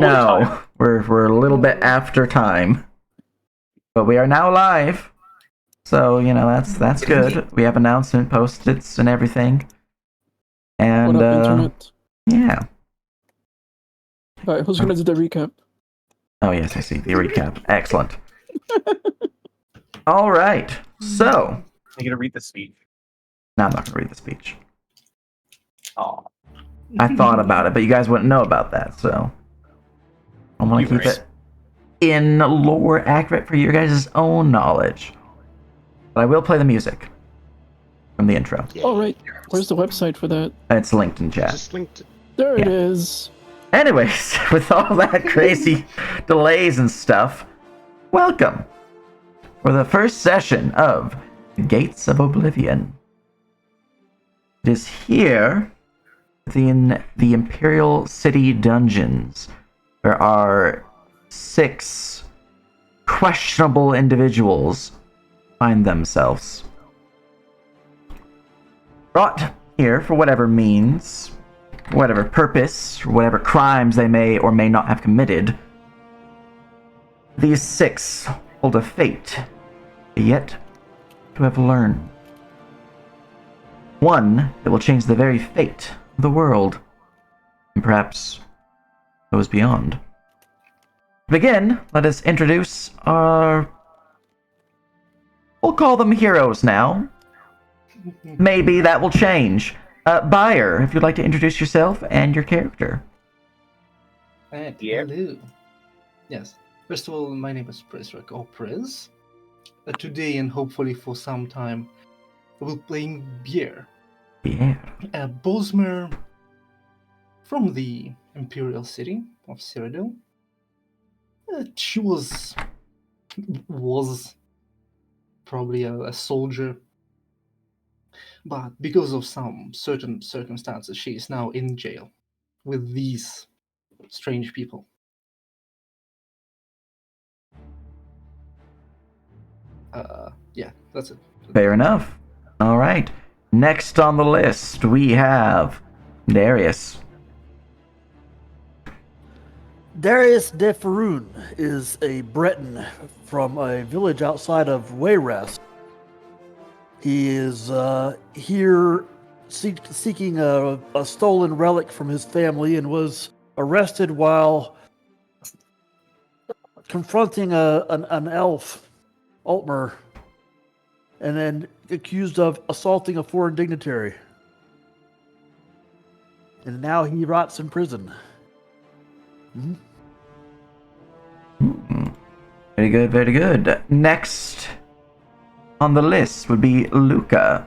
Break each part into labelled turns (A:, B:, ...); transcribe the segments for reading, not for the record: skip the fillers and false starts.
A: No, we're a little bit after time, but we are now live. So that's good. We have announcement post-its and everything, and
B: What up, internet?
A: yeah.
B: All right, who's gonna do the recap?
A: Oh yes, I see the recap. Excellent. All right, so
C: I'm gonna read the speech.
A: no, I'm not gonna read the speech.
C: Oh,
A: I thought about it, but you guys wouldn't know about that, so I want to keep it in lore accurate for your guys' own knowledge. But I will play the music from the intro.
D: Yeah.
B: All right, where's the website for that?
A: It's linked in chat.
D: Just linked.
B: There it
A: Yeah.
B: is.
A: Anyways, with all that crazy delays and stuff, welcome for the first session of Gates of Oblivion. It is here within the Imperial City dungeons. There are 6 questionable individuals find themselves brought here for whatever means, whatever purpose, or whatever crimes they may or may not have committed. These 6 hold a fate yet to have learned. One that will change the very fate of the world, and perhaps goes beyond. To begin, let us introduce our... We'll call them heroes now. Maybe that will change. Buyer, if you'd like to introduce yourself and your character.
C: Yeah.
E: Hello. Yes. First of all, my name is Prezrak or Prez. Today and hopefully for some time, I will be playing Bier,
A: Yeah.
E: a Bosmer from the Imperial City of Cyrodiil. She was probably a soldier, but because of some certain circumstances, she is now in jail with these strange people. Yeah, that's it.
A: Fair enough. All right. Next on the list, we have Darius.
F: Darius de Faroun is a Breton from a village outside of Wayrest. He is here seeking a stolen relic from his family and was arrested while confronting an elf, Altmer, and then accused of assaulting a foreign dignitary. And now he rots in prison.
A: Very good, very good. Next on the list would be Luca.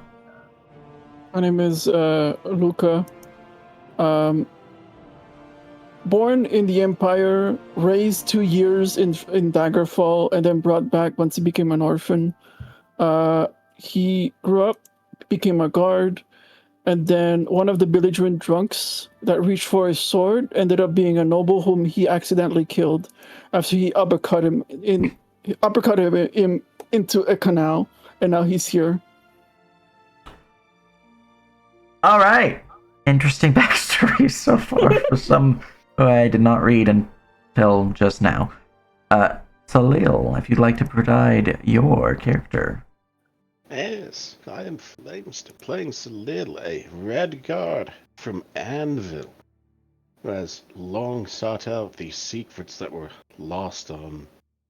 B: My name is Luca. Born in the Empire, raised 2 years in Daggerfall, and then brought back once he became an orphan. He grew up, became a guard, and then one of the belligerent drunks that reached for his sword ended up being a noble whom he accidentally killed after he uppercut him into a canal, and now he's here.
A: All right. Interesting backstory so far for some who I did not read until just now. Salil, if you'd like to provide your character.
D: Yes, I am playing Salil, a red guard from Anvil, who has long sought out the secrets that were lost on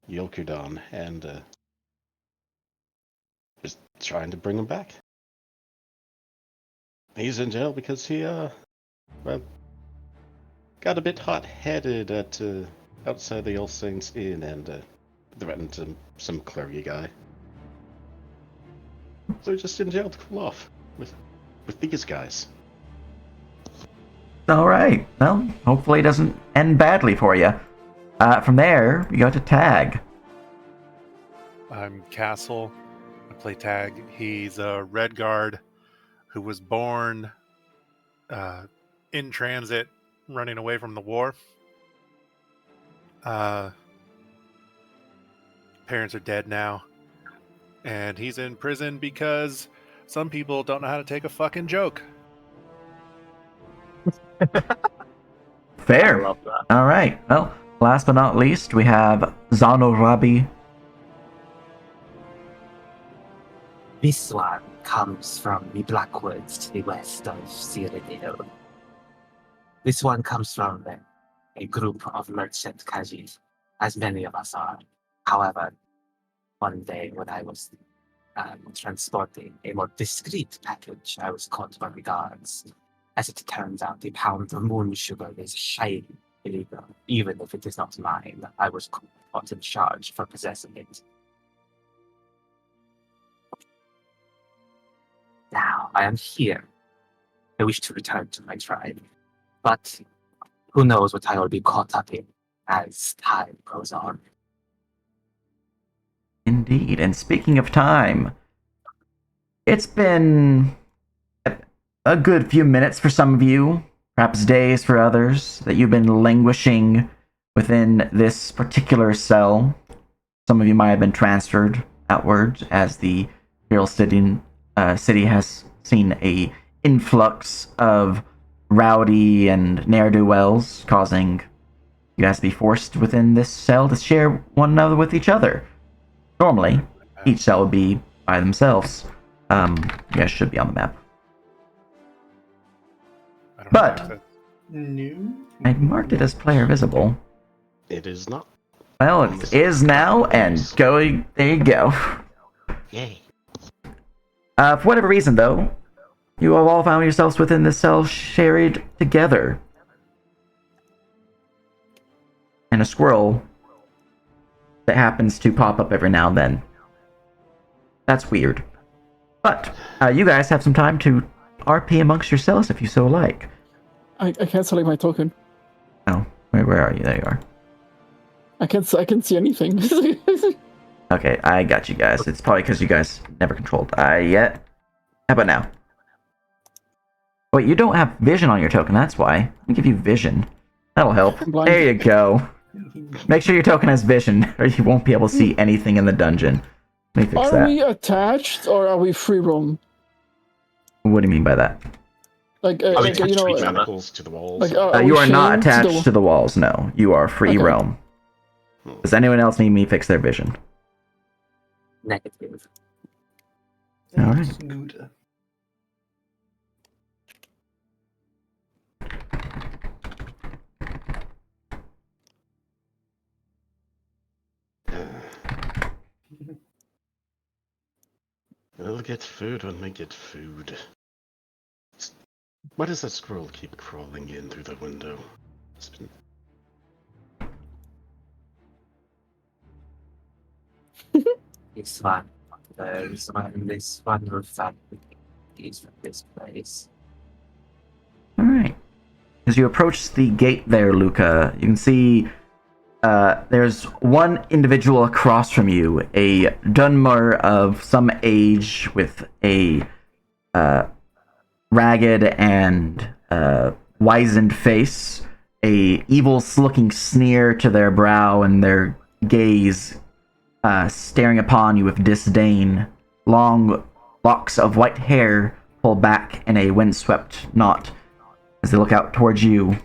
D: Yokudon and is trying to bring them back. He's in jail because he got a bit hot-headed at outside the All Saints Inn and threatened some clergy guy. So he's just in jail to cool off with these guys.
A: All right. Well, hopefully it doesn't end badly for you. From there, we go to Tag.
G: I'm Castle. I play Tag. He's a red guard who was born in transit, running away from the war. Parents are dead now. And he's in prison because some people don't know how to take a fucking joke.
A: Fair.
C: I love that.
A: All right. Well, last but not least, we have Zanorabi.
H: This one comes from the Blackwoods to the west of Cyrodiil. This one comes from a group of merchant Khajiit, as many of us are. However, one day when I was transporting a more discreet package, I was caught by the guards. As it turns out, the pound of moon sugar is highly illegal. Even if it is not mine, I was caught in charge for possessing it. Now, I am here. I wish to return to my tribe. But who knows what I will be caught up in as time goes on.
A: Indeed. And speaking of time, it's been a good few minutes for some of you, perhaps days for others, that you've been languishing within this particular cell. Some of you might have been transferred outward as the Imperial city has seen a influx of rowdy and ne'er-do-wells, causing you guys to be forced within this cell to share one another with each other. Normally, each cell would be by themselves. You guys should be on the map.
G: I don't
A: But-
G: know if
E: No.
A: I marked it as player visible.
D: It is not.
A: Well, it is now, and going. There you go.
D: Yay.
A: For whatever reason, though, you have all found yourselves within this cell shared together. And a squirrel that happens to pop up every now and then. That's weird. But you guys have some time to RP amongst yourselves if you so like.
B: I can't select my token.
A: Oh, where are you? There you are.
B: I can't see anything.
A: Okay, I got you guys. It's probably because you guys never controlled yet. How about now? Wait, you don't have vision on your token, that's why. Let me give you vision. That'll help.
B: I'm blind.
A: There you go. Make sure your token has vision, or you won't be able to see anything in the dungeon. Let me fix
B: Are
A: that.
B: we attached or are we free roam?
A: What do you mean by that?
B: Like,
C: we
B: like
C: touch
B: you know,
C: each other?
D: Manacles to the walls.
B: like
A: You
B: we
A: are not
B: chained
A: attached to the walls, no. You are free
B: Okay.
A: roam. Does anyone else need me to fix their vision?
H: Negative.
A: Alright.
E: That's good.
D: We'll get food when we get food. Why does that squirrel keep crawling in through the window? It's been...
H: This one. This one will find keys from this place.
A: Alright. As you approach the gate there, Luca, you can see there's one individual across from you, a Dunmer of some age with a ragged and wizened face, a evil-looking sneer to their brow and their gaze staring upon you with disdain. Long locks of white hair pulled back in a windswept knot as they look out towards you,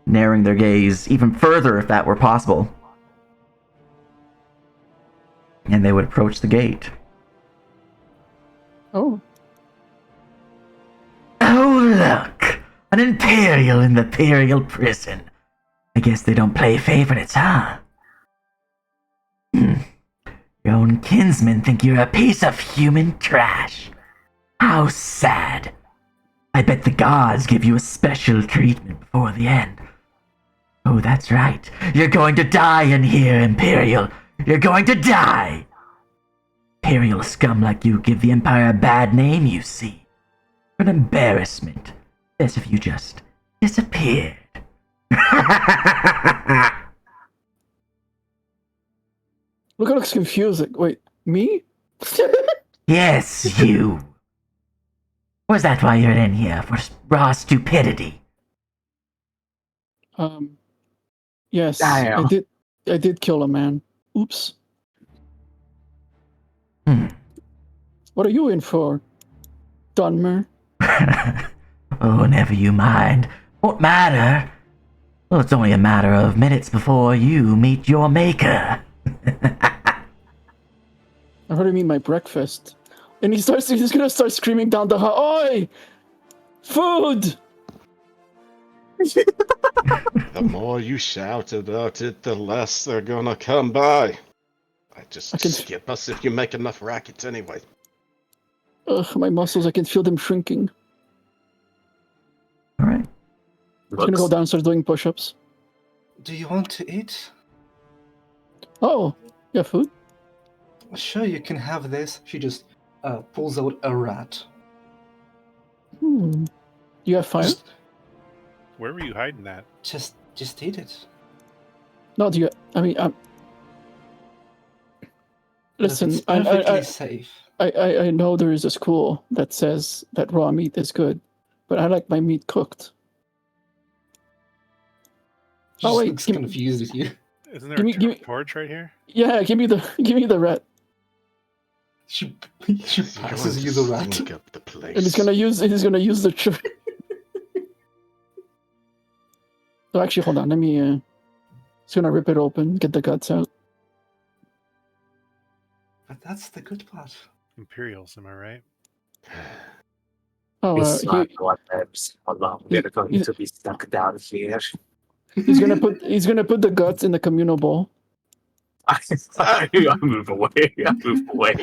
A: narrowing their gaze even further if that were possible. And they would approach the gate.
B: Oh,
A: Oh, look! An Imperial in the Imperial prison. I guess they don't play favorites, huh? Your own kinsmen think you're a piece of human trash. How sad. I bet the gods give you a special treatment before the end. Oh, that's right. You're going to die in here, Imperial. You're going to die. Imperial scum like you give the Empire a bad name, you see. An embarrassment. Best if you just disappeared.
B: Luca looks confused. Wait, me?
A: Yes, you. Was that why you're in here? For raw stupidity?
B: Yes,
H: Damn.
B: I did kill a man. Oops. What are you in for, Dunmer?
A: Oh, never you mind. Won't matter. Well, it's only a matter of minutes before you meet your maker.
B: I heard him eat my breakfast. And he's gonna start screaming down the hall, "Oi! Food!"
D: The more you shout about it, the less they're gonna come by. I just
B: I can-
D: skip us if you make enough rackets anyway.
B: Ugh, my muscles, I can feel them shrinking.
A: All right.
B: He's gonna go down and start doing push-ups.
E: Do you want to eat?
B: Oh, yeah, food?
E: Sure, you can have this. She just pulls out a rat.
B: You have fire?
G: Where were you hiding that?
E: Just eat it.
B: No, do you... I mean, listen,
E: It's perfectly safe.
B: I know there is a school that says that raw meat is good, but I like my meat cooked.
E: She
B: Oh,
E: just
B: wait,
E: looks
B: give-
E: confused at you.
G: Isn't there
B: Give me-
G: a
B: give me-
G: torch right here?
B: Yeah, give me the rat.
E: She
D: You're
E: passes
D: going
E: you
D: to
E: the rat.
D: stink up the place.
B: And he's gonna use the So actually, hold on. Let me. He's gonna rip it open, get the guts out.
E: But that's the good part.
G: Imperials, am I right?
B: Oh,
H: This one wonders how long we're going
B: he-
H: to be stuck down here.
B: he's gonna put the guts in the communal bowl.
H: I move away. I move away.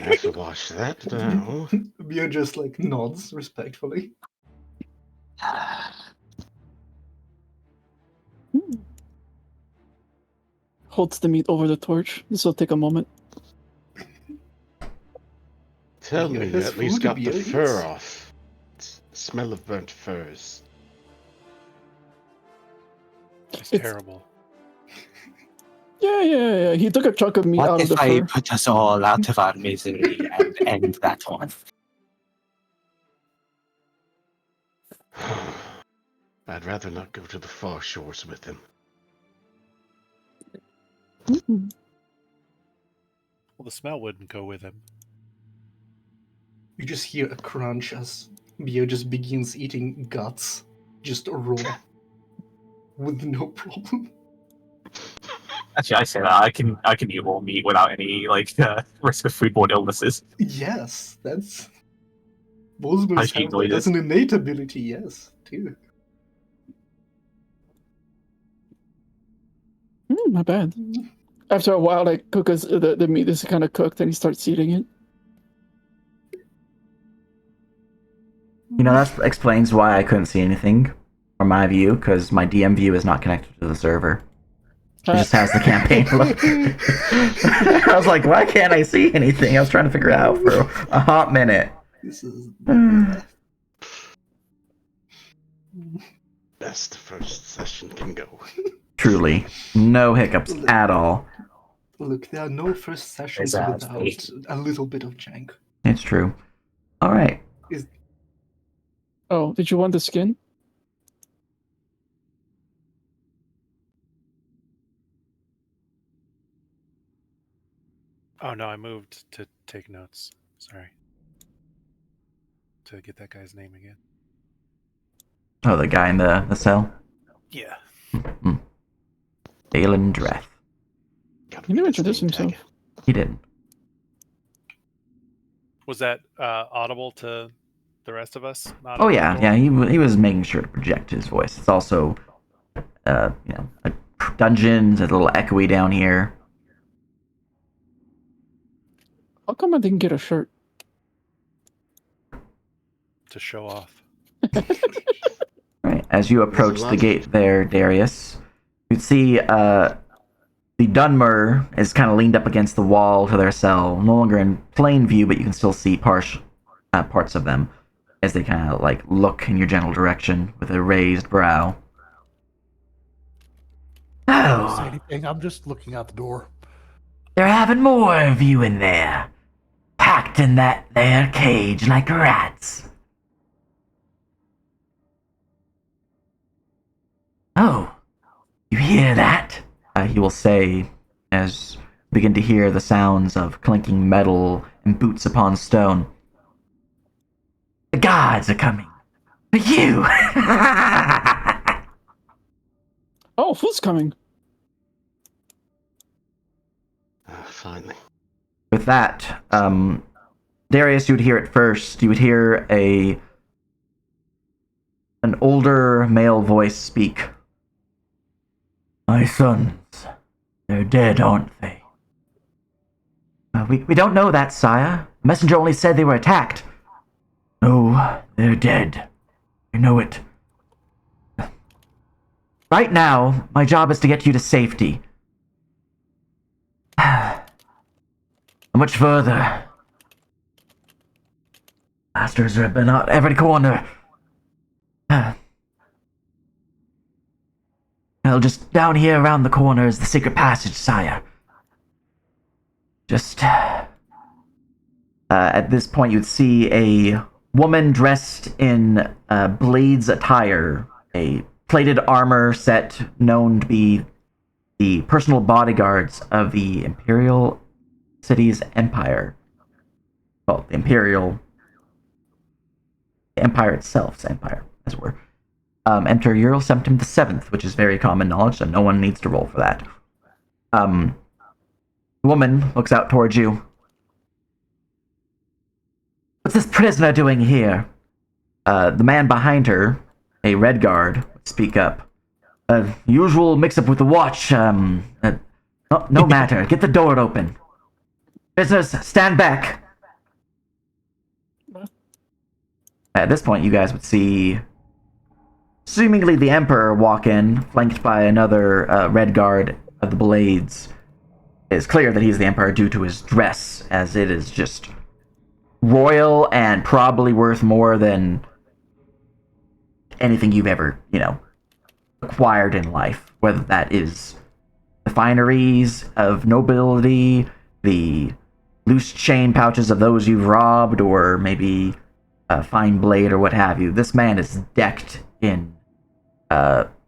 D: Have to wash that down.
E: Mio just like nods respectfully.
B: Holds the meat over the torch. This will take a moment.
D: Tell
E: Yeah,
D: me you
E: there's
D: at least
E: food to
D: got
E: be
D: the
E: eaten.
D: fur off. Smell of burnt furs.
G: It's
B: It's-
G: terrible.
B: Yeah. He took a chunk of meat out
H: What
B: of the
H: if I
B: fur.
H: put us all out of our misery and end that one?
D: I'd rather not go to the far shores with him.
B: Mm.
G: Well, the smell wouldn't go with him.
E: You just hear a crunch as Mio just begins eating guts, just raw, with no problem.
H: Actually, I say that I can eat raw meat without any risk of foodborne illnesses.
E: Yes, that's. Bosmer's
H: Actually
E: have
H: enjoyed
E: that's
H: it.
E: an innate ability, yes, too.
B: Not bad. After a while, like the meat is kind of cooked, and he starts eating it.
A: You know, that explains why I couldn't see anything from my view, because my DM view is not connected to the server. It just has the campaign look. I was like, why can't I see anything? I was trying to figure it out for a hot minute.
E: This is.
D: Best first session can go.
A: Truly, no hiccups at all.
E: Look, there are no first sessions
H: Exactly.
E: without a little bit of jank.
A: It's true. All right.
B: Oh, did you want the skin?
G: Oh no, I moved to take notes. Sorry. To get that guy's name again.
A: Oh, the guy in the cell?
G: Yeah.
A: Balin Dreth.
B: He never introduced himself.
A: He didn't.
G: Was that audible to the rest of us? Not
A: Oh, yeah.
G: audible?
A: Yeah, he was making sure to project his voice. It's also, a dungeon. It's a little echoey down here.
B: How come I didn't get a shirt?
G: To show off.
A: Right. As you approach
D: There's a
A: the
D: lot-
A: gate there, Darius, you see the Dunmer is kind of leaned up against the wall to their cell, no longer in plain view, but you can still see parts of them as they kind of like look in your general direction with a raised brow.
F: I don't say
A: Oh,
F: anything. I'm just looking out the door.
A: they're having more of you in there, packed in that there cage like rats. Oh, you hear that? He will say, as you begin to hear the sounds of clinking metal and boots upon stone. The gods are coming for you.
B: Oh, who's coming?
D: Finally.
A: With that, Darius, you would hear it first. You would hear an older male voice speak. My sons, they're dead, aren't they? We don't know that, sire. The messenger only said they were attacked. No, they're dead. You know it. Right now, my job is to get you to safety. How much further? Masters have been out every corner. Well, just down here around the corner is the secret passage, sire. Just... at this point, you'd see a woman dressed in Blade's attire, a plated armor set known to be the personal bodyguards of the Imperial City's Empire. Well, the Empire itself's empire, as it were. Enter Ural Septim the Seventh, which is very common knowledge, so no one needs to roll for that. The woman looks out towards you. What's this prisoner doing here? The man behind her, a red guard, would speak up. Usual mix-up with the watch. No matter. Get the door open. Prisoners, stand back. At this point, you guys would see, seemingly the Emperor walk in, flanked by another red guard of the Blades. It's clear that he's the Emperor due to his dress, as it is just royal and probably worth more than anything you've ever, acquired in life. Whether that is the fineries of nobility, the loose chain pouches of those you've robbed, or maybe a fine blade or what have you. This man is decked in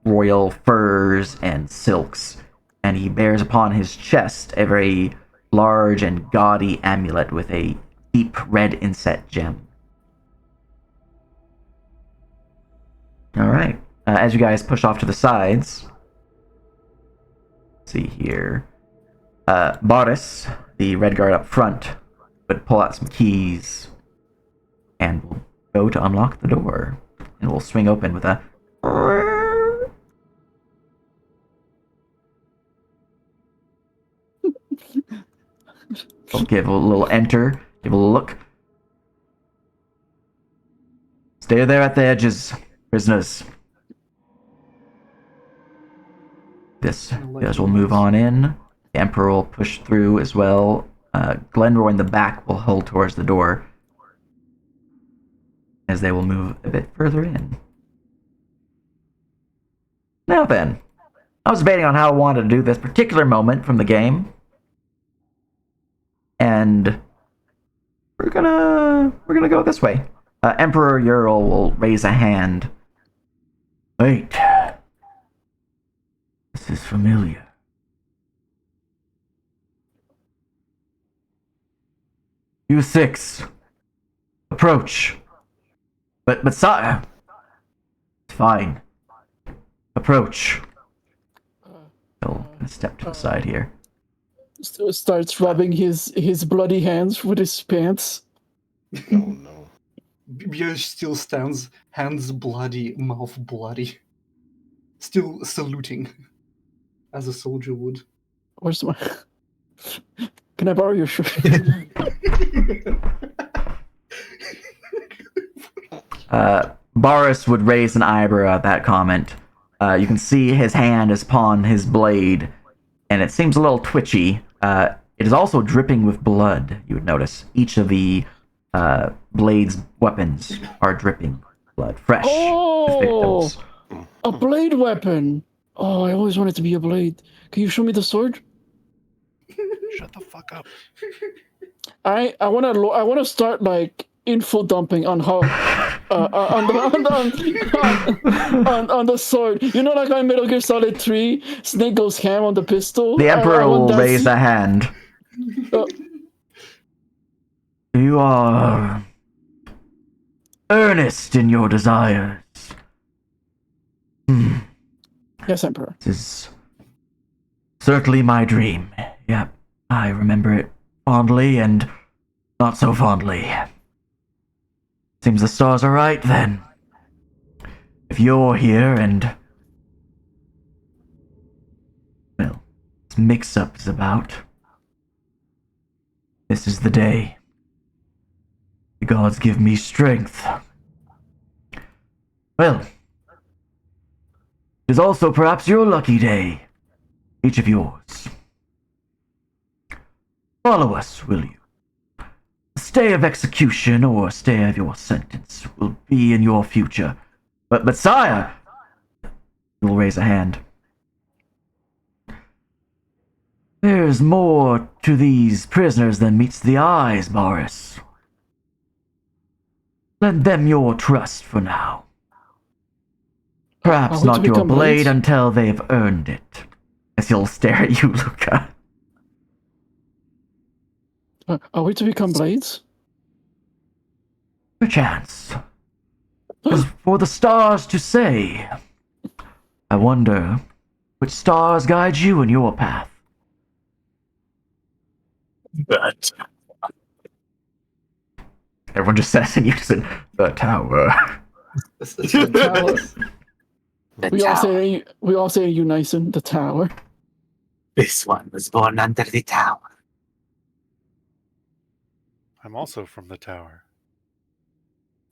A: royal furs and silks, and he bears upon his chest a very large and gaudy amulet with a deep red inset gem. Alright, as you guys push off to the sides, let's see here, Boris, the red guard up front, would pull out some keys and will go to unlock the door, and will swing open with a I'll give a little enter, give a little look. Stay there at the edges, prisoners. This, you guys will move on in. The Emperor will push through as well. Glenroy in the back will hold towards the door, as they will move a bit further in. Now then, I was debating on how I wanted to do this particular moment from the game, and we're gonna go this way. Emperor Ural will raise a hand. Wait, this is familiar. You six, approach. But sire, fine. Approach. He'll step to the side here.
B: Starts rubbing his bloody hands with his pants.
D: Oh no.
E: Björn still stands, hands bloody, mouth bloody. Still saluting, as a soldier would.
B: Where's my... Can I borrow your shirt?
A: Boris would raise an eyebrow at that comment. You can see his hand is upon his blade, and it seems a little twitchy. It is also dripping with blood, you would notice. Each of the blade's weapons are dripping blood, fresh victims.
B: A blade weapon! Oh, I always wanted to be a blade. Can you show me the sword?
G: Shut the fuck up.
B: I wanna start like info dumping on how on the sword. You know, like on Metal Gear Solid 3, Snake goes ham on the pistol.
A: The Emperor will raise a hand. You are earnest in your desires.
B: Yes, Emperor.
A: This is certainly my dream. Yep, I remember it fondly and not so fondly. Seems the stars are right then. If you're here and, well, this mix-up is about, this is the day. The gods give me strength. Well, it is also perhaps your lucky day. Each of yours. Follow us, will you? The stay of execution or stay of your sentence will be in your future. But sire! He will raise a hand. There's more to these prisoners than meets the eyes, Boris. Lend them your trust for now. Perhaps
B: Are we to
A: not your
B: become
A: blade
B: blades?
A: until they've earned it. As he'll stare at you, Luca.
B: Are we to become blades?
A: Perchance. 'Tis for the stars to say. I wonder which stars guide you in your path.
H: But
A: Everyone just says in unison, the tower.
B: The tower.
H: the
B: We all
H: tower.
B: say in unison, the tower.
H: This one was born under the tower.
G: I'm also from the tower.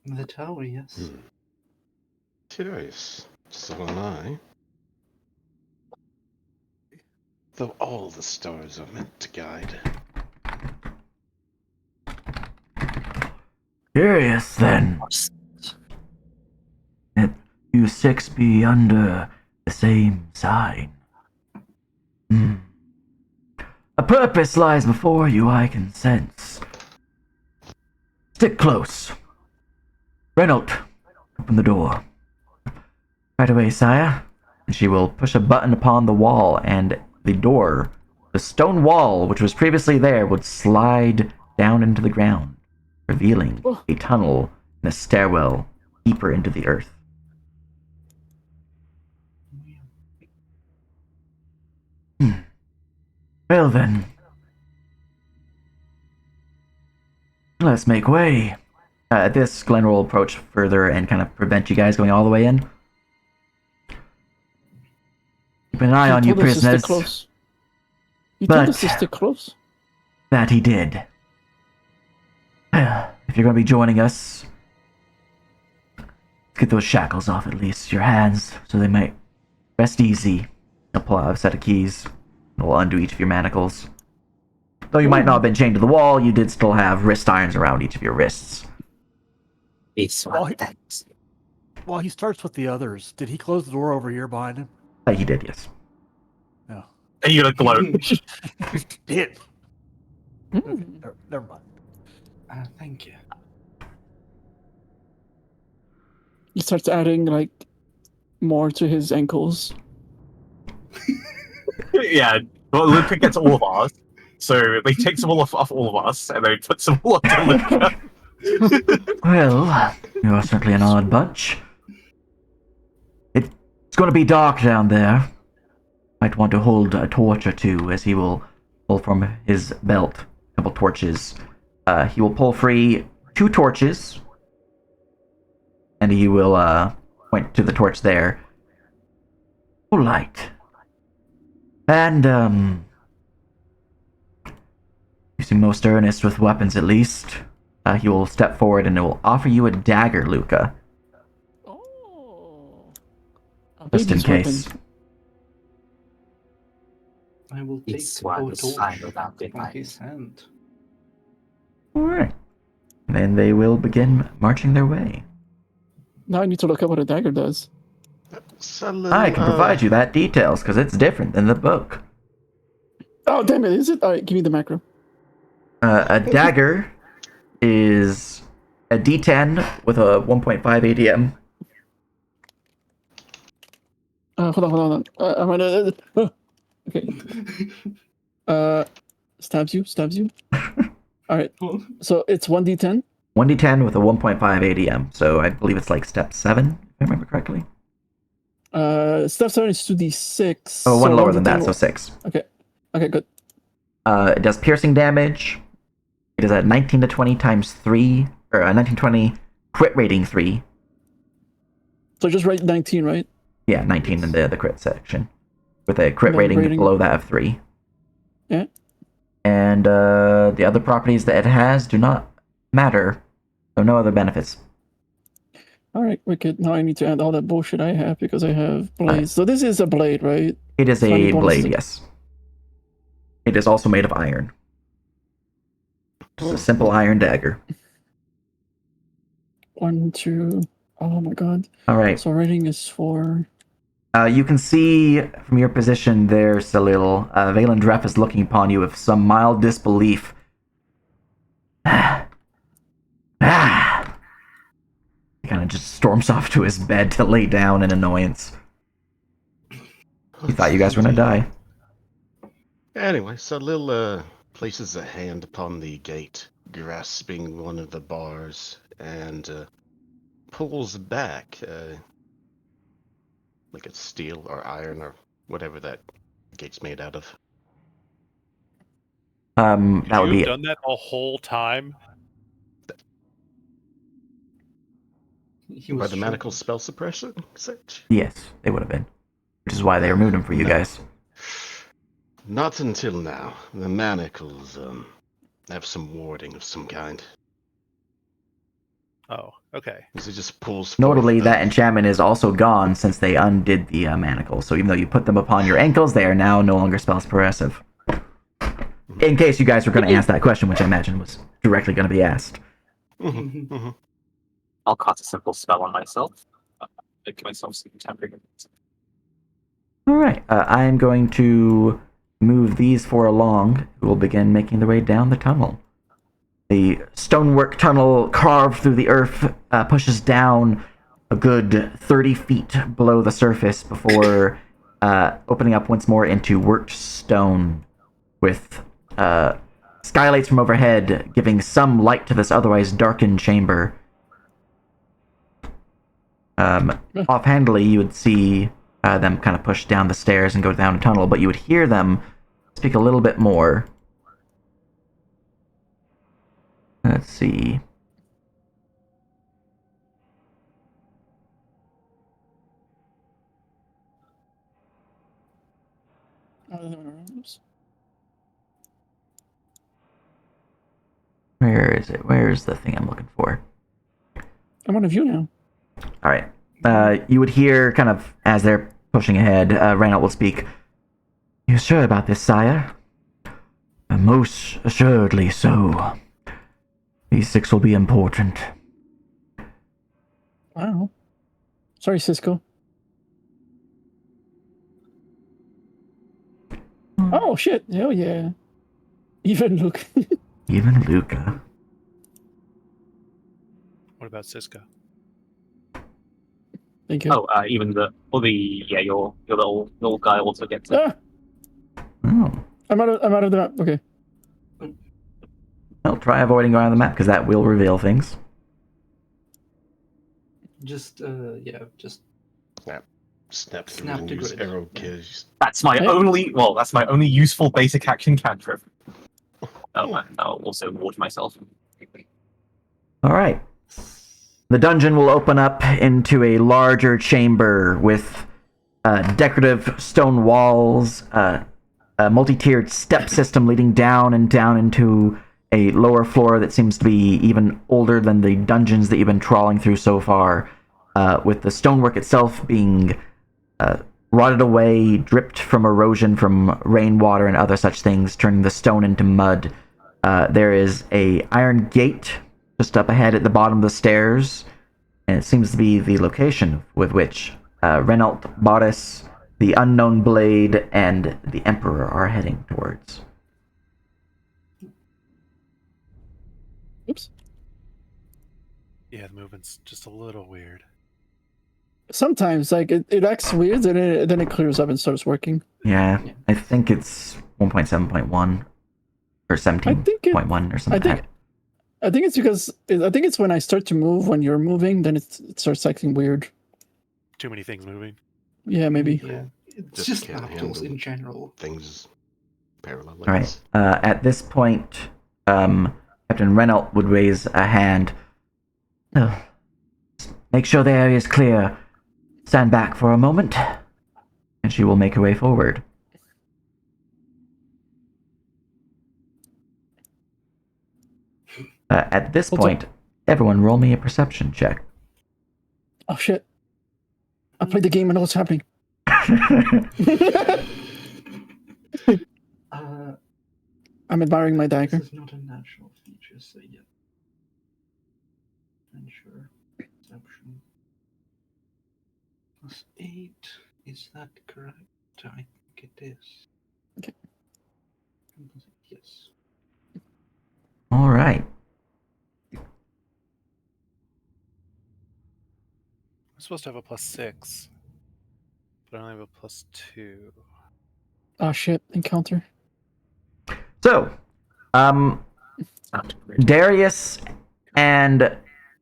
E: The tower, yes.
D: Curious. So am I. Though all the stars are meant to guide.
A: Curious then. That you six be under the same sign. A purpose lies before you, I can sense. Stick close. Renault, open the door. Right away, sire. And she will push a button upon the wall, and the door, the stone wall which was previously there, would slide down into the ground, revealing a tunnel and a stairwell deeper into the earth. Well then, let's make way. At this, Glenn will approach further and kind of prevent you guys going all the way in. Keep an eye on you,
B: told us to stick
A: prisoners.
B: close. You
A: But-
B: told us to stick close.
A: That he did. If you're going to be joining us, let's get those shackles off at least, your hands, so they might rest easy. He'll pull out a set of keys. We'll undo each of your manacles. Though you might not have been chained to the wall, you did still have wrist irons around each of your wrists.
H: This
F: Oh,
H: one,
F: he-
H: thanks.
F: While he starts with the others, did he close the door over here behind him?
A: He did, yes.
F: No.
H: And you look glow.
F: Did.
B: Hmm.
F: Never mind.
E: Thank you.
B: He starts adding like more to his ankles.
H: Yeah, well, Luca gets all of ours. So he takes them all off all of us, and then he puts them all onto Luca.
A: Well, you're certainly an odd bunch. It's going to be dark down there. Might want to hold a torch or two, as he will pull from his belt a couple torches. He will pull free 2 torches, and he will point to the torch there. Oh, light. And, you seem most earnest with weapons, at least. He will step forward and will offer you a dagger, Luca.
B: Oh. A
A: Just in
B: baby's
A: case.
B: weapon.
E: I will take
H: This
E: the
H: one
E: whole
H: was
E: torch
H: fine without the
E: from
H: light.
E: his hand.
A: Alright. Then they will begin marching their way.
B: Now I need to look up what a dagger does.
A: I can provide you that details, because it's different than the book.
B: Oh, damn it, is it? Alright, give me the macro.
A: A dagger is a D10 with a 1.5 ADM.
B: Hold on. I'm gonna. Okay. Stabs you. Alright, so it's 1d10.
A: 1d10 with a 1.5 ADM, so I believe it's like step 7, if I remember correctly.
B: Staff sergeant is 2d6.
A: Oh, one
B: so
A: lower than that,
B: 1d10
A: so 6.
B: Okay, good.
A: It does piercing damage. It is at 19 to 20 times 3, or 1920 crit rating 3.
B: So just write 19, right?
A: Yeah, 19 in the crit section. With a crit
B: And then
A: rating below that of 3.
B: Yeah.
A: And the other properties that it has do not matter. So no other benefits.
B: Alright, wicked. Now I need to add all that bullshit I have because I have blades.
A: Alright.
B: So this is a blade, right?
A: It is
B: So any
A: a
B: bonuses?
A: blade, yes. It is also made of iron. Just a simple iron dagger.
B: 1, 2. Oh my god.
A: Alright.
B: So rating is 4.
A: You can see from your position there, Salil, Valen Dref is looking upon you with some mild disbelief. He kind of just storms off to his bed to lay down in annoyance. He thought you guys were gonna die.
D: Anyway, so Lil places a hand upon the gate, grasping one of the bars, and pulls back, like it's steel or iron or whatever that gate's made out of.
A: That would be
G: You've done that the whole time?
E: He
D: By
E: was
D: the maniacal spell suppression search?
A: yes, they would have been, which is why they removed him for you
D: No.
A: guys.
D: Not until now. The manacles have some warding of some kind.
G: Oh, okay.
D: So it just pulls.
A: Notably,
D: forth
A: that
D: the-
A: enchantment is also gone since they undid the manacles. So even though you put them upon your ankles, they are now no longer spell suppressive. In case you guys were going to ask that question, which I imagine was directly going to be asked.
D: Mhm, mhm.
H: I'll cast a simple spell on myself. Make myself some temporary.
A: All right, I'm going to move these four along, who will begin making their way down the tunnel. The stonework tunnel carved through the earth pushes down a good 30 feet below the surface before opening up once more into worked stone with skylights from overhead giving some light to this otherwise darkened chamber. Offhandedly, you would see them kind of push down the stairs and go down a tunnel, but you would hear them speak a little bit more. Let's see. Where is it? Where's the thing I'm looking for?
B: I'm on a view now.
A: All right. You would hear, kind of, as they're pushing ahead, Reynolds will speak. You sure about this, sire? Most assuredly so. These 6 will be important.
B: Wow. Sorry, Cisco. Oh shit! Hell yeah! Even Luke.
A: Even Luca.
G: What about Cisco?
B: Thank you.
H: Oh, even the your little guy also gets it.
B: Ah!
A: Oh.
B: I'm out of the map. Okay.
A: Well, try avoiding going on the map, because that will reveal things.
E: Just just
D: Snap through
E: Snap
D: and
E: to
D: use
E: grid.
D: arrow keys.
H: That's my
B: Hey.
H: only useful basic action cantrip. Oh, and I'll also ward myself.
A: All right. The dungeon will open up into a larger chamber with decorative stone walls, a multi-tiered step system leading down and down into a lower floor that seems to be even older than the dungeons that you've been trawling through so far, with the stonework itself being rotted away, dripped from erosion from rainwater and other such things, turning the stone into mud. There is a iron gate just up ahead at the bottom of the stairs, and it seems to be the location with which Renault, Boris, the Unknown Blade, and the Emperor are heading towards.
B: Oops.
G: Yeah, the movement's just a little weird.
B: Sometimes, like, it acts weird, and then it clears up and starts working.
A: Yeah, I think it's 1.7.1 or 17.1 or something like that.
B: I think it's because I think it's when I start to move when you're moving, then it starts acting weird.
G: Too many things moving.
B: Yeah, maybe.
E: Yeah, it's
D: Just
E: just
D: can't
E: laptops
D: handle
E: in general.
D: Things parallel.
A: All right. At this point, Captain Renault would raise a hand. Oh, make sure the area is clear. Stand back for a moment, and she will make her way forward. At this
B: Hold
A: point, everyone roll me a perception check.
B: Oh shit! I played the game and know what's happening. I'm admiring my
E: This
B: dagger.
E: is not a natural feature, so yeah. Adventure, perception. +8. Is that correct? I think it is.
B: Okay.
E: Yes.
A: All right.
G: I'm supposed to have a +6, but I only have a +2.
B: Oh shit! Encounter.
A: So, Darius and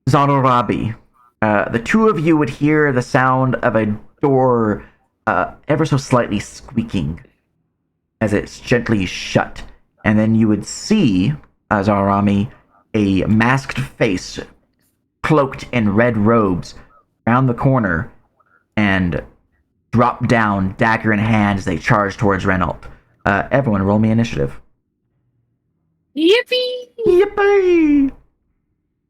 A: Zonorabi, the two of you would hear the sound of a door ever so slightly squeaking as it's gently shut. And then you would see, Zonorabi, a masked face cloaked in red robes round the corner and drop down, dagger in hand, as they charge towards Renault. Everyone roll me initiative.
I: Yippee!
A: Yippee!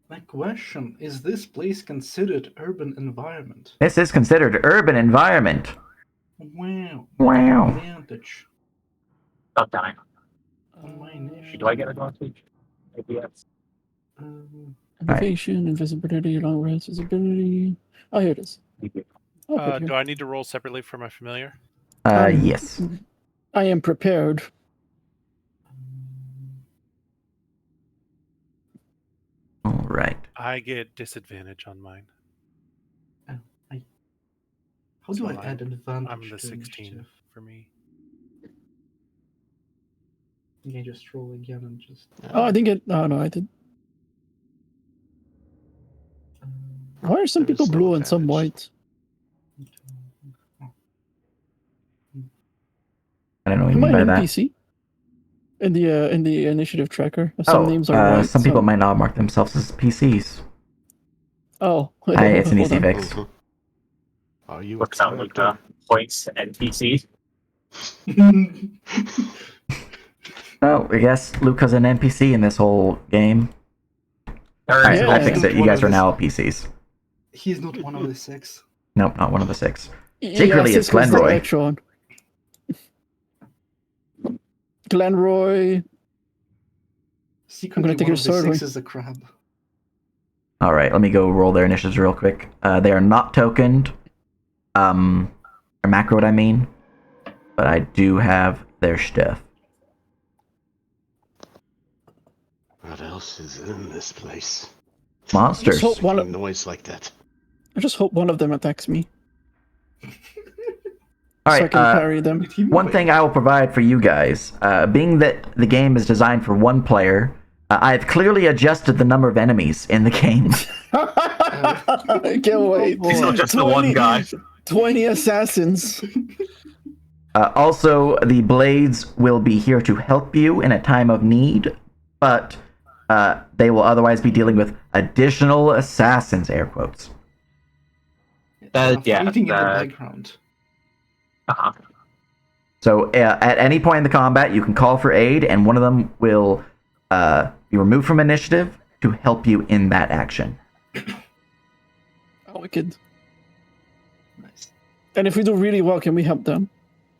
E: My question, is this place considered urban environment?
A: This is considered urban environment.
E: Wow.
A: Wow.
E: Advantage
H: Stop dying.
E: on my initiative.
H: Do I get advantage? Maybe yes.
B: Innovation, invisibility, long rest, visibility. Oh, here it is. Oh, put here.
G: Do I need to roll separately for my familiar?
A: Yes.
B: I am prepared.
A: All right.
G: I get disadvantage on mine.
E: How do
G: So
E: I add advantage
G: I'm the
E: to
G: 16
E: initiative?
G: for me.
E: Yeah, just roll again and just...
B: Oh, I didn't get. Oh, no, I did. Why are some
D: There is
B: people
D: no
B: blue and some
D: advantage.
B: white?
A: I don't know what you
B: Am I
A: mean by
B: an
A: that.
B: NPC? In the initiative tracker, some names are white.
A: Some people might not mark themselves as PCs.
B: Oh,
A: It's an
B: hold
A: easy
B: on.
A: fix.
D: Mhm. Are you
H: Works out like points and NPC.
A: Oh, I guess Luca's an NPC in this whole game. Alright,
B: Yeah.
A: I'll fix it. You
E: One
A: guys
E: of
A: are
E: the-
A: now PCs.
E: He's not one of the 6.
A: Nope, not one of the 6.
B: Yeah,
A: Secretly, it's
B: Cisco's the
A: Glenroy.
B: extra one. Glenroy.
E: Secretly,
B: take
E: one
B: your
E: of the
B: sword,
E: 6
B: Wing.
E: is a crab.
A: Alright, let me go roll their initiatives real quick. They are not tokened. Or macroed, I mean. But I do have their stuff.
D: What else is in this place?
A: Monsters.
B: So- One
D: Making noise like that.
B: I just hope one of them attacks me.
A: All
B: So I
A: right.
B: can parry them.
E: Did he move
A: One
E: it?
A: thing I will provide for you guys, being that the game is designed for one player, I've clearly adjusted the number of enemies in the game.
B: I can't wait.
H: It's not just the one guy.
B: 20 assassins.
A: Also, the blades will be here to help you in a time of need, but they will otherwise be dealing with additional assassins, air quotes.
H: Yeah,
E: Fighting in the background.
H: Uh-huh.
A: So at any point in the combat, you can call for aid, and one of them will be removed from initiative to help you in that action.
B: Oh, wicked.
E: Nice.
B: And if we do really well, can we help them?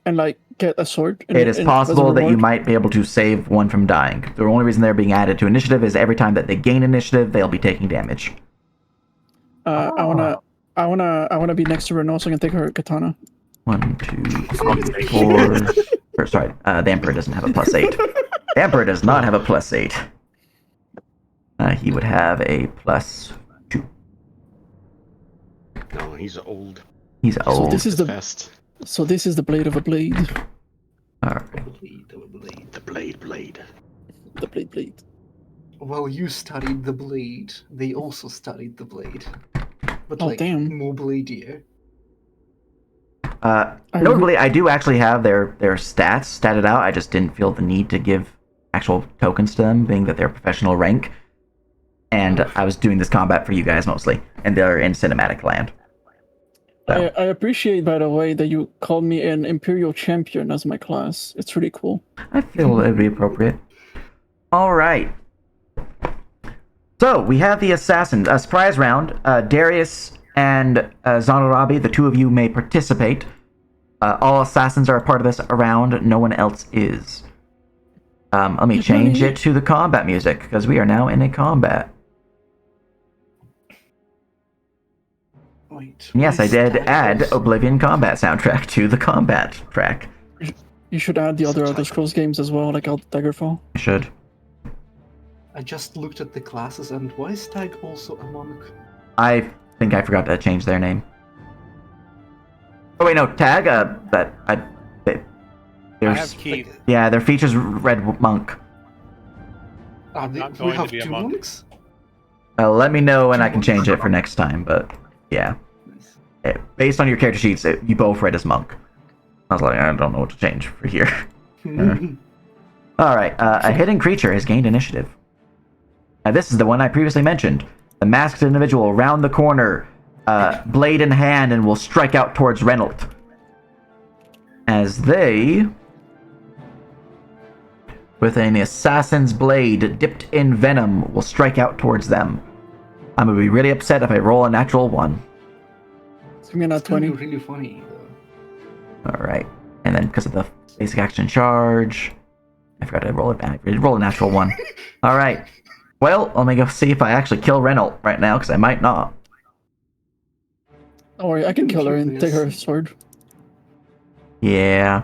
B: And like get a sword?
A: It is possible that you might be able to save one from dying. The only reason they're being added to initiative is every time that they gain initiative, they'll be taking damage.
B: I wanna be next to Renault so I can take her katana.
A: 1, 2, 3, 4. Or, sorry, the Emperor doesn't have a +8. The Emperor does not have a +8. He would have a +2.
D: No, he's old.
A: He's
B: So
A: old.
B: this is the
D: Fast.
B: so this is the blade of a blade.
A: Alright.
D: The blade.
B: The blade.
E: While you studied the blade, they also studied the blade. But
B: Oh,
E: like,
B: damn.
E: more bladier.
A: Notably, I do actually have their stats statted out. I just didn't feel the need to give actual tokens to them, being that they're professional rank. And I was doing this combat for you guys mostly, and they're in cinematic land. So.
B: I appreciate, by the way, that you called me an Imperial Champion as my class. It's really cool.
A: I feel it would be appropriate. All right. So we have the assassin surprise round. Darius and Zonorabi, the two of you may participate. All assassins are a part of this round. No one else is. Let me change it to the combat music because we are now in a combat.
E: Wait,
A: Yes, I did add Oblivion combat soundtrack to the combat track.
B: You should add the other Elder Scrolls games as well, like Daggerfall.
A: I should.
E: I just looked at the classes, and why is Tag also a monk?
A: I think I forgot to change their name. Oh wait, no, Tag.
G: I have Keith.
A: Yeah, their features Red Monk.
E: Are they,
G: Not
E: we
G: going to
E: have
G: be a
E: two
G: monk.
E: monks?
A: Let me know and I can change it for next time. But yeah,
E: Nice.
A: based on your character sheets, you both read as Monk. I was like, I don't know what to change for here. All right, a hidden creature has gained initiative. Now this is the one I previously mentioned. The masked individual round the corner, blade in hand, and will strike out towards Reynolds. As they, with an assassin's blade dipped in venom, will strike out towards them. I'm gonna be really upset if I roll a natural 1.
B: It's gonna be not
E: It's gonna
B: 20.
E: be really funny, though.
A: Alright. And then because of the basic action charge, I forgot to roll it back. Roll a natural 1. Alright. Well, let me go see if I actually kill Reynolds right now, because I might not.
B: Don't worry, I can kill her and take her sword.
A: Yeah.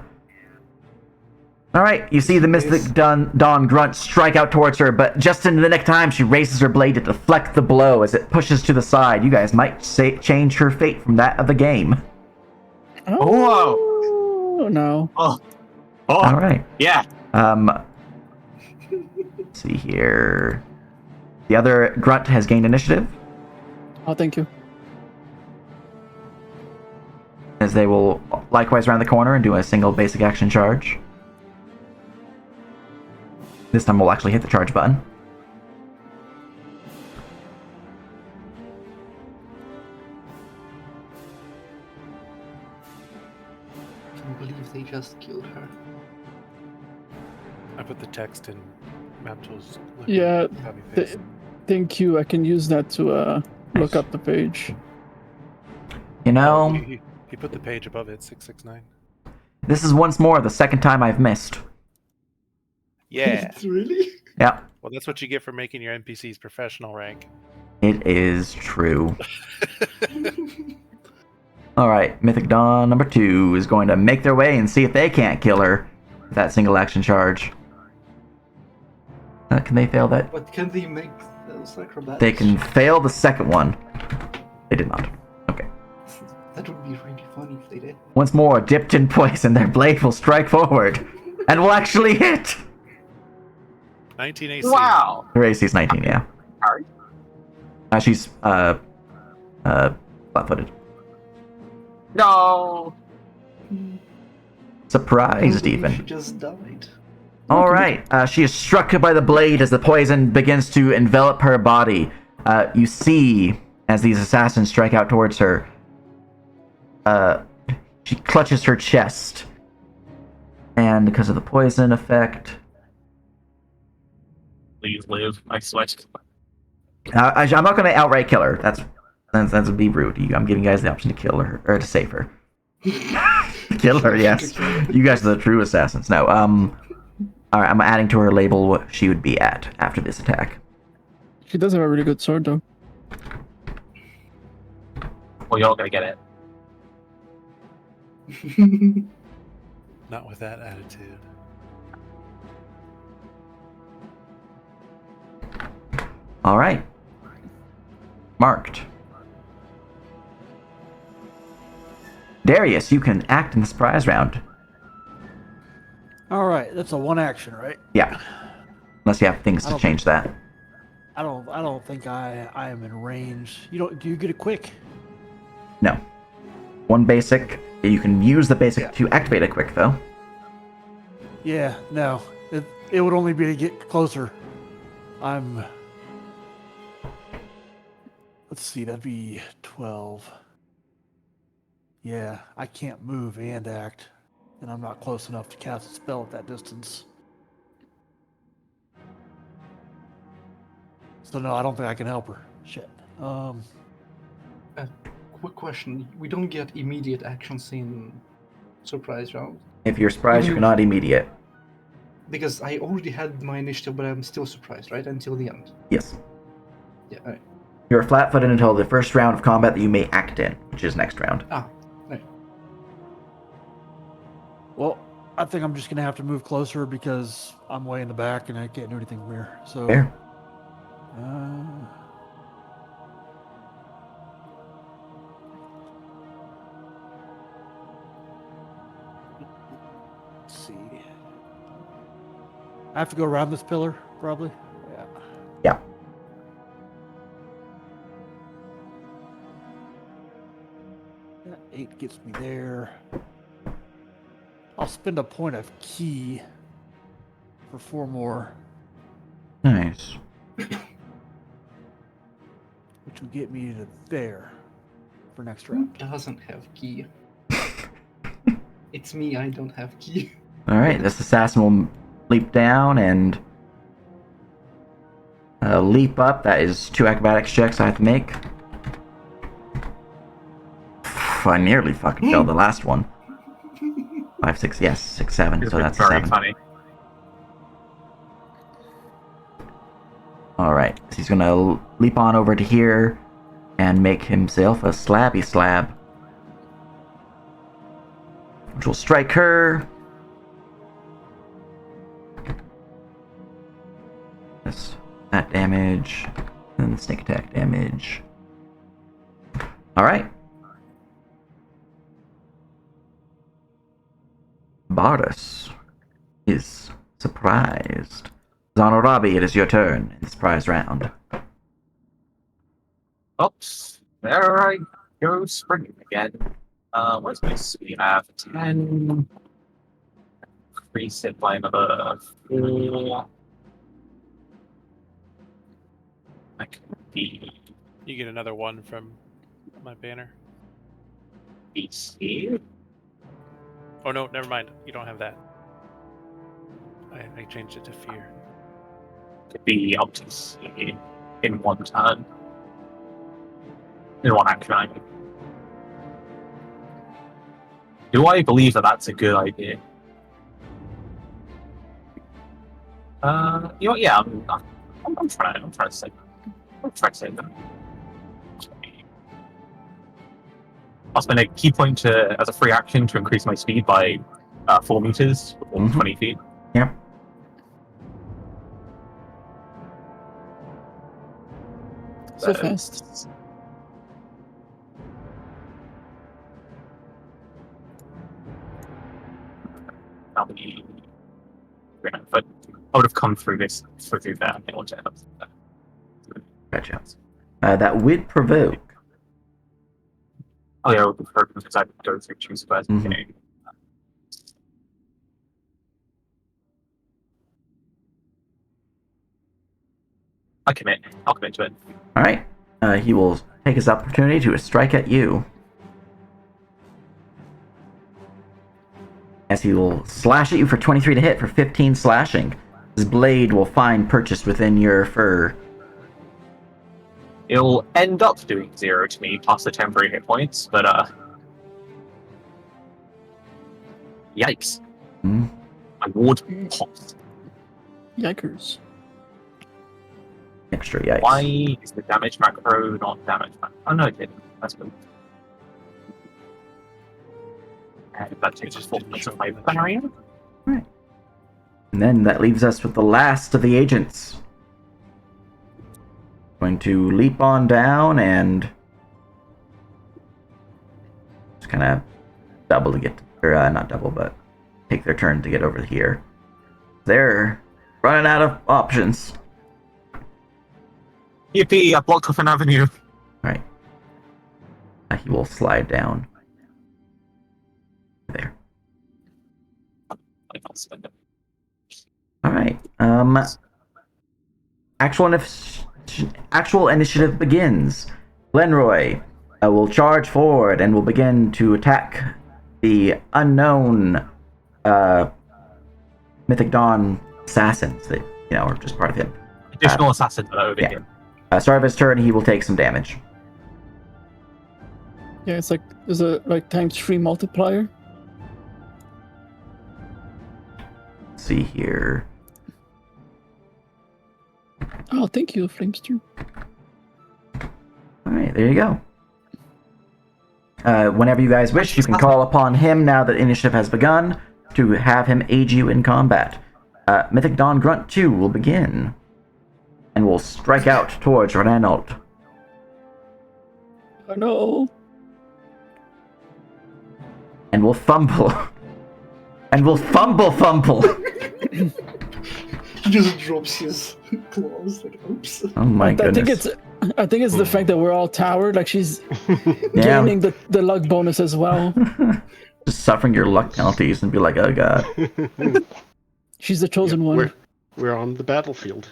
A: Alright, you see the Mystic Dawn grunt strike out towards her, but just in the nick of time, she raises her blade to deflect the blow as it pushes to the side. You guys might change her fate from that of the game.
B: Oh, no.
H: Oh,
A: Alright.
H: yeah.
A: Let's see here. The other grunt has gained initiative,
B: Oh, thank you.
A: as they will likewise round the corner and do a single basic action charge. This time we'll actually hit the charge button.
E: I can't believe they just killed her.
G: I put the text in Manto's.
B: Yeah,
G: copy paste.
B: Thank you. I can use that to look up the page.
A: You know,
G: He put the page above it, 669.
A: this is once more the second time I've missed.
G: Yeah.
E: Really?
A: Yeah,
G: Well, that's what you get for making your NPCs professional rank.
A: it is true. Alright, Mythic Dawn number 2 is going to make their way and see if they can't kill her with that single action charge. Can they fail that?
E: But can they make those acrobatics?
A: They can fail the second one. They did not. Okay.
E: That would be really funny if they did.
A: Once more, dipped in poison, their blade will strike forward and will actually hit.
G: 19 AC.
H: Wow.
A: Her AC is 19, yeah.
H: Sorry.
A: She's flat-footed.
H: No.
A: Surprised,
E: She
A: even.
E: just died.
A: All right. She is struck by the blade as the poison begins to envelop her body. You see, as these assassins strike out towards her, she clutches her chest. And because of the poison effect...
H: Please live. I sweat.
A: I'm not going to outright kill her. That would be rude. I'm giving you guys the option to kill her, or to save her. Kill her, yes. You guys are the true assassins. No, alright, I'm adding to her label what she would be at after this attack.
B: She does have a really good sword, though.
H: Well, y'all gotta get it.
G: Not with that attitude.
A: Alright. Marked. Darius, you can act in the surprise round.
F: All right, that's a one action, right?
A: Yeah. Unless you have things
F: I
A: to
F: don't
A: change that.
F: I don't think I am in range. Do you get it quick?
A: No. One basic. You can use the basic
F: Yeah.
A: to activate it quick, though.
F: Yeah, no. It would only be to get closer. Let's see, that'd be 12. Yeah, I can't move and act, and I'm not close enough to cast a spell at that distance. So no, I don't think I can help her. Shit.
E: Quick question: we don't get immediate actions in surprise round
A: If you're surprised, you
E: Even-
A: cannot immediate.
E: because I already had my initiative, but I'm still surprised, right? Until the end.
A: Yes.
E: Yeah. All right.
A: You're flat-footed until the first round of combat that you may act in, which is next round.
F: Well, I think I'm just gonna have to move closer because I'm way in the back and I can't do anything from here. So.
A: Fair.
F: Let's see. I have to go around this pillar, probably. Yeah.
A: Yeah.
F: That 8 gets me there. I'll spend a point of key for 4 more,
A: Nice.
F: which will get me to there for next round.
E: Who doesn't have key? It's me. I don't have key.
A: All right, this assassin will leap down and leap up. That is 2 acrobatics checks I have to make. I nearly fucking failed the last one. 5, 6, yes, 6, 7.
C: It's
A: So
C: been
A: that's
C: very
A: 7.
C: funny.
A: All right, so he's gonna leap on over to here and make himself a slabby slab, which will strike her. That's that damage, and sneak attack damage. All right. Bardus is surprised. Zonorabi, it is your turn in this prize round.
C: Oops. There I go springing again. Where's my speed? I have 10. Increase it by another 4. I can be
G: You get another 1 from my banner.
C: BC.
G: Oh no, never mind. You don't have that. I changed it to fear.
C: Could be up to C in one turn. In one action, I mean. Do I believe that that's a good idea? You know, yeah, I'm trying to say. I'm trying to say that. I'll spend a key point as a free action to increase my speed by 4 meters, or
A: Mhm.
C: 20 feet.
A: Yep.
B: So fast.
C: That'll be. But I would have come through this, through that. I want to have that.
A: Gotcha. That would provoke.
C: Oh yeah, with the program because I go through choose first.
A: Mhm.
C: Okay. I'll commit to it.
A: All right. He will take his opportunity to strike at you. As he will slash at you for 23 to hit for 15 slashing. His blade will find purchase within your fur.
C: It'll end up doing 0 to me plus the temporary hit points, but yikes!
A: Hmm.
C: My ward pops.
B: Yikers.
A: Extra yikes.
C: Why is the damage macro not damage macro? Oh no, it didn't. That's good. And that takes us 4 points of my barrier.
A: And then that leaves us with the last of the agents. Going to leap on down and just kind of double to get, or not double, but take their turn to get over here. They're running out of options.
C: Yippee! I blocked off an avenue.
A: All right. He will slide down.
C: I'll spend it.
A: All right. Actual initiative begins. Glenroy will charge forward and will begin to attack the unknown Mythic Dawn assassins that are just part of him.
C: Additional assassin over
A: yeah.
C: him.
A: Start of his turn, he will take some damage.
B: Yeah, it's like there's a ×3 multiplier.
A: Let's see here.
B: Oh, thank you, Flamester.
A: All right, there you go. Whenever you guys wish, you can call upon him now that initiative has begun to have him aid you in combat. Mythic Dawn Grunt 2 will begin and will strike out towards Renault.
B: Oh no.
A: And will fumble. And will fumble.
E: He just drops his claws, like, oops.
A: Oh my goodness.
B: I think it's the fact that we're all towered, like she's
A: Yeah.
B: gaining the luck bonus as well.
A: Just suffering your luck penalties and be like, oh god.
B: She's the chosen one.
D: We're on the battlefield.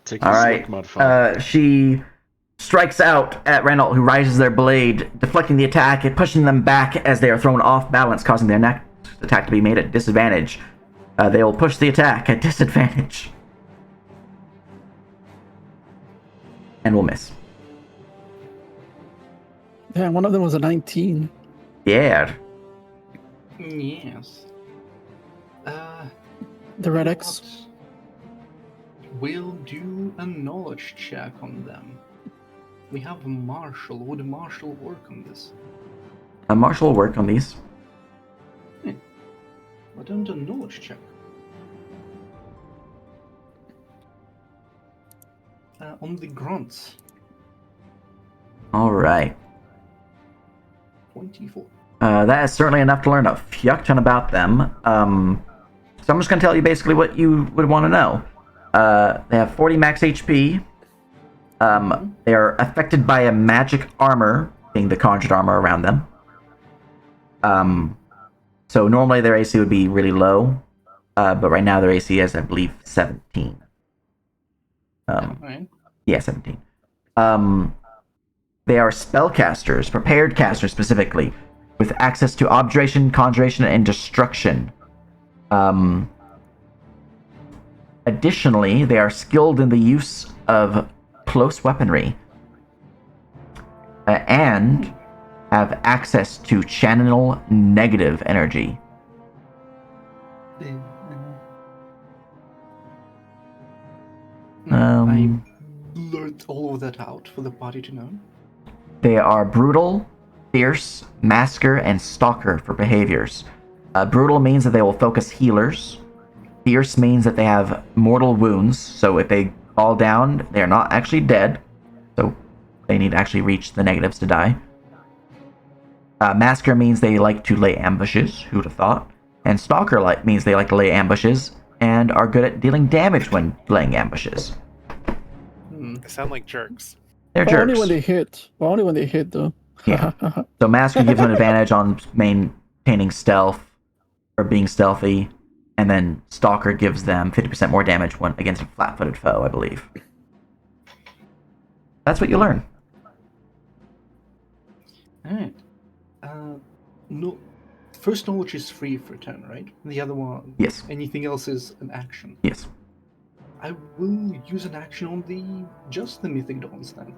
D: Take
A: All
D: this
A: right.
D: luck modifier.
A: She strikes out at Renault, who rises their blade, deflecting the attack and pushing them back as they are thrown off balance, causing their next attack to be made at disadvantage. They will push the attack at disadvantage. And will miss.
B: Yeah, one of them was a 19.
A: Yeah.
E: Yes.
B: The Red X.
E: We'll do a knowledge check on them. We have Marshall. Would Marshall work on this?
A: Marshall will work on these.
E: Why don't a knowledge check? On the grunts.
A: Alright.
E: 24.
A: That is certainly enough to learn a fuck ton about them. So I'm just going to tell you basically what you would want to know. They have 40 max HP. They are affected by a magic armor, being the conjured armor around them. So normally their AC would be really low, but right now their AC is, I believe, 17.
E: Right.
A: Yeah, 17. They are spellcasters, prepared casters specifically, with access to objuration, conjuration, and destruction. Additionally, they are skilled in the use of close weaponry, and have access to channel negative energy.
E: I blurt all of that out for the party to know.
A: They are brutal, fierce, masker, and stalker for behaviors. Brutal means that they will focus healers. Fierce means that they have mortal wounds, so if they fall down, they are not actually dead. So they need to actually reach the negatives to die. Masker means they like to lay ambushes, who'd have thought. And stalker means they like to lay ambushes and are good at dealing damage when laying ambushes.
G: They sound like jerks.
A: They're jerks.
B: Only when they hit. Only when they hit, though.
A: Yeah. So Masker gives them an advantage on maintaining stealth or being stealthy, and then Stalker gives them 50% more damage when against a flat-footed foe, I believe. That's what you learn.
E: Alright. No, first knowledge is free for turn, right? The other one,
A: Yes.
E: anything else is an action.
A: Yes.
E: I will use an action on just the Mythic Dawns then.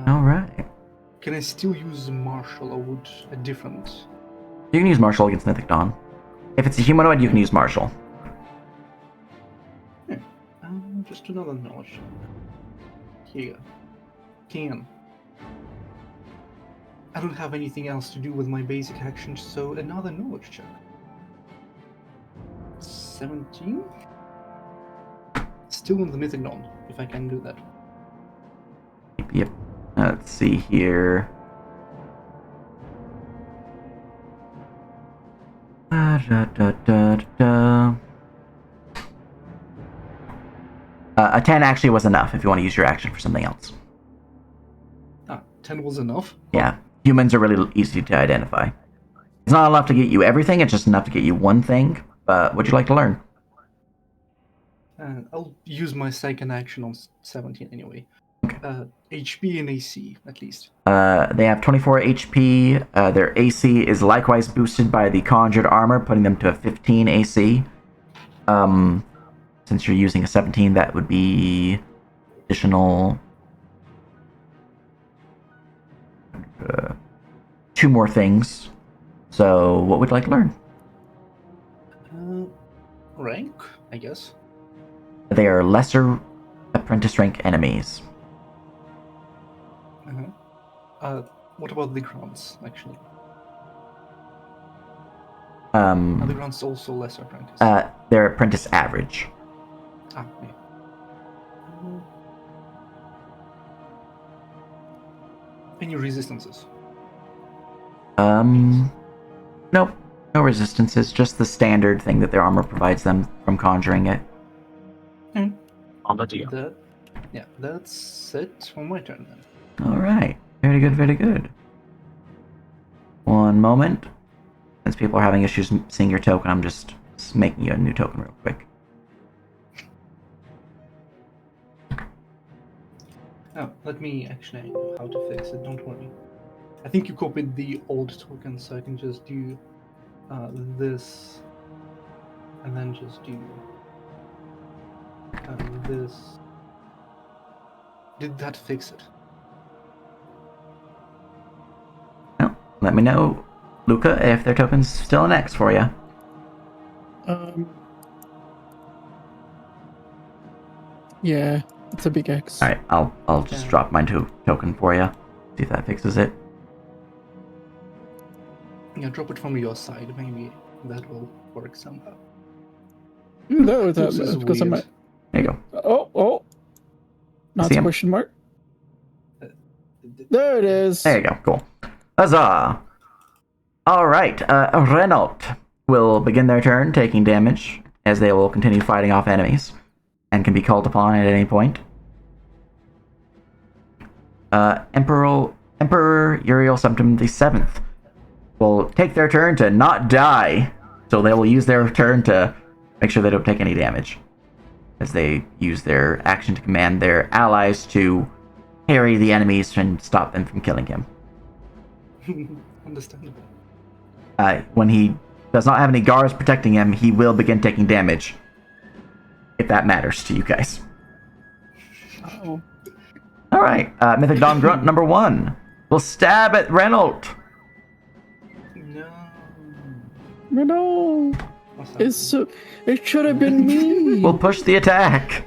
A: All right.
E: Can I still use Marshall, or would a different?
A: You can use Marshall against Mythic Dawn. If it's a humanoid, you can use Marshall.
E: Yeah. Just another knowledge. Here you go. 10. I don't have anything else to do with my basic actions, so another knowledge check. 17? Still in the Mythic Dawn, if I can do that.
A: Yep. Let's see here. A 10 actually was enough if you want to use your action for something else.
E: 10 was enough?
A: Yeah. Humans are really easy to identify. It's not enough to get you everything, it's just enough to get you one thing. But would you like to learn?
E: I'll use my second action on 17 anyway. HP and AC, at least.
A: They have 24 HP. Their AC is likewise boosted by the Conjured Armor, putting them to a 15 AC. Since you're using a 17, that would be additional 2 more things. So, what would you like to learn?
E: Rank, I guess.
A: They are lesser apprentice rank enemies.
E: What about the grunts, actually?
A: Are
E: the grunts also lesser apprentice?
A: They're apprentice average.
E: Yeah. Any resistances?
A: Nope. No resistances, just the standard thing that their armor provides them from conjuring it.
C: On the deal.
E: That's it for my turn then.
A: Alright. Very good, very good. One moment. Since people are having issues seeing your token, I'm just making you a new token real quick.
E: Oh, let me actually know how to fix it, don't worry. I think you copied the old token, so I can just do this, and then just do this. Did that fix it?
A: No. Let me know, Luca, if their token's still an X for you.
B: Yeah, it's a big X.
A: Alright, I'll just drop my token for you. See if that fixes it.
E: Yeah, drop it from your side. Maybe that will work somehow.
B: No,
E: This is
B: because I'm.
E: weird.
A: There you go.
B: Oh. Not
A: See
B: a
A: him?
B: question mark. There it is.
A: There you go. Cool. Huzzah! Alright, Renault will begin their turn taking damage, as they will continue fighting off enemies, and can be called upon at any point. Emperor Uriel Septim the 7th will take their turn to not die, so they will use their turn to make sure they don't take any damage, as they use their action to command their allies to harry the enemies and stop them from killing him.
E: Understandable.
A: When he does not have any guards protecting him, he will begin taking damage, if that matters to you guys.
B: Oh.
A: Alright, Mythic Dawn Grunt number 1 will stab at Renault.
B: No. It should have been me.
A: Will push the attack.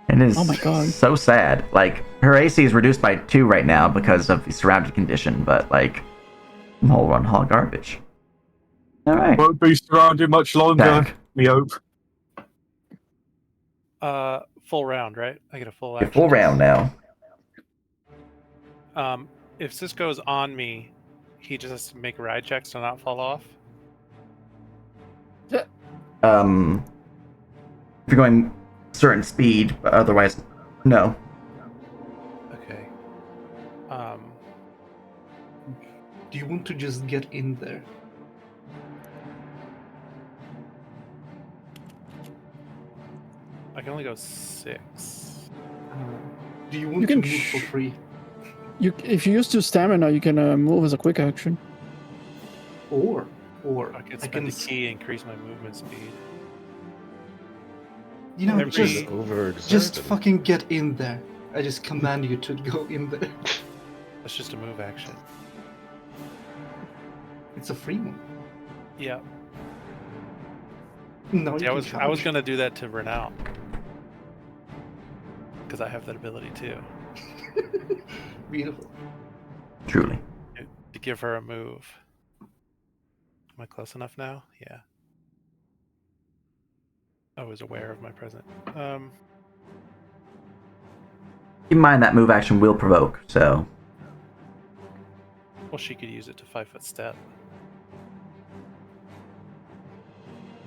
A: It is
B: Oh my God.
A: so sad. Like, her AC is reduced by 2 right now because of the surrounded condition, but like, whole run hall garbage. Alright.
I: Won't be surrounded much longer,
A: Attack.
I: we hope.
G: Full round, right? I get a full
A: Your
G: action.
A: full round now.
G: If Cisco's on me, he just has to make ride checks to not fall off.
A: If you're going certain speed, but otherwise, no.
G: Okay.
E: Do you want to just get in there?
G: I can only go 6.
E: Do you want
B: You
E: to
B: can
E: move for free?
B: If you use 2 stamina, you can move as a quick action.
E: Or
G: I can spend the key, increase my movement speed.
E: You know,
G: Every-
E: just fucking get in there. I just command you to go in there.
G: That's just a move action.
E: It's a free one.
G: Yeah.
E: No,
G: See,
E: you
G: I
E: can
G: was
E: charge.
G: gonna do that to Renown. Because I have that ability too.
E: Beautiful.
A: Truly.
G: To give her a move. Am I close enough now? Yeah. I was aware of my present.
A: Keep in mind that move action will provoke, so.
G: Well, she could use it to 5-foot step.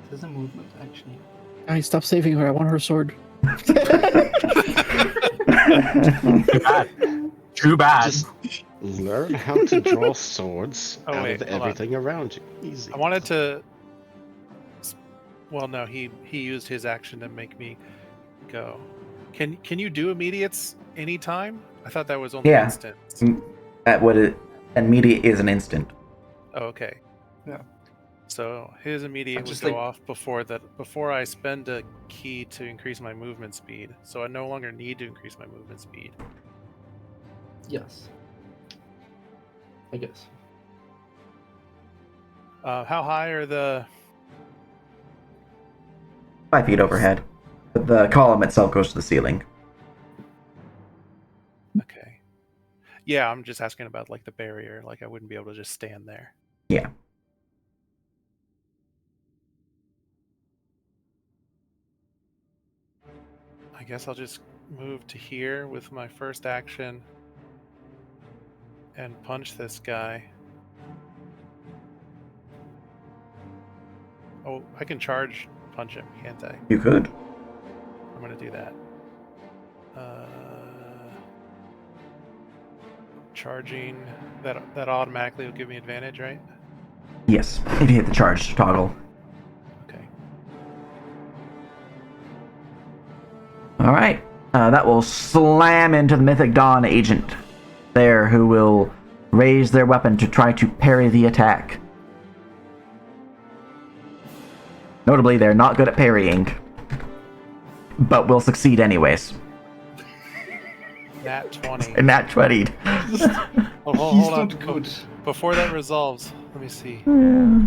E: There's a movement, actually.
B: I stop saving her. I want her sword.
C: Too bad. Too bad.
D: Learn how to draw swords
G: Oh,
D: out
G: wait,
D: of
G: hold on.
D: everything around you. Easy.
G: I wanted to. Well, no, he used his action to make me go. Can you do immediates anytime? I thought that was only
A: Yeah.
G: instants.
A: That would it. Immediate is an instant.
G: Oh, okay.
E: Yeah.
G: So his immediate would
E: just
G: go
E: like-
G: off before I spend a key to increase my movement speed. So I no longer need to increase my movement speed.
E: Yes. I guess.
G: How high are the?
A: 5 feet overhead. But the column itself goes to the ceiling.
G: Okay. Yeah, I'm just asking about like the barrier. Like I wouldn't be able to just stand there.
A: Yeah.
G: I guess I'll just move to here with my first action and punch this guy. Oh, I can charge punch him, can't I?
A: You could.
G: I'm gonna do that. Charging, that automatically will give me advantage, right?
A: Yes. If you hit the charge toggle.
G: Okay.
A: Alright. That will slam into the Mythic Dawn agent there, who will raise their weapon to try to parry the attack. Notably, they're not good at parrying, but will succeed anyways.
G: Nat 20.
A: And Nat 20'd.
G: Hold
E: He's
G: on.
E: not good.
G: Before that resolves, let me see.
A: Yeah.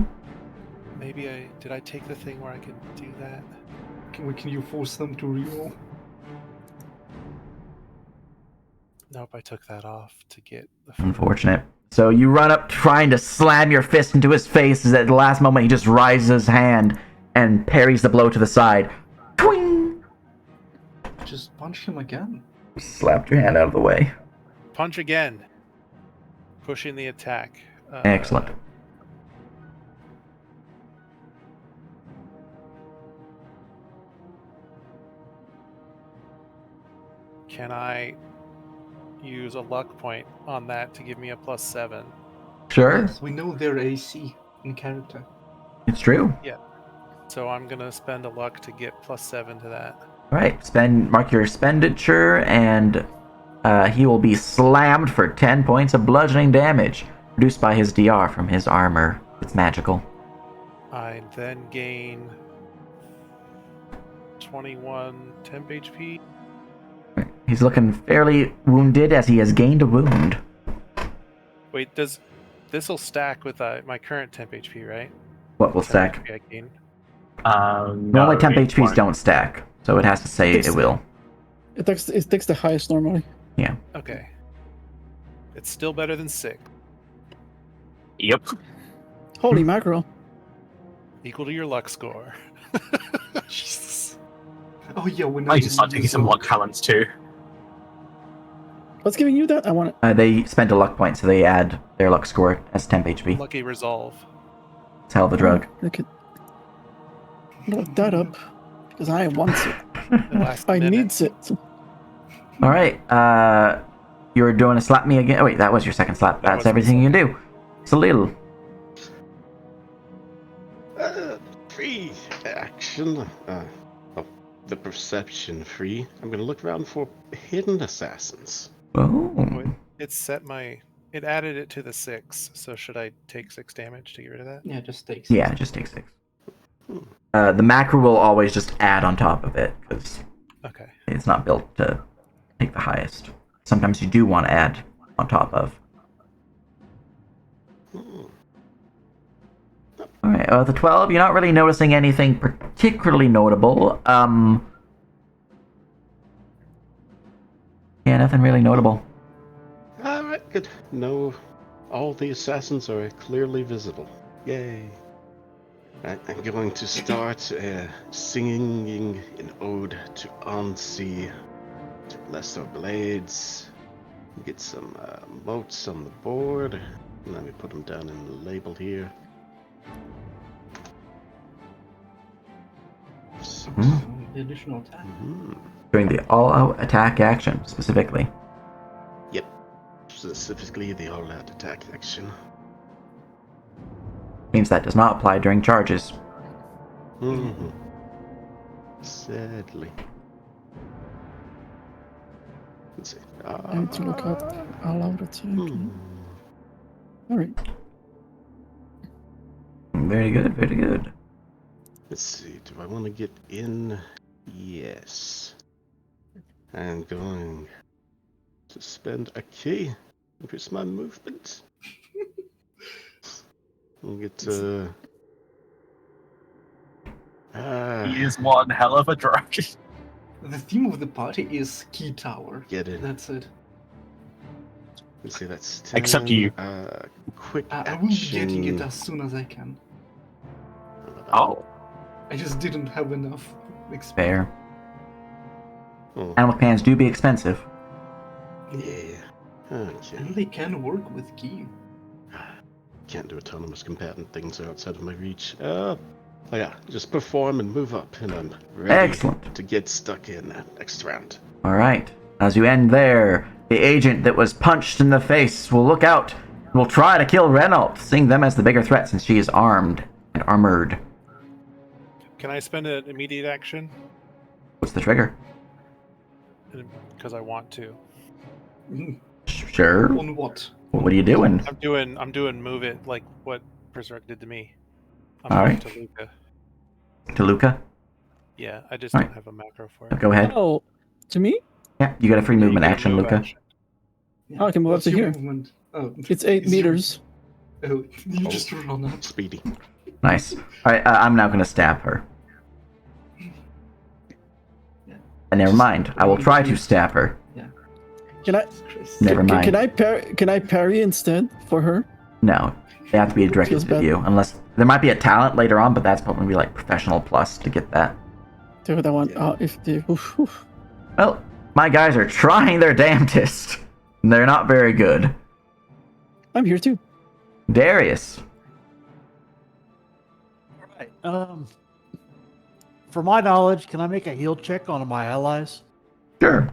G: Maybe did I take the thing where I could do that?
E: Can you force them to reroll?
G: Nope, I took that off to get the.
A: Unfortunate. So you run up trying to slam your fist into his face, as at the last moment he just raises his hand and parries the blow to the side. Twing!
E: Just punch him again.
A: Slapped your hand out of the way.
G: Punch again. Pushing the attack.
A: Excellent.
G: Can I use a luck point on that to give me a +7?
A: Sure,
E: Yes, we know their AC in character.
A: it's true.
G: So I'm gonna spend a luck to get +7 to that.
A: Alright, mark your expenditure, and he will be slammed for 10 points of bludgeoning damage, reduced by his DR from his armor. It's magical.
G: I then gain 21 temp HP.
A: He's looking fairly wounded as he has gained a wound.
G: Wait, this'll stack with my current temp HP, right?
A: What will
G: Temp
A: stack?
G: HP I gain.
A: Normally temp
C: it
A: HPs
C: won't.
A: don't stack, so it has to say it will.
B: It takes the highest normally.
G: Okay. It's still better than 6.
C: Yep.
B: Holy mackerel.
G: Equal to your luck score. Jesus.
E: Oh yeah, we're not.
C: I need to start taking some luck talents too.
B: What's giving you that? I want it.
A: They spent a luck point, so they add their luck score as temp HP.
G: Lucky resolve.
A: It's hell of a drug.
B: I could look that up because I want it.
G: The last
B: I
G: minute.
B: needs it.
A: Alright, you're doing a slap me again. Oh, wait, that was your second slap.
G: That
A: That's
G: was my
A: everything you can do. Salil.
D: Free action. The perception free. I'm gonna look around for hidden assassins.
A: Oh.
G: Wait, it added it to the 6, so should I take 6 damage to get rid of that?
E: Yeah, just takes.
A: Yeah, just take 6. The macro will always just add on top of it, because
G: Okay.
A: it's not built to take the highest. Sometimes you do want to add on top of. Alright, the 12, you're not really noticing anything particularly notable. Yeah, nothing really notable.
D: Alright, good. No, all the assassins are clearly visible. Yay. Right, I'm going to start singing an ode to Ansi, to bless our blades. Get some motes on the board. Let me put them down in the label here.
E: The additional attack.
A: During the all-out attack action, specifically.
D: Yep. Specifically the all-out attack action.
A: Means that does not apply during charges.
D: Mm-hmm. Sadly. Let's see.
B: I need to look up all out attack. Alright.
A: Very good, very good.
D: Let's see. Do I want to get in? Yes. I'm going to spend a key. Increase my movement. I'll get
C: He is one hell of a drug.
E: The theme of the party is Key Tower.
D: get in.
E: That's it.
D: Let's see, that's 10.
C: Except you.
D: Quick
E: I
D: action.
E: will be getting it as soon as I can.
C: Oh.
E: I just didn't have enough experience.
A: Fair.
D: Oh,
A: Animal companions do be expensive.
D: yeah. Okay.
E: And they can work with Key.
D: Can't do autonomous combatant things outside of my reach. Oh yeah, just perform and move up, and I'm ready
A: Excellent.
D: to get stuck in next round.
A: All right. As you end there, the agent that was punched in the face will look out and will try to kill Renault, seeing them as the bigger threat since she is armed and armored.
G: Can I spend an immediate action?
A: What's the trigger?
G: Because I want to.
A: Sure.
E: On what?
A: What are you doing?
G: I'm doing move it like what Berserk did to me. I'm
A: All
G: moving
A: right.
G: to Luca.
A: To Luca?
G: Yeah, I just
A: All
G: don't
A: right.
G: have a macro for it.
A: Go ahead.
B: Oh, to me?
A: Yeah, you got a free
G: Yeah, you
A: movement
G: get a
A: action,
G: move
A: Luca.
G: action.
E: Yeah.
B: Oh, I can move up
E: What's
B: to
E: your
B: here.
E: movement? Oh,
B: It's 8
E: is your-
B: meters.
E: Oh, you
D: Oh.
E: just run up.
D: Speedy.
A: Nice. All right, I'm now going to stab her.
E: Yeah.
A: Never mind. I will try to stab her.
B: Can I?
E: Christ.
A: Never mind.
B: Can I parry instead for her?
A: No, they have to be a directed
B: Feels
A: to
B: bad.
A: you. Unless there might be a talent later on, but that's probably like professional plus to get that.
B: Do what I want. If the oof.
A: Well, my guys are trying their damnedest. They're not very good.
B: I'm here too.
A: Darius.
F: Alright, for my knowledge, can I make a heal check on my allies?
A: Sure.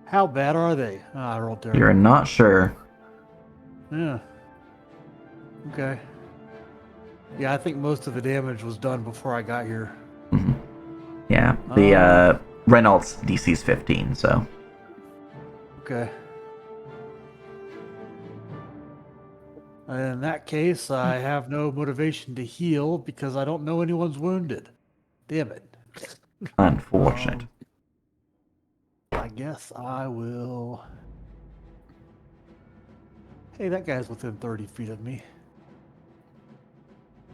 F: How bad are they? I rolled terrible.
A: You're not sure.
F: Yeah. Okay. Yeah, I think most of the damage was done before I got here.
A: hmm Yeah, the Renault's DC's 15, so.
F: Okay. In that case, I have no motivation to heal because I don't know anyone's wounded. Damn it.
A: Unfortunate.
F: I guess I will. Hey, that guy's within 30 feet of me.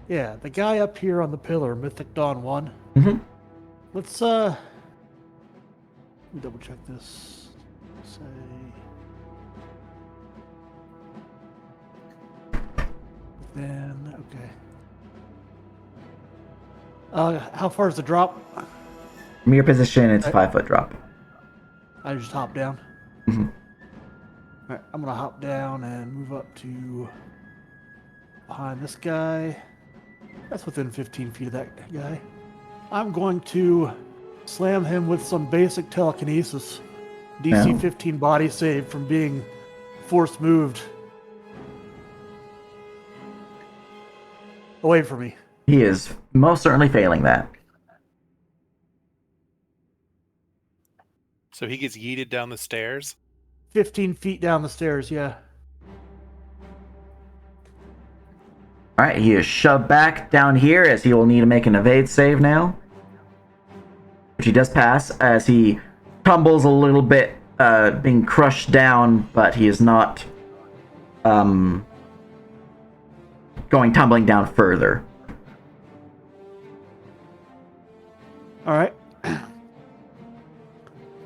F: Yeah, the guy up here on the pillar, Mythic Dawn 1.
A: hmm
F: Let's, let me double check this. Say. Then, okay. How far is the drop?
A: From your position, it's 5-foot drop.
F: I just hop down.
A: hmm
F: Alright, I'm gonna hop down and move up to behind this guy. That's within 15 feet of that guy. I'm going to slam him with some basic telekinesis. DC
A: Oh.
F: 15 body save from being force moved away from me.
A: He is most certainly failing that.
G: So he gets yeeted down the stairs.
F: 15 feet down the stairs, yeah.
A: Alright, he is shoved back down here as he will need to make an evade save now. Which he does pass as he tumbles a little bit, being crushed down, but he is not going tumbling down further.
F: Alright.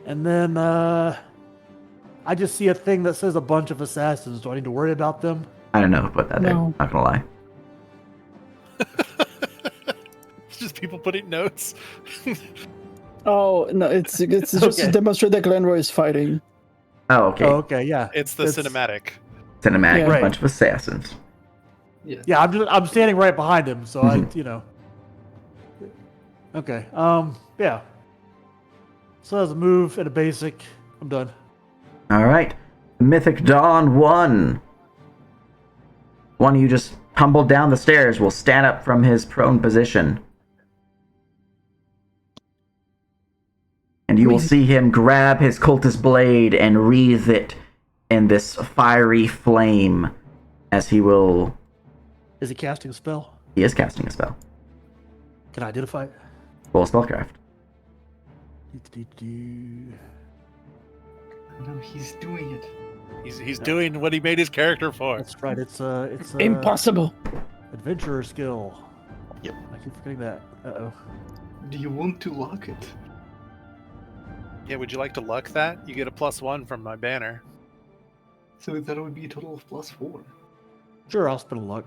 F: And then, I just see a thing that says a bunch of assassins. Do I need to worry about them?
A: I don't know who put that there,
B: No.
A: not gonna lie.
G: It's just people putting notes.
B: Oh no, it's just
F: Okay.
B: to demonstrate that Glenroy is fighting.
A: Oh, okay.
F: Oh, okay, yeah.
G: It's the cinematic.
A: Cinematic,
B: Yeah.
A: a
F: Right.
A: bunch of assassins.
E: Yeah.
F: Yeah, I'm standing right behind him, so
A: Mhm.
F: I. Okay. Yeah. So as a move and a basic, I'm done.
A: All right. Mythic Dawn 1. One of you just tumbled down the stairs will stand up from his prone position. And you will see him grab his cultist blade and wreathe it in this fiery flame as he will...
F: Is he casting a spell?
A: He is casting a spell.
F: Can I identify it?
A: Roll spellcraft.
E: No, he's doing it.
G: He's doing what he made his character for.
F: That's right. It's
B: Impossible.
F: adventurer skill.
D: Yep.
F: I keep forgetting that. Uh-oh.
E: Do you want to lock it?
G: Yeah, would you like to luck that? You get a +1 from my banner.
E: So that would be a total of +4.
F: Sure, I'll spin a luck.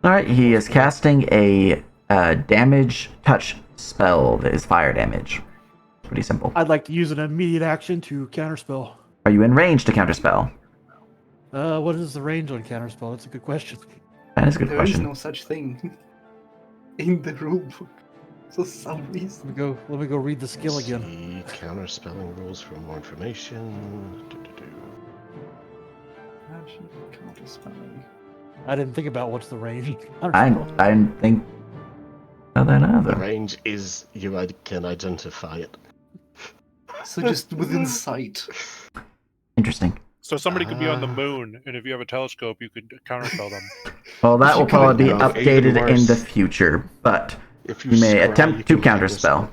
A: All right, he is casting a damage touch spell that is fire damage. Pretty simple.
F: I'd like to use an immediate action to counterspell.
A: Are you in range to counterspell?
F: What is the range on counterspell? That's a good question.
A: That is a good
E: There is
A: question.
E: no such thing in the rulebook for some reason.
F: Let me go read the skill again.
D: See counterspelling rules for more information.
E: Imagine counterspelling.
F: I didn't think about what's the range.
A: I didn't think of that
D: The
A: either.
D: range is you can identify it.
E: So just within sight.
A: Interesting.
G: So somebody could be on the moon, and if you have a telescope, you could counterspell them.
A: Well, that will probably be
D: Even
A: updated
D: worse.
A: in the future, but
D: If
A: you may
D: scry,
A: attempt
D: you
A: to
D: can
A: counterspell.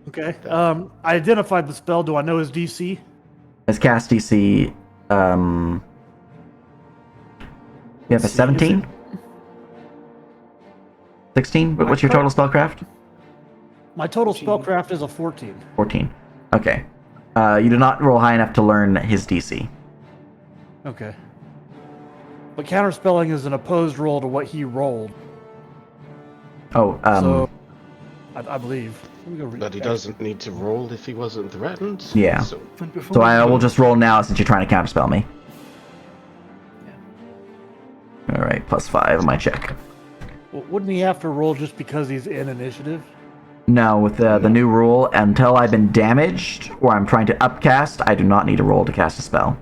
F: Okay. I identified the spell. Do I know his DC?
A: His cast DC, you have a 17? 16? What's your total spellcraft?
F: My total
E: 14.
F: spellcraft is a 14.
A: 14. Okay. You do not roll high enough to learn his DC.
F: Okay. But counterspelling is an opposed roll to what he rolled.
A: Oh,
F: So, I believe. Let me go read
D: But he
F: that.
D: doesn't need to roll if he wasn't threatened.
A: Yeah.
D: So
E: But before
A: so
E: we
A: I
E: go-
A: will just roll now since you're trying to counterspell me. Alright, +5 on my check.
F: Well, wouldn't he have to roll just because he's in initiative?
A: No, with the new rule, until I've been damaged or I'm trying to upcast, I do not need to roll to cast a spell.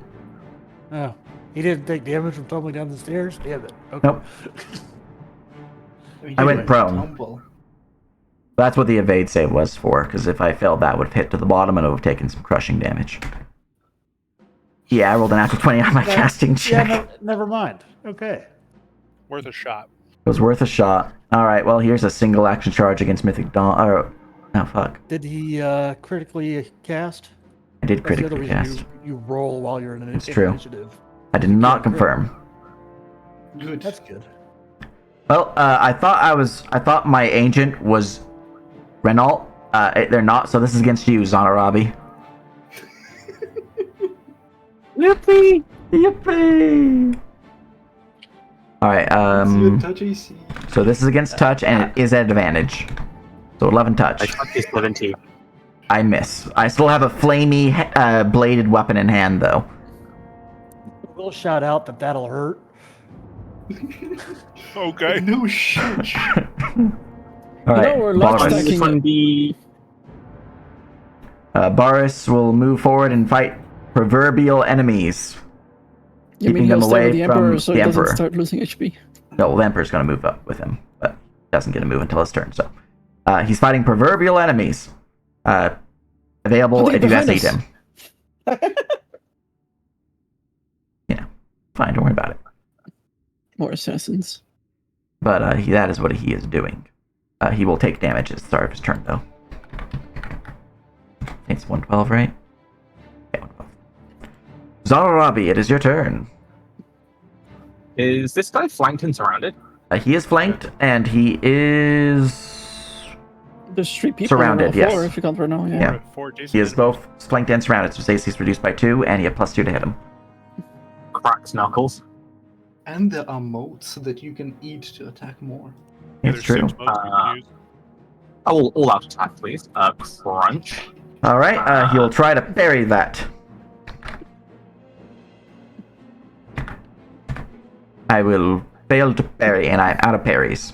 F: Oh. He didn't take damage from tumbling down the stairs? Damn it. Okay.
A: Nope.
E: mean,
A: I
E: you
A: went
E: might
A: prone.
E: tumble.
A: That's what the evade save was for, because if I failed that, would have hit to the bottom and it would have taken some crushing damage. Yeah, I rolled an natural 20 on my casting check.
F: Yeah, never mind. Okay.
G: Worth a shot.
A: It was worth a shot. Alright, well, here's a single action charge against Mythic Dawn. Oh, fuck.
F: Did he critically cast?
A: I did
F: That's the other
A: critically
F: reason
A: cast.
F: you roll while you're in
A: It's true.
F: initiative.
A: I did not
F: can't crit.
A: confirm.
E: Good.
F: That's good.
A: Well, I thought my agent was Renault. They're not, so this is against you, Zanarabi. Yippee! Yippee! Alright,
E: Touch AC.
A: so this is against touch, and it is at advantage. So 11
C: I
A: touch.
C: got this 17.
A: I miss. I still have a flamey, bladed weapon in hand, though.
F: We'll shout out that that'll hurt.
G: Okay.
E: No shit.
A: Alright,
B: we're large
A: Boris.
B: stacking.
C: This one be
A: Boris will move forward and fight proverbial enemies.
B: You mean
A: Keeping them
B: he'll stay
A: away
B: with the
A: from
B: Emperor so
A: the
B: he doesn't
A: Emperor.
B: start losing HP?
A: No, the Emperor's going to move up with him, but doesn't get to move until his turn. So he's fighting proverbial enemies. Available
B: Look
A: if you guys
B: behind
A: need
B: us.
A: him. Yeah, fine. Don't worry about it.
B: More assassins.
A: But that is what he is doing. He will take damage at the start of his turn, though. I think it's 112, right? Yeah, 112. Zanarabi, it is your turn.
C: Is this guy flanked and surrounded?
A: He is flanked, and he is...
B: There's 3 people
A: Surrounded,
B: on the floor
A: yes.
B: if you can't run now. Yeah.
A: Yeah. He is both flanked and surrounded, so his AC is reduced by 2, and you have +2 to hit him.
C: Cracked knuckles.
E: And there are motes that you can eat to attack more.
A: It's true.
C: I will all out attack, please. Crunch.
A: Alright, he'll try to parry that. I will fail to parry, and I'm out of parries.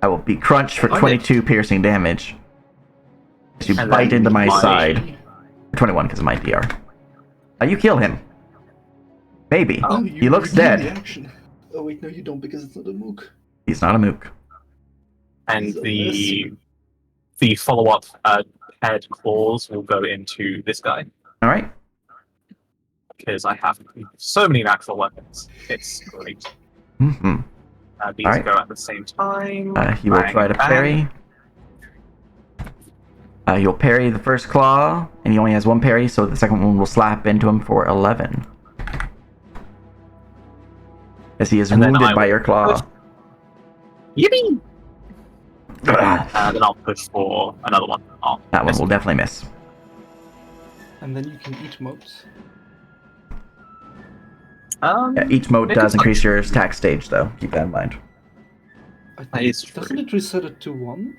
A: I will be crunched for 22 piercing damage. You
C: And
A: bite
C: then
A: into my
C: my-
A: side. 21 because of my DR. You kill him. Maybe.
E: Oh,
A: He looks
E: you do
A: dead.
E: the action. Oh wait, no, you don't because it's not a mook.
A: He's not a mook.
C: And
E: He's a
C: the follow-up paired claws will go into this guy.
A: Alright.
C: Because I have so many natural weapons. It's great.
A: Mm-hmm.
C: These
A: Alright.
C: go at the same time.
A: He will
C: Bang,
A: try to
C: bang.
A: parry. He'll parry the first claw, and he only has one parry, so the second one will slap into him for 11. As he is
C: And then
A: wounded
C: I
A: by
C: will
A: your claw.
C: push. Yippee! Then I'll push for another one. Oh,
A: That one
C: miss.
A: will definitely miss.
E: And then you can eat motes.
A: Yeah, each mode
C: it
A: does
C: looks like-
A: increase your attack stage, though. Keep that in mind.
C: That is
E: Doesn't
C: true.
E: it reset it to 1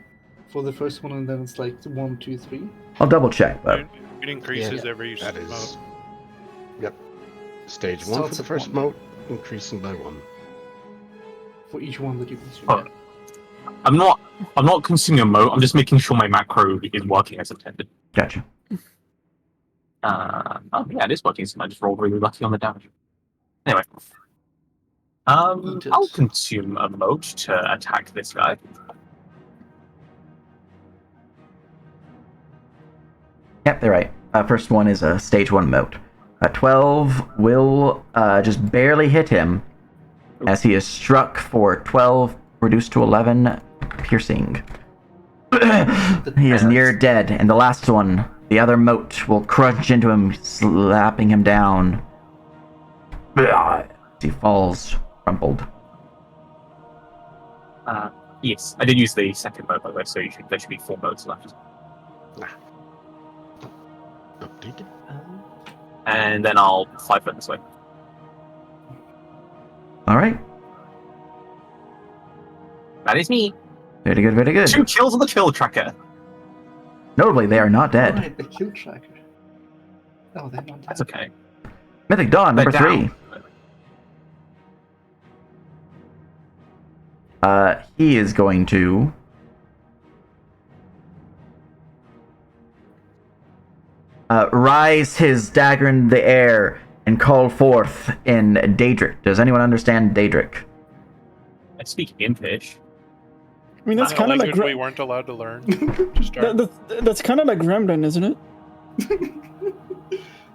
E: for the first one, and then it's like 1, 2, 3?
A: I'll double check, but
G: It increases
D: Yeah,
G: every
D: That
G: mode.
D: is. Yep. Stage 1
E: Starts
D: for the
E: at
D: first
E: 1.
D: moat, increasing by 1.
E: For each one that you consume.
C: Oh. I'm not consuming a moat. I'm just making sure my macro is working as intended.
A: gotcha.
C: Oh yeah, it is working. So I just rolled really lucky on the damage. Anyway,
E: Eat it.
C: I'll consume a moat to attack this guy.
A: Yep, they're right. First one is a stage 1 moat. 12 will just barely hit him as he is struck for 12, reduced to 11, piercing. He is near dead, and the last one, the other moat, will crunch into him, slapping him down. He falls, crumpled.
C: Yes, I did use the second moat by the way, so there should be 4 moats left.
D: Updated.
C: And then I'll 5 foot this way.
A: Alright,
C: That is me.
A: very good, very good.
C: 2 kills on the kill tracker.
A: Notably, they are not dead.
E: Alright, the kill tracker. Oh, they're not dead.
C: That's okay.
A: Mythic Dawn,
C: They're
A: number 3. He is going to rise his dagger in the air and call forth in Daedric. Does anyone understand Daedric?
C: I speak Impish.
B: I mean, that's
G: Not a
B: kind of like
G: language we weren't allowed to learn to start.
B: that's kind of like Gremlin, isn't it?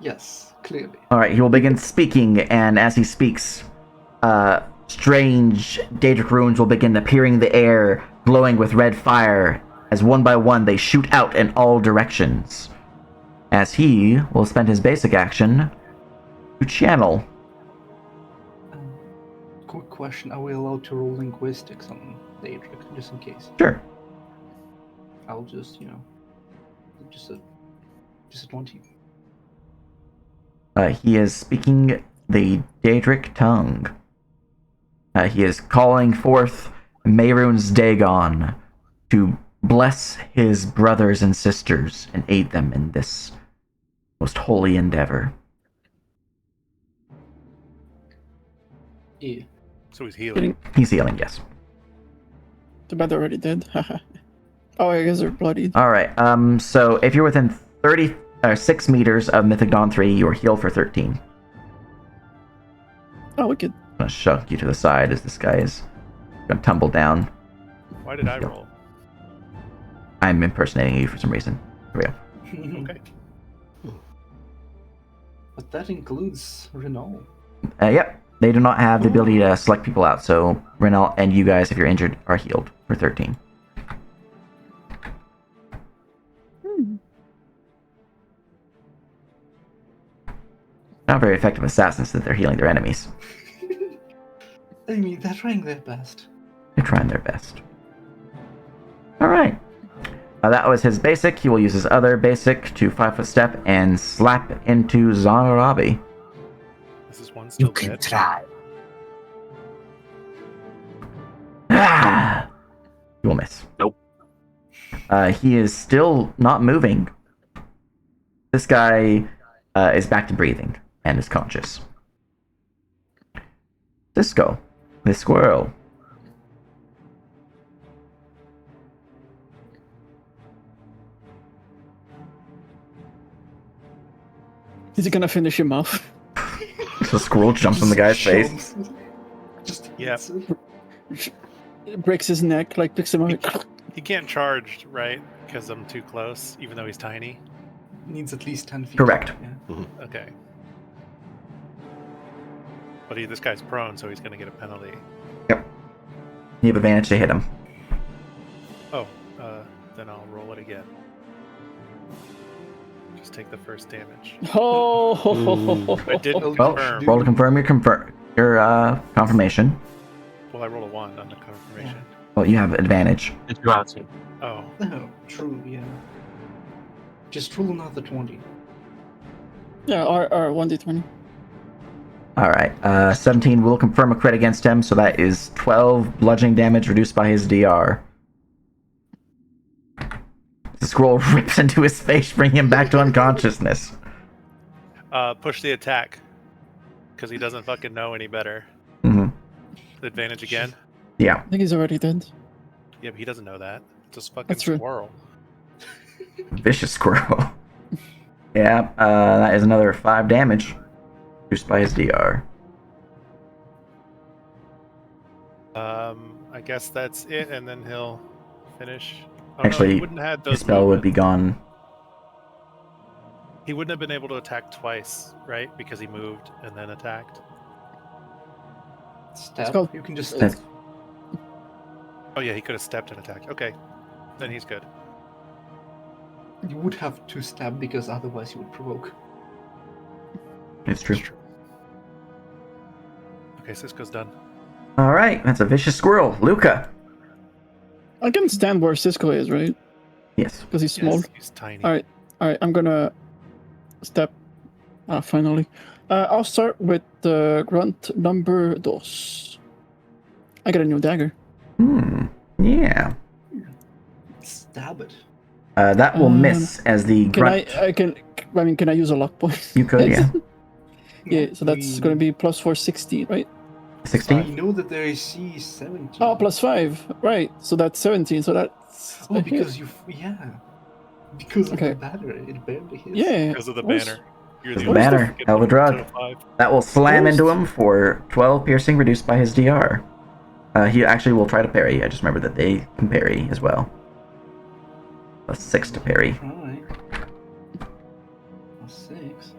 E: Yes, clearly.
A: Alright, he will begin speaking, and as he speaks, strange Daedric runes will begin appearing in the air, glowing with red fire, as one by one they shoot out in all directions. As he will spend his basic action to channel.
E: Quick question: are we allowed to roll linguistics on Daedric, just in case?
A: Sure.
E: I'll just, just at one team.
A: He is speaking the Daedric tongue. He is calling forth Mehrunes Dagon to bless his brothers and sisters and aid them in this most holy endeavor.
E: Yeah.
G: So he's healing.
A: He's healing, yes.
B: Too bad they're already dead. Oh, I guess they're bloodied.
A: Alright, so if you're within 6 meters of Mythic Dawn 3, you are healed for 13.
B: Oh, wicked.
A: I'm gonna shove you to the side as this guy is gonna tumble down.
G: Why did I roll?
A: I'm impersonating you for some reason. Here we go.
G: Okay.
E: But that includes Renault.
A: Yep. They do not have the ability to select people out, so Renal and you guys, if you're injured, are healed for 13. Not very effective assassins that they're healing their enemies.
E: I mean, they're trying their best.
A: They're trying their best. Alright. That was his basic. He will use his other basic to 5-foot step and slap into Zanarabi.
G: This is one still
H: You can
G: dead.
H: try.
A: Ah! You will miss.
C: Nope.
A: He is still not moving. This guy is back to breathing and is conscious. Cisco, the squirrel.
B: Is he gonna finish him off?
A: The squirrel jumps on the guy's face.
E: Shoves- Just
G: Yep.
E: hits it.
B: It breaks his neck, like picks him up.
G: He can't charge, right? Because I'm too close, even though he's tiny.
E: Needs at least 10 feet.
A: Correct.
E: Yeah.
G: Okay. But this guy's prone, so he's going to get a penalty.
A: You have advantage to hit him.
G: Oh, then I'll roll it again. Just take the first damage.
B: Oh!
G: I didn't
A: Well,
G: confirm.
A: roll to confirm your confirmation.
G: Well, I rolled a 1 on the confirmation.
A: Well, you have advantage.
H: Did you out to?
G: Oh,
E: Oh, true, yeah. Just roll another 20.
B: Yeah, R 1d20.
A: All right. 17 will confirm a crit against him, so that is 12 bludgeoning damage reduced by his DR. The scroll rips into his face, bringing him back to unconsciousness.
G: push the attack. Because he doesn't fucking know any better.
A: Mm-hmm.
G: Advantage again?
A: Yeah.
B: I think he's already dead.
G: Yeah, but he doesn't know that. It's a fucking
B: That's true.
G: squirrel.
A: Vicious squirrel. Yeah, that is another 5 damage. Reduced by his DR.
G: I guess that's it, and then he'll finish. Oh,
A: Actually,
G: no, he wouldn't have had
A: his
G: those
A: spell would be
G: movements.
A: gone.
G: He wouldn't have been able to attack twice, right? Because he moved and then attacked.
E: Stab.
B: called-
E: You can just
A: That's-
G: Oh yeah, he could have stepped and attacked. Okay, then he's good.
E: You would have to stab because otherwise you would provoke.
A: It's true.
G: Okay, Cisco's done.
A: All right, that's a vicious squirrel. Luca.
B: I can stand where Cisco is, right?
A: Yes.
B: Because he's small.
G: Yes, he's tiny.
B: Alright. Alright, I'm gonna step. Finally. I'll start with grunt number 2. I got a new dagger.
A: Yeah.
E: Stab it.
A: That will miss as the
B: Can
A: grunt.
B: can I use a luck point?
A: You could, yeah.
B: Yeah, so that's gonna be plus 4, 16, right?
A: 16?
E: You know that their AC is 17.
B: Oh, plus 5, right? So that's 17. So that's
E: Oh, because you. Yeah. Because of
B: Okay.
E: the banner, it barely hits.
B: yeah.
G: Because of the
B: where's-
G: banner. You're
A: The
G: only
A: banner,
G: fucking
A: hell of a drug.
G: 105.
A: That will slam
B: Where's-
A: into him for 12 piercing, reduced by his DR. He actually will try to parry. I just remember that they can parry as well. A 6 to parry.
E: Alright. A 6.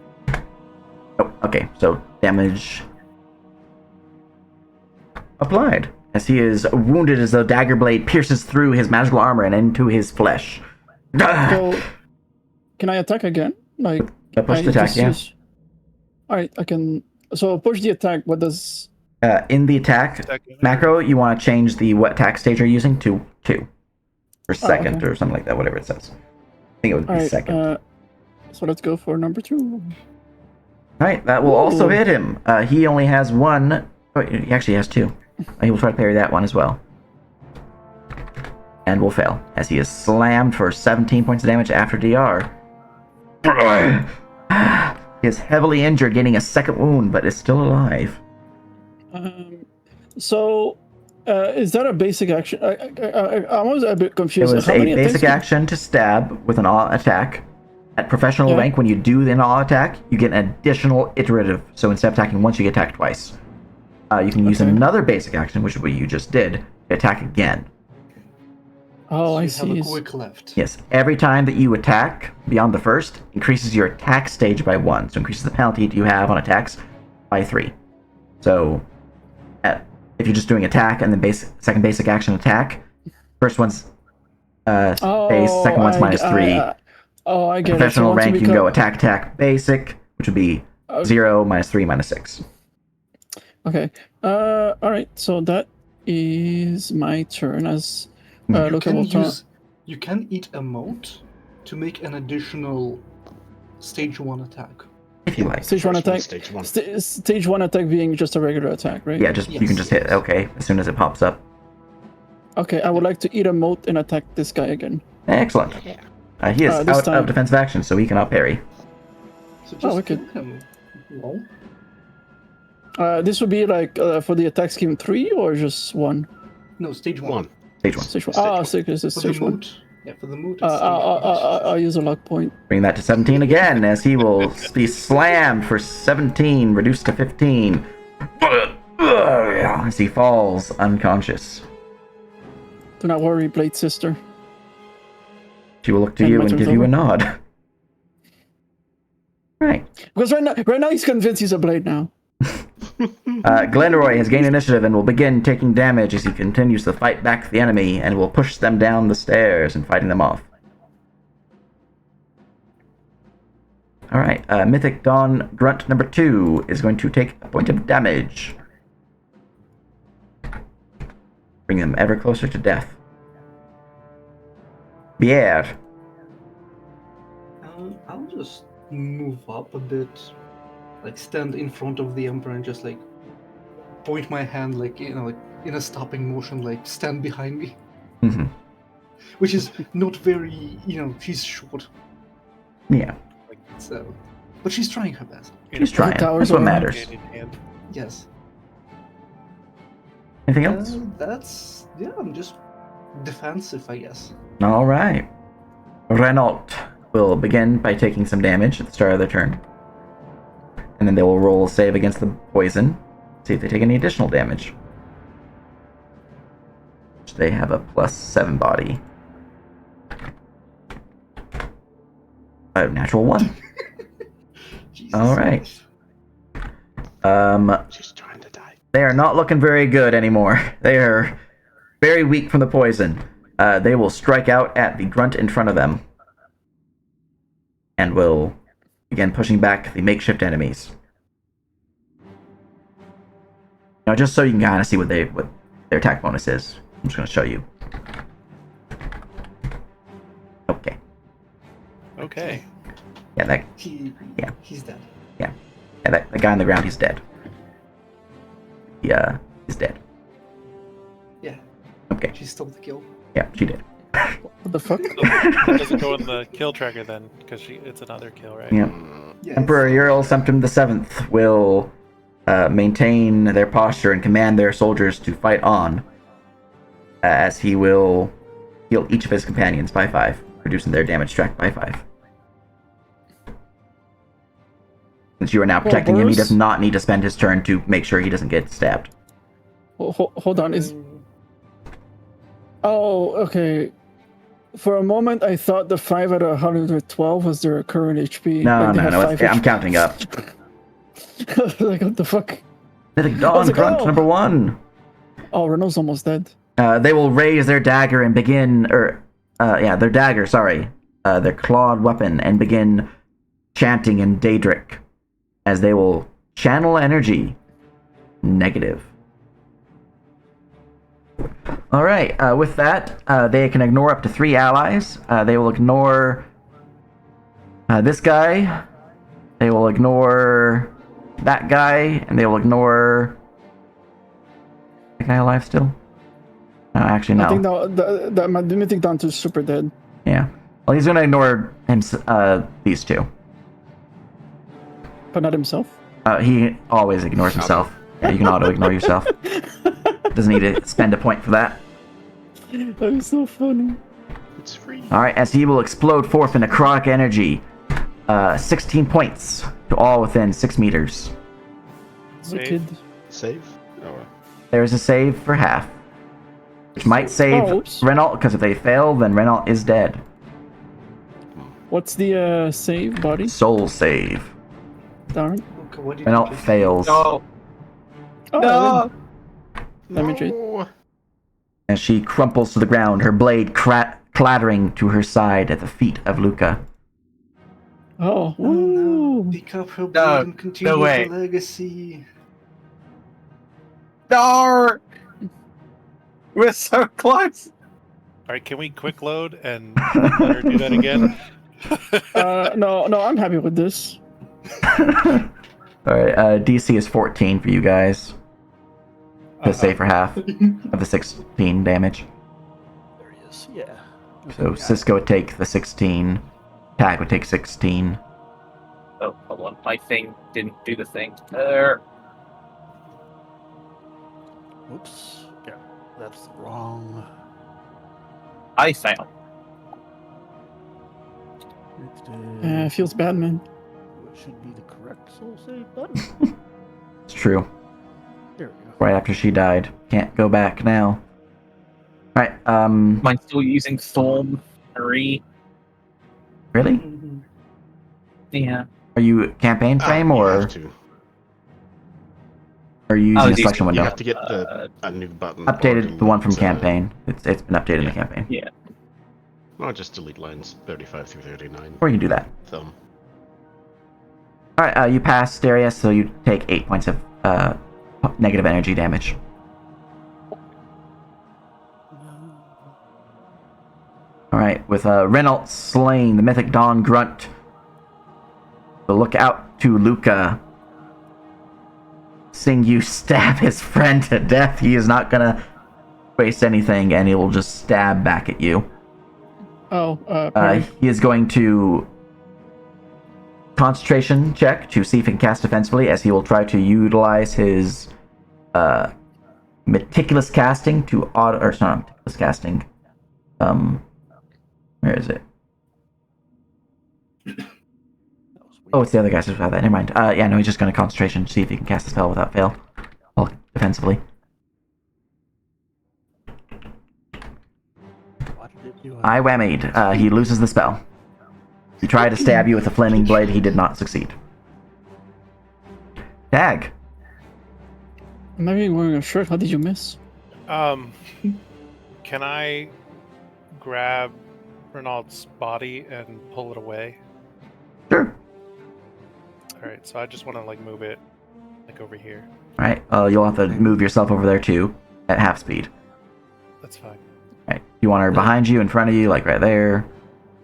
A: Oh, okay. So damage applied. As he is wounded as the dagger blade pierces through his magical armor and into his flesh.
B: So, can I attack again? Like,
A: Push the attack, yeah.
B: Alright, I can. So, push the attack. What does.
A: In the attack
G: Second.
A: macro, you want to change the what attack stage you're using to 2. Or second,
B: okay.
A: or something like that, whatever it says. I think it would be
B: Alright,
A: second.
B: so let's go for number 2.
A: Alright, that will also
B: Ooh.
A: hit him. He only has 1. Oh, he actually has 2. He will try to parry that one as well. And will fail, as he is slammed for 17 points of damage after DR. He is heavily injured, getting a second wound, but is still alive.
B: So, is that a basic action? I was a bit
A: It
B: confused.
A: was
B: How
A: a
B: many attacks
A: basic
B: can-
A: action to stab with an awe attack. At professional
B: Yeah.
A: rank, when you do the awe attack, you get an additional iterative. So instead of attacking once, you get attacked twice. You can use
B: Okay.
A: another basic action, which is what you just did, to attack again.
B: Oh,
E: So
B: I
E: you
B: see.
E: have a quick left.
A: Yes, every time that you attack beyond the first, increases your attack stage by 1. So increases the penalty you have on attacks by 3. So if you're just doing attack and then second basic action attack, first one's base, second one's minus 3.
B: I get it. So
A: Professional
B: once
A: rank, you can
B: become-
A: go attack, basic, which would be 0, minus 3, minus 6.
B: Okay. Alright, so that is my turn as
E: You
B: Luca
E: can
B: will turn.
E: you can eat a mote to make an additional stage 1 attack.
A: If you like.
B: Stage 1
D: First one,
B: attack.
D: stage 1.
B: Stage 1 attack being just a regular attack, right?
A: Yeah, just you can
E: Yes,
A: just hit
E: yes.
A: okay as soon as it pops up.
B: Okay, I would like to eat a mote and attack this guy again.
A: Excellent. He is
B: this
A: out
B: time-
A: of defensive action, so he cannot parry.
E: So just
B: Oh, okay.
E: kill him. Lol.
B: This would be like for the attack scheme 3 or just 1?
E: No, stage 1.
D: One.
A: Stage 1.
B: Stage 1.
D: Stage
B: Ah,
D: one.
B: stage, this is
E: But the
B: stage 1.
E: mote Yeah, for the mood.
B: I'll use a luck point.
A: Bring that to 17 again, as he will be slammed for 17, reduced to 15. As he falls unconscious.
B: Do not worry, Blade Sister.
A: She will look to
B: And
A: you
B: my
A: and
B: turn's
A: give you a
B: over.
A: nod. Right.
B: Because right now he's convinced he's a blade now.
A: Glenroy has gained initiative and will begin taking damage as he continues to fight back the enemy and will push them down the stairs and fighting them off. Alright, Mythic Dawn Grunt number 2 is going to take a point of damage. Bring them ever closer to death. Pierre.
E: I'll just move up a bit, like stand in front of the Emperor and just like point my hand, like like in a stopping motion, like stand behind me.
A: Mm-hmm.
E: Which is not very, she's short.
A: Yeah.
E: So, but she's trying her best.
A: She's trying.
B: Towers
A: That's what
B: over.
A: matters.
G: Hand in hand.
E: Yes.
A: Anything else?
E: I'm just defensive, I guess.
A: Alright. Renault will begin by taking some damage at the start of their turn. And then they will roll a save against the poison. See if they take any additional damage. They have a +7 body. A natural 1. Alright.
D: She's trying to die.
A: They are not looking very good anymore. They are very weak from the poison. They will strike out at the grunt in front of them. And will begin pushing back the makeshift enemies. Now, just so you can kind of see what their attack bonus is, I'm just going to show you. Okay.
G: Okay.
A: Yeah,
E: He's dead.
A: Yeah, that guy on the ground, he's dead. Yeah, he's dead.
E: Yeah.
A: Okay.
E: She stole the kill.
A: Yeah, she did.
B: What the fuck?
G: That doesn't go in the kill tracker then, because it's another kill, right?
A: Yeah.
E: Yes.
A: Emperor Ural Septim VII will maintain their posture and command their soldiers to fight on, as he will heal each of his companions by 5, reducing their damage track by 5. Since you are now protecting him, he does not need to spend his turn to make sure he doesn't get stabbed.
B: Hold on, Oh, okay. For a moment, I thought the 5 out of 112 was their current HP.
A: No,
B: Like, they
A: no,
B: have
A: no.
B: 5
A: I'm counting up.
B: like, what the fuck?
A: Mythic Dawn
B: like,
A: Grunt
B: oh.
A: number 1.
B: Oh, Renault's almost dead.
A: They will raise their dagger and begin, their dagger, sorry, their clawed weapon, and begin chanting in Daedric, as they will channel energy. Negative. Alright, with that, they can ignore up to 3 allies. They will ignore this guy, they will ignore that guy, and they will ignore... That guy alive still? No, actually, no.
B: I think that Mythic Dawn is super dead.
A: Yeah. Well, he's gonna ignore him, these two.
B: But not himself?
A: He always ignores himself. Yeah, you can auto-ignore yourself. Doesn't need to spend a point for that.
B: That was so funny.
D: It's free.
A: Alright, as he will explode forth in necrotic energy. 16 points to all within 6 meters.
B: Wicked.
D: Save? Oh,
A: There's a save for half. Which might save
B: oops.
A: Renault, because if they fail, then Renault is dead.
B: What's the save, buddy?
A: Soul save.
B: Darn.
E: Okay, what did
A: Renault
E: you just-
A: fails.
C: No.
B: Oh,
C: No.
B: Let me check.
A: As she crumples to the ground, her blade clattering to her side at the feet of Luca.
B: Oh,
E: Oh, no.
B: woo.
E: Pick up her
C: No,
E: blade and continue
C: no way.
E: the legacy.
C: No. We're so close.
G: Alright, can we quick load and let her do that again?
B: No, I'm happy with this.
A: Alright, DC is 14 for you guys. To save for half of the 16 damage.
F: There he is. Yeah.
A: So Cisco would take the 16. Tag would take 16.
C: Oh, hold on. My thing didn't do the thing. There.
F: Oops. Yeah. That's wrong.
C: I fail.
B: Feels bad, man.
F: What should be the correct soul save button?
A: It's true.
F: There we go.
A: Right after she died. Can't go back now. Alright,
C: Am I still using Thorn 3?
A: really?
E: Mhm.
C: Yeah.
A: Are you campaign frame,
D: You
A: or
D: have to.
A: are you
C: I
A: using a
C: was
A: selection
C: using-
D: You
A: window?
D: have to get a new button. or
A: Updated the one from
D: delete,
A: campaign. It's been updated in the campaign.
C: Yeah.
D: Or just delete lines 35 through 39.
A: Or you can do that.
D: Thumb.
A: Alright, you pass Darius, so you take 8 points of negative energy damage. Alright, with Renault slain, the mythic Dawn Grunt. So look out to Luca. Seeing you stab his friend to death, he is not gonna waste anything, and he will just stab back at you.
B: Parry.
A: He is going to concentration check to see if he can cast defensively, as he will try to utilize his meticulous casting to auto, or sorry, not meticulous casting. Where is it? Oh, it's the other guys who have that. Never mind. Yeah, no, he's just going to concentration to see if he can cast the spell without fail. Well, defensively.
F: What did it do?
A: I whammied. He loses the spell. He tried to stab you with a flaming blade. He did not succeed. Tag.
B: I'm not even wearing a shirt. How did you miss?
G: Can I grab Renault's body and pull it away?
A: Sure.
G: All right, so I just want to like move it like over here.
A: Alright, you'll have to move yourself over there too, at half speed.
G: That's fine.
A: Alright, you want her behind you, in front of you, like right there.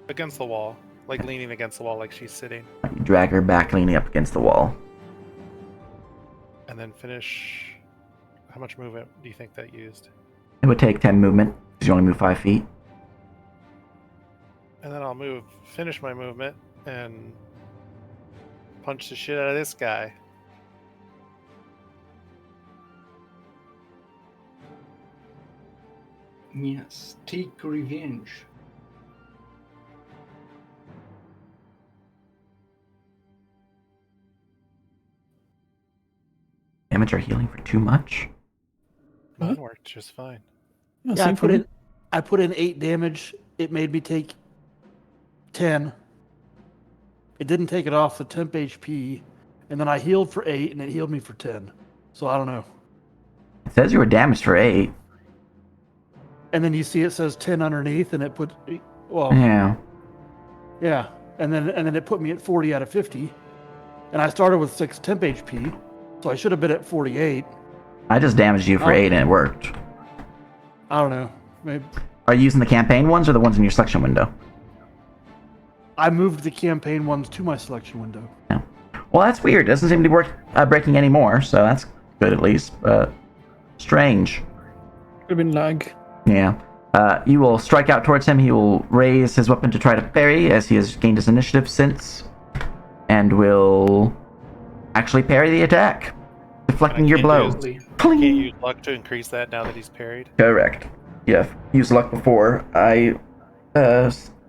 G: Against the wall, like leaning against the wall, like she's sitting,
A: You drag her back, leaning up against the wall.
G: and then finish. How much movement do you think that used?
A: It would take 10 movement, because you only move 5 feet.
G: And then I'll finish my movement, and punch the shit out of this guy.
E: Yes, take revenge.
A: Damage or healing for too much?
G: Mine worked just fine.
B: Yeah,
F: Yeah,
B: same for me.
F: I put in 8 damage. It made me take 10. It didn't take it off the temp HP, and then I healed for 8, and it healed me for 10. So I don't know.
A: It says you were damaged for 8.
F: And then you see it says 10 underneath, and it put, well,
A: Yeah.
F: yeah, and then it put me at 40 out of 50, and I started with 6 temp HP, so I should have been at 48.
A: I just damaged you for 8 and it worked.
F: I don't know. Maybe
A: Are you using the campaign ones or the ones in your selection window?
F: I moved the campaign ones to my selection window.
A: Well, that's weird. It doesn't seem to be breaking anymore, so that's good at least. Strange.
B: Could have been lag.
A: Yeah. You will strike out towards him. He will raise his weapon to try to parry, as he has gained his initiative since, and will actually parry the attack, deflecting your blow.
G: Can't use luck to increase that now that he's parried.
A: Correct. Yeah, used luck before. I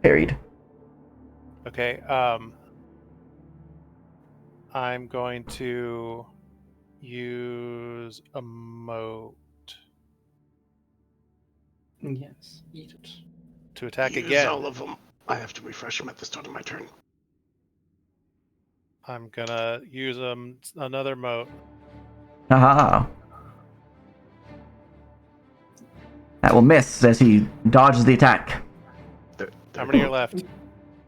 A: parried.
G: Okay, I'm going to use a moat
E: Yes, eat it.
G: to attack
D: Use
G: again.
D: all of them. I have to refresh them at the start of my turn.
G: I'm gonna use another moat.
A: Aha. That will miss as he dodges the attack.
G: How many are left?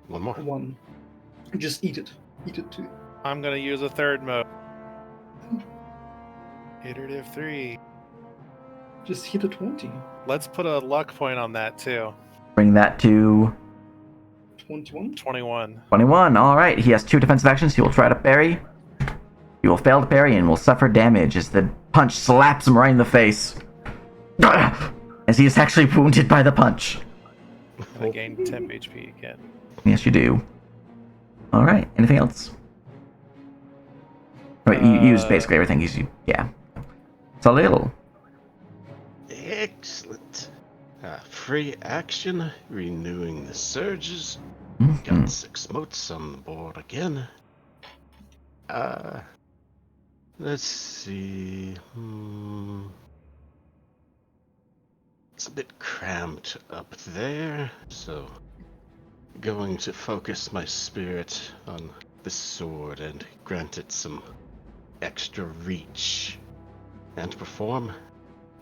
D: One more.
E: 1. Just eat it. Eat it too.
G: I'm gonna use a third moat. Iterative 3.
E: Just hit a 20.
G: Let's put a luck point on that too.
A: Bring that to
E: 21?
G: 21.
A: 21. All right. He has 2 defensive actions. He will try to parry. He will fail to parry and will suffer damage as the punch slaps him right in the face. As he is actually wounded by the punch.
G: And I gain temp HP again.
A: Yes, you do. All right. Anything else? Wait, you used basically everything. Yeah. It's a little.
D: Excellent. Free action, renewing the surges. Got 6 motes on the board again. Let's see. It's a bit cramped up there, so going to focus my spirit on the sword and grant it some extra reach, and perform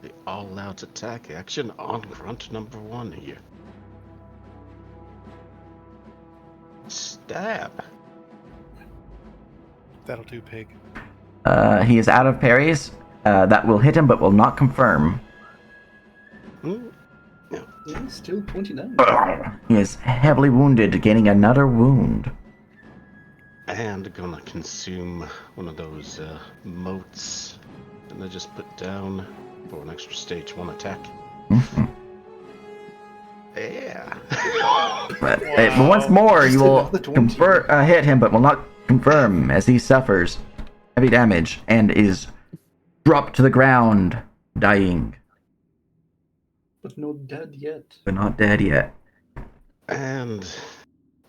D: the all-out attack action on grunt number 1 here. Stab.
G: That'll do, pig.
A: He is out of parries. That will hit him, but will not confirm.
E: Yeah, still 29.
A: He is heavily wounded, gaining another wound.
D: And gonna consume one of those motes, and I just put down for an extra stage 1 attack. Yeah.
A: But once more, you will
E: Just another 20.
A: hit him, but will not confirm as he suffers heavy damage and is dropped to the ground, dying.
E: But not dead yet.
A: But not dead yet.
D: And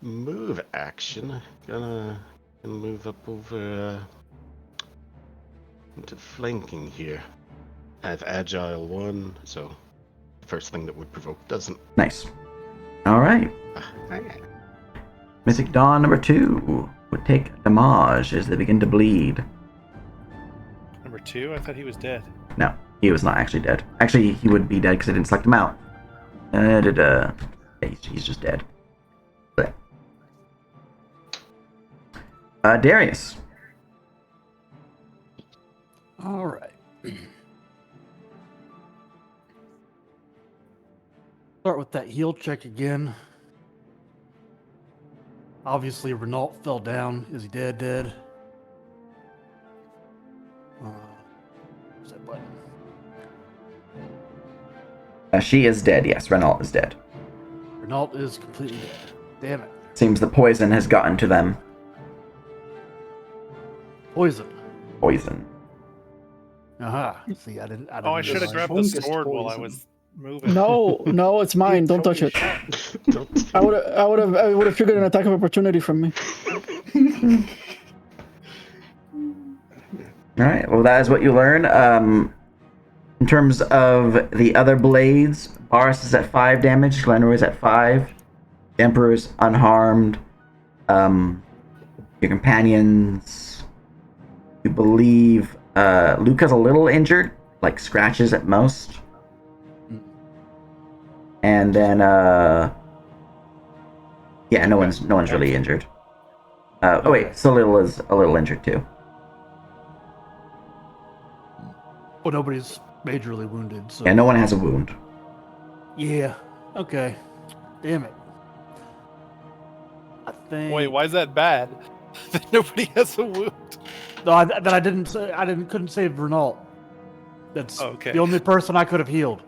D: move action. Gonna move up over into flanking here. I have agile 1, so first thing that would provoke doesn't.
A: Nice. Alright. Mythic Dawn number 2 would take damage as they begin to bleed.
G: Number 2? I thought he was dead.
A: No, he was not actually dead. Actually, he would be dead because I didn't select him out. Yeah, he's just dead. But. Darius.
F: All right. Start with that heal check again. Obviously, Renault fell down. Is he dead? Dead? What's that button?
A: She is dead, yes. Renault is dead.
F: Renault is completely dead. Damn it.
A: Seems the poison has gotten to them.
F: Poison.
A: Poison.
F: Aha. See, I didn't.
G: Oh, I should have grabbed the
E: Fungus
G: sword while I
E: poison.
G: was moving.
B: No, it's mine. Don't touch it. I would have triggered an attack of opportunity from me.
A: Alright, well, that is what you learn. In terms of the other blades, Boris is at 5 damage, Glenroy is at 5. The Emperor is unharmed. Your companions, you believe, Luca's a little injured, like scratches at most. And then, yeah, no one's really injured. Oh wait, Salil is a little injured too.
F: Well, nobody's majorly wounded, so.
A: Yeah, no one has a wound.
F: Yeah. Okay. Damn it. I think.
G: Wait, why is that bad? That nobody has a wound.
F: No, couldn't save Renault. That's
G: Okay.
F: the only person I could have healed.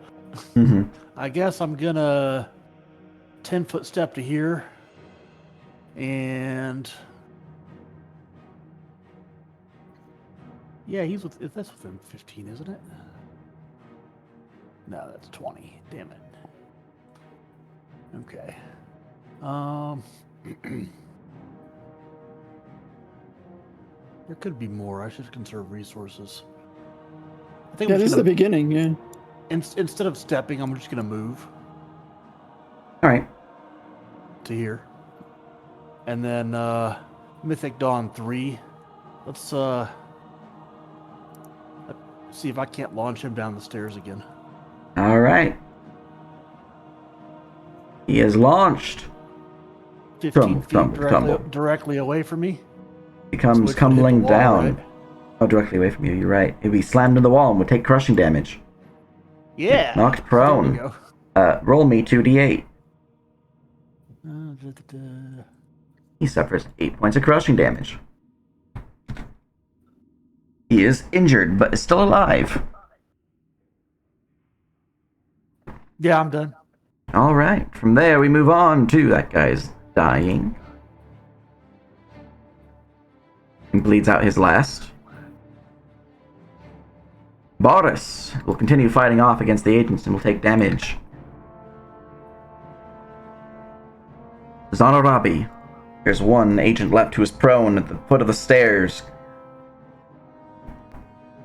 A: Mm-hmm.
F: I guess I'm gonna 10-foot step to here, and yeah, that's within 15, isn't it? No, that's 20. Damn it. Okay. There could be more. I should conserve resources. I think
B: Yeah, this is the beginning, yeah.
F: Instead of stepping, I'm just gonna move
A: Alright.
F: to here, and then Mythic Dawn 3. Let's see if I can't launch him down the stairs again.
A: Alright. He is launched.
F: 15 feet
A: tumble.
F: directly away from me.
A: He comes
F: So it could hit
A: tumbling
F: the wall,
A: down.
F: right?
A: Oh, directly away from you, you're right. He'd be slammed into the wall and would take crushing damage.
F: Yeah.
A: Knocked
F: There we
A: prone.
F: go.
A: Roll me 2d8.
F: Da, da, da.
A: He suffers 8 points of crushing damage. He is injured, but is still alive.
F: Yeah, I'm done.
A: Alright, from there we move on to that guy's dying. He bleeds out his last. Boris will continue fighting off against the agents and will take damage. Zanarabi. There's one agent left who is prone at the foot of the stairs.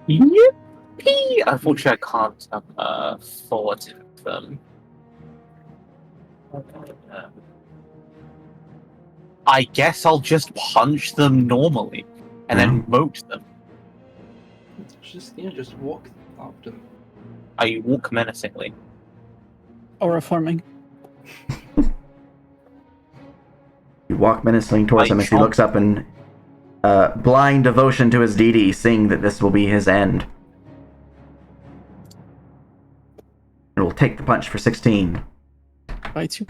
C: Yippee! Unfortunately, I can't afford them. I guess I'll just punch them normally and then moat them.
E: Just walk after them.
C: I walk menacingly.
B: Or farming.
A: You walk menacingly towards him as he
C: chomp.
A: looks up in blind devotion to his deity, seeing that this will be his end. It will take the punch for 16.
B: Bite you.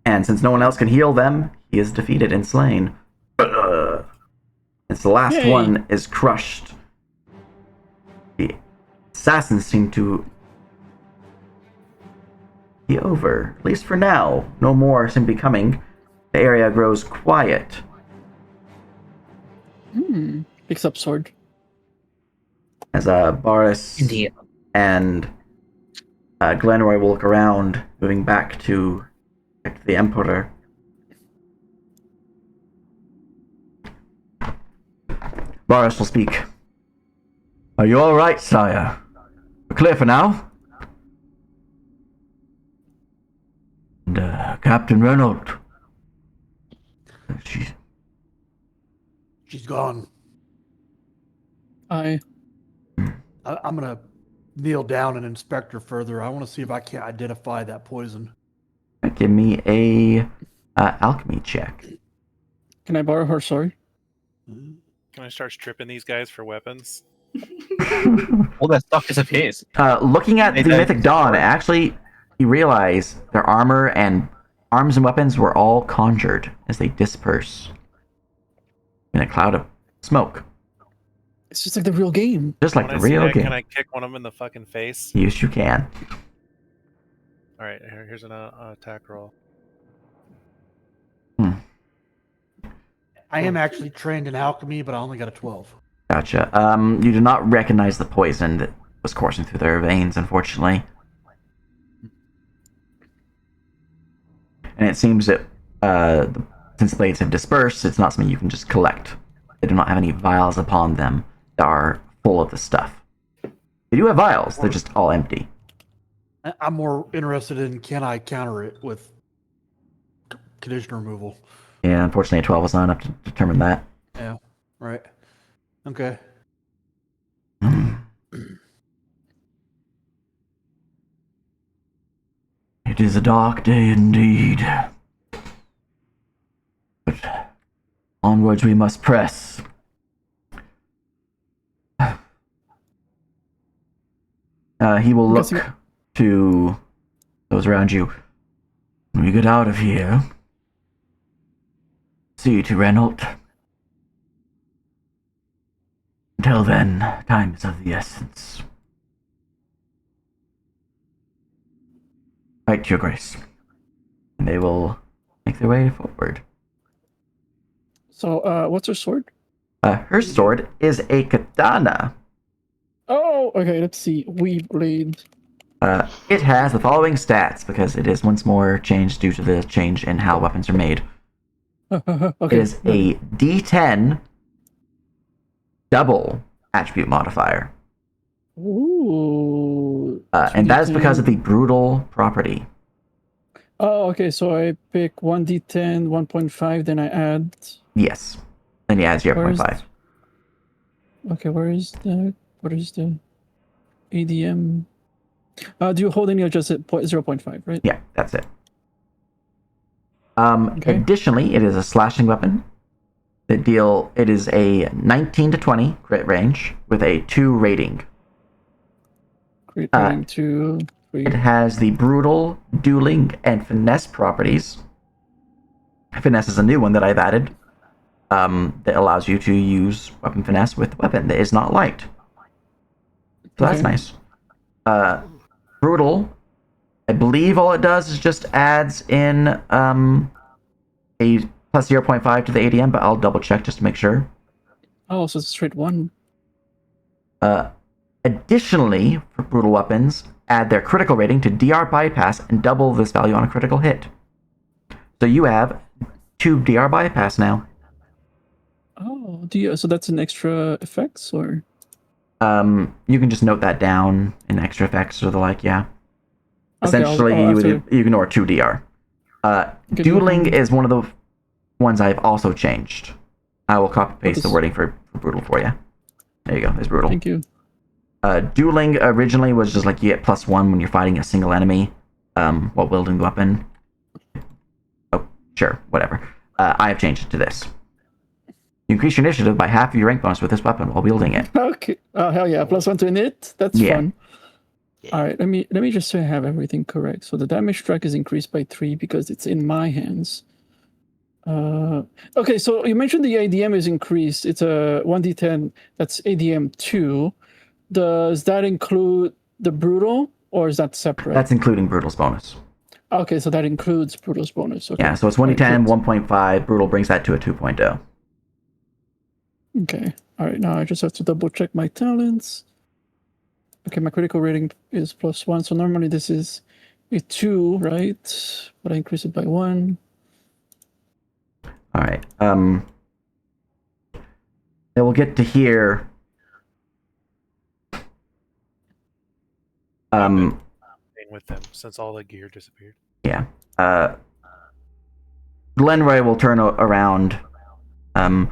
A: And since no one else can heal them, he is defeated and slain. As the last
B: Yay.
A: one is crushed, the assassins seem to be over. At least for now. No more seem to be coming. The area grows quiet.
B: Picks up sword.
A: As Boris
C: Indeed.
A: and Glenroy will look around, moving back to the Emperor. Boris will speak. Are you alright, sire? We're clear for now? And, Captain Reynolds.
F: She's gone.
B: I
F: I'm gonna kneel down and inspect her further. I want to see if I can identify that poison.
A: Give me a alchemy check.
B: Can I borrow her sword?
G: Can I start stripping these guys for weapons?
C: All their stuff disappears.
A: Looking at
C: They
A: the
C: don't-
A: Mythic Dawn, actually, you realize their armor and arms and weapons were all conjured as they disperse in a cloud of smoke.
B: It's just like the real game.
A: Just like
G: When
A: the
G: I see
A: real
G: that,
A: game.
G: can I kick one of them in the fucking face?
A: Yes, you can.
G: All right, here's an attack roll.
F: I am actually trained in alchemy, but I only got a 12.
A: Gotcha. You do not recognize the poison that was coursing through their veins, unfortunately. And it seems that since the blades have dispersed, it's not something you can just collect. They do not have any vials upon them that are full of the stuff. They do have vials, they're just all empty.
F: I'm more interested in can I counter it with condition removal.
A: Yeah, unfortunately, a 12 was not enough to determine that.
F: Yeah, right. Okay.
A: It is a dark day indeed. But onwards we must press. He will look to those around you. When we get out of here, see to Reynolds. Until then, time is of the essence. Right, Your Grace. And they will make their way forward.
B: So, what's her sword?
A: Her sword is a katana.
B: Oh, okay, let's see. Weed blade.
A: It has the following stats, because it is once more changed due to the change in how weapons are made.
B: Okay.
A: It is a D10 double attribute modifier.
B: Ooh.
A: And that is because of the brutal property.
B: Oh, okay, so I pick 1d10, 1.5, then I add...
A: Yes. Then you add 0.5.
B: Okay, where is the... What is the... ADM? Do you hold any adjusted 0.5, right?
A: Yeah, that's it.
B: Okay.
A: Additionally, it is a slashing weapon. It is a 19 to 20 crit range with a 2 rating.
B: Crit rating 2, 3.
A: It has the brutal, dueling, and finesse properties. Finesse is a new one that I've added. That allows you to use weapon finesse with weapon that is not light. So that's
B: Okay.
A: nice. Brutal, I believe all it does is just adds in a plus 0.5 to the ADM, but I'll double check just to make sure.
B: Oh, so it's a straight 1.
A: Additionally, for brutal weapons, add their critical rating to DR bypass and double this value on a critical hit. So you have 2 DR bypass now.
B: Oh, so that's an extra effects or?
A: You can just note that down in extra effects or the like, yeah.
B: Okay,
A: Essentially, you would ignore 2 DR. Dueling is one of the ones I've also changed. I will copy paste the wording for brutal for you. There you go. There's brutal.
B: Thank you.
A: Dueling originally was just like you get +1 when you're fighting a single enemy while wielding the weapon. Oh, sure, whatever. I have changed it to this. You increase your initiative by half of your rank bonus with this weapon while wielding it.
B: Okay. Oh hell yeah! +1 to init. That's fun.
D: Yeah.
B: All right. Let me just say I have everything correct. So the damage track is increased by 3 because it's in my hands. Okay. So you mentioned the ADM is increased. It's a 1d10. That's ADM 2. Does that include the brutal or is that separate?
A: That's including brutal's bonus.
B: Okay, so that includes brutal's bonus. Okay.
A: Yeah. So it's 1d10, 1.5. Brutal brings that to a 2.0.
B: Okay. All right. Now I just have to double check my talents. Okay, my critical rating is +1. So normally this is a 2, right? But I increase it by 1.
A: All right. Then we'll get to here.
G: With them since all the gear disappeared.
A: Yeah. Glenroy will turn around. I'm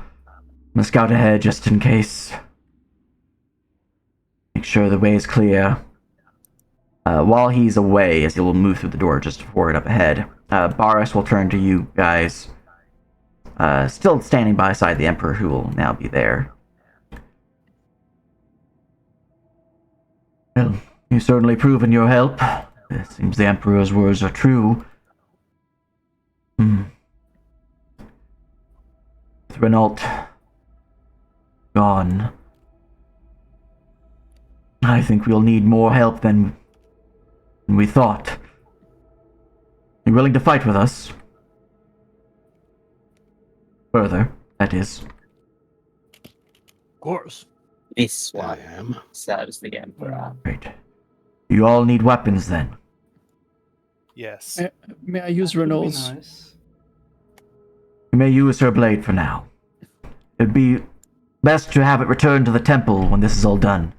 A: gonna scout ahead just in case. Make sure the way is clear. While he's away, as he will move through the door just forward up ahead, Baris will turn to you guys. Still standing beside the Emperor, who will now be there. Well, you've certainly proven your help. It seems the Emperor's words are true. With Renault gone, I think we'll need more help than we thought. You willing to fight with us? Further, that is.
F: Of course.
H: This
D: I
H: one
D: am.
H: serves the Emperor.
A: Great. You all need weapons then.
G: Yes.
B: May I use
E: That would be
B: Renault's?
E: nice.
A: You may use her blade for now. It'd be best to have it returned to the temple when this is all done.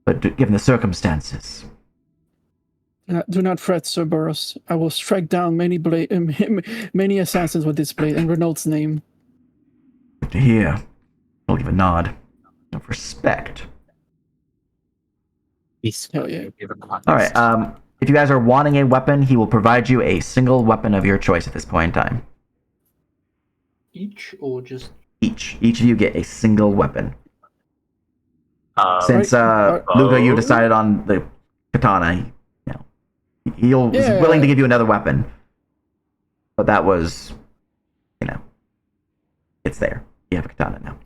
A: But given the circumstances.
B: Do not fret, Sir Boros. I will strike down many many assassins with this blade and Renault's name.
A: Good to hear. I'll give a nod of respect.
H: This
B: Hell
H: one
B: yeah.
H: will be required.
A: Alright, if you guys are wanting a weapon, he will provide you a single weapon of your choice at this point in time.
E: Each or just
A: Each of you get a single weapon. Since
B: Right.
A: Luca, you decided on the katana, he's willing to give you another weapon. But that was, it's there. You have a katana now.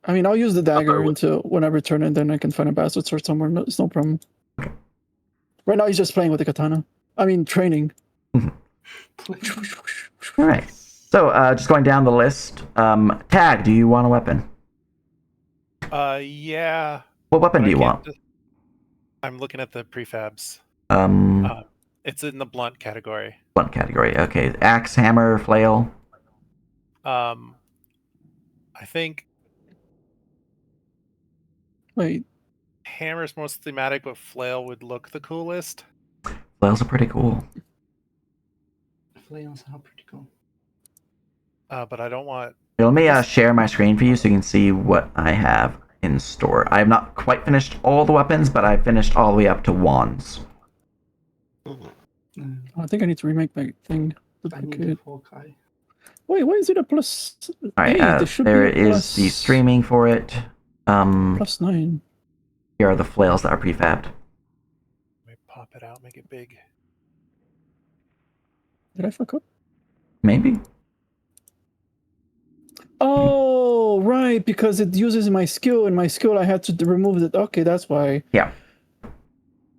B: I mean, I'll use the dagger until when I return and then I can find a bastard sword somewhere. No, it's no problem.
A: Okay.
B: Right now he's just playing with the katana. I mean, training.
A: Alright. So, just going down the list. Tag, do you want a weapon?
G: Yeah.
A: What weapon do you want?
G: I'm looking at the prefabs. It's in the blunt category.
A: Blunt category. Okay. Axe, hammer, flail.
G: I think
B: Wait,
G: hammer's most thematic, but flail would look the coolest.
A: Flails are pretty cool.
E: flails are pretty cool.
G: But I don't want.
A: Let me share my screen for you so you can see what I have in store. I have not quite finished all the weapons, but I've finished all the way up to wands.
B: I think I need to remake my thing.
E: I need a Hawkeye.
B: Wait, why is it a plus?
A: Alright, there is the streaming for it.
B: +9.
A: Here are the flails that are prefabbed.
G: Let me pop it out, make it big.
B: Did I fuck up?
A: Maybe.
B: Oh, right, because it uses my skill, and my skill I had to remove it. Okay, that's why.
A: Yeah.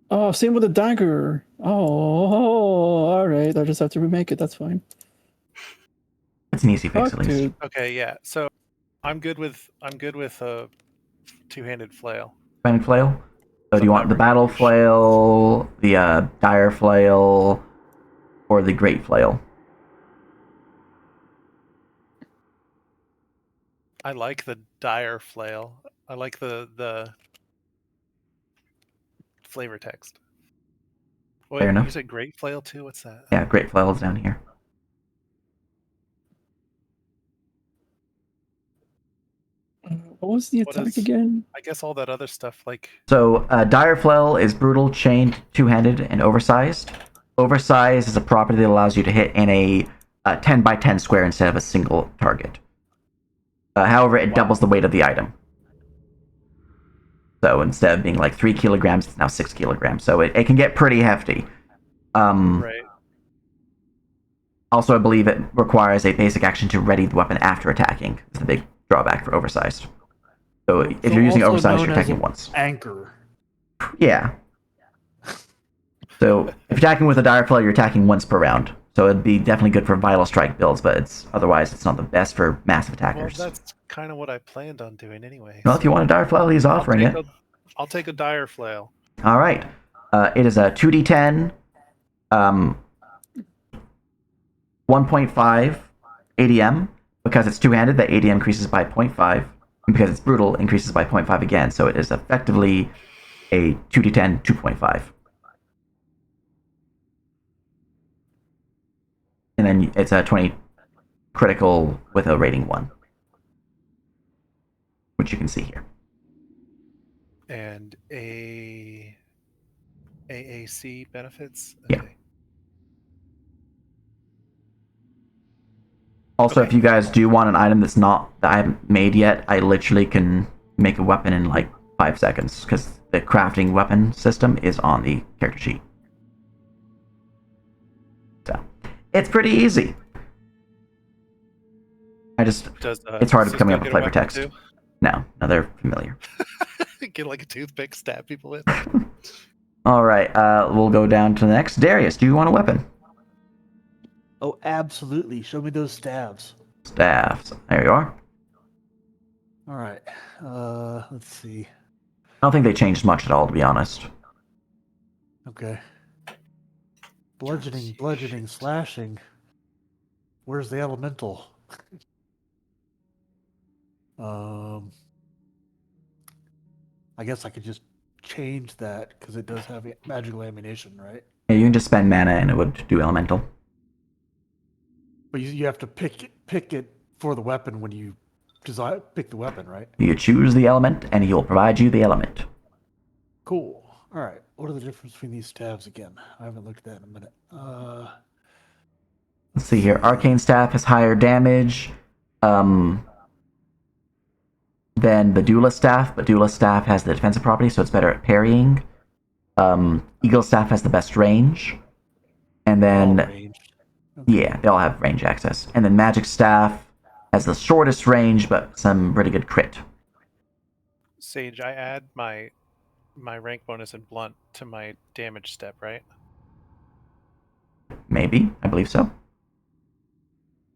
B: Oh, same with the dagger. Oh, all right. I just have to remake it. That's fine.
A: It's an easy fix,
B: Fuck,
A: at least.
B: dude.
G: Okay, yeah. So I'm good with a two-handed flail.
A: Two-handed flail? So do you want the battle flail, the dire flail, or the great flail?
G: I like the dire flail. I like the flavor text. Wait,
A: Fair enough.
G: you said great flail too? What's that?
A: Yeah, great flails down here.
B: What was the
G: What
B: attack
G: is-
B: again?
G: I guess all that other stuff, like
A: So, dire flail is brutal, chained, two-handed, and oversized. Oversized is a property that allows you to hit in a 10 by 10 square instead of a single target. However, it doubles the weight of the item. So instead of being like 3 kilograms, it's now 6 kilograms. So it can get pretty hefty.
G: right.
A: Also, I believe it requires a basic action to ready the weapon after attacking. It's the big drawback for oversized. So if you're using
F: also
A: oversized,
F: known
A: you're
F: as
A: attacking
F: an
A: once.
F: Anchor.
A: Yeah. So if you're attacking with a dire flail, you're attacking once per round. So it'd be definitely good for vital strike builds, but otherwise it's not the best for massive
G: Well,
A: attackers.
G: that's kind of what I planned on doing anyway.
A: Well, if you want a dire flail, he's offering it.
G: I'll take a dire flail.
A: All right. It is a 2d10, 1.5 ADM. Because it's two-handed, the ADM increases by 0.5. And because it's brutal, increases by 0.5 again. So it is effectively a 2d10, 2.5. And then it's a 20 critical with a rating 1. Which you can see here.
G: And AAC benefits?
A: Yeah.
G: Okay.
A: Also,
G: Okay.
A: if you guys do want an item that I haven't made yet, I literally can make a weapon in like 5 seconds because the crafting weapon system is on the character sheet. So it's pretty easy. It's hard coming up with flavor text. No, they're familiar.
G: Get like a toothpick, stab people with.
A: All right, we'll go down to the next. Darius, do you want a weapon?
F: Oh, absolutely. Show me those stabs.
A: Staffs. There you are.
F: All right. Let's see.
A: I don't think they changed much at all, to be honest.
F: Okay. Bludgeoning, slashing. Where's the elemental? I guess I could just change that because it does have magical ammunition, right?
A: Yeah, you can just spend mana and it would do elemental.
F: But you have to pick it for the weapon when you pick the weapon, right?
A: You choose the element and he'll provide you the element.
F: Cool. All right. What are the difference between these stabs again? I haven't looked at that in a minute.
A: Let's see here. Arcane Staff has higher damage than the Duelist Staff, but Duelist Staff has the defensive property, so it's better at parrying. Eagle Staff has the best range. And then,
F: Okay.
A: yeah, they all have range access. And then Magic Staff has the shortest range, but some pretty good crit.
G: Sage, I add my rank bonus in blunt to my damage step, right?
A: Maybe. I believe so.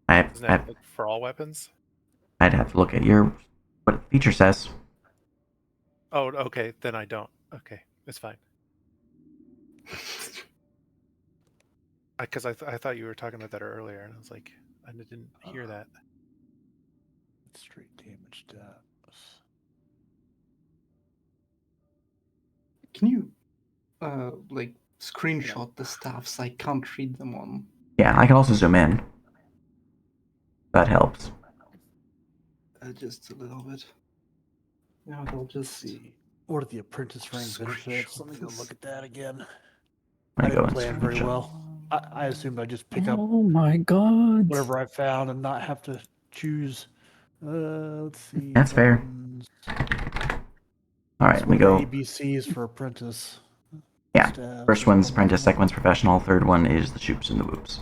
G: Isn't that like for all weapons?
A: I'd have to look at what the feature says.
G: Oh, okay. Then I don't. Okay, it's fine. Because I thought you were talking about that earlier, and I was like, I didn't hear that.
F: Straight damage stabs.
E: Can you, like, screenshot the staffs? I can't read them on.
A: Yeah, I can also zoom in. That helps.
E: Just a little bit. Yeah, I'll just
F: See. What are the apprentice rank benefits? Let me go
E: Screenshots.
F: look at that again.
A: I'm
F: I
A: gonna go
F: didn't
A: and
F: plan very
A: screenshot.
F: well. I assumed I'd just pick up
B: Oh my god.
F: whatever I found and not have to choose. Let's see.
A: That's fair.
F: weapons.
A: All right,
F: That's
A: let me
F: what
A: go.
F: the ABCs for apprentice.
A: Yeah,
F: Stabs.
A: first one's apprentice, second one's professional, third one is the shoops and the whoops.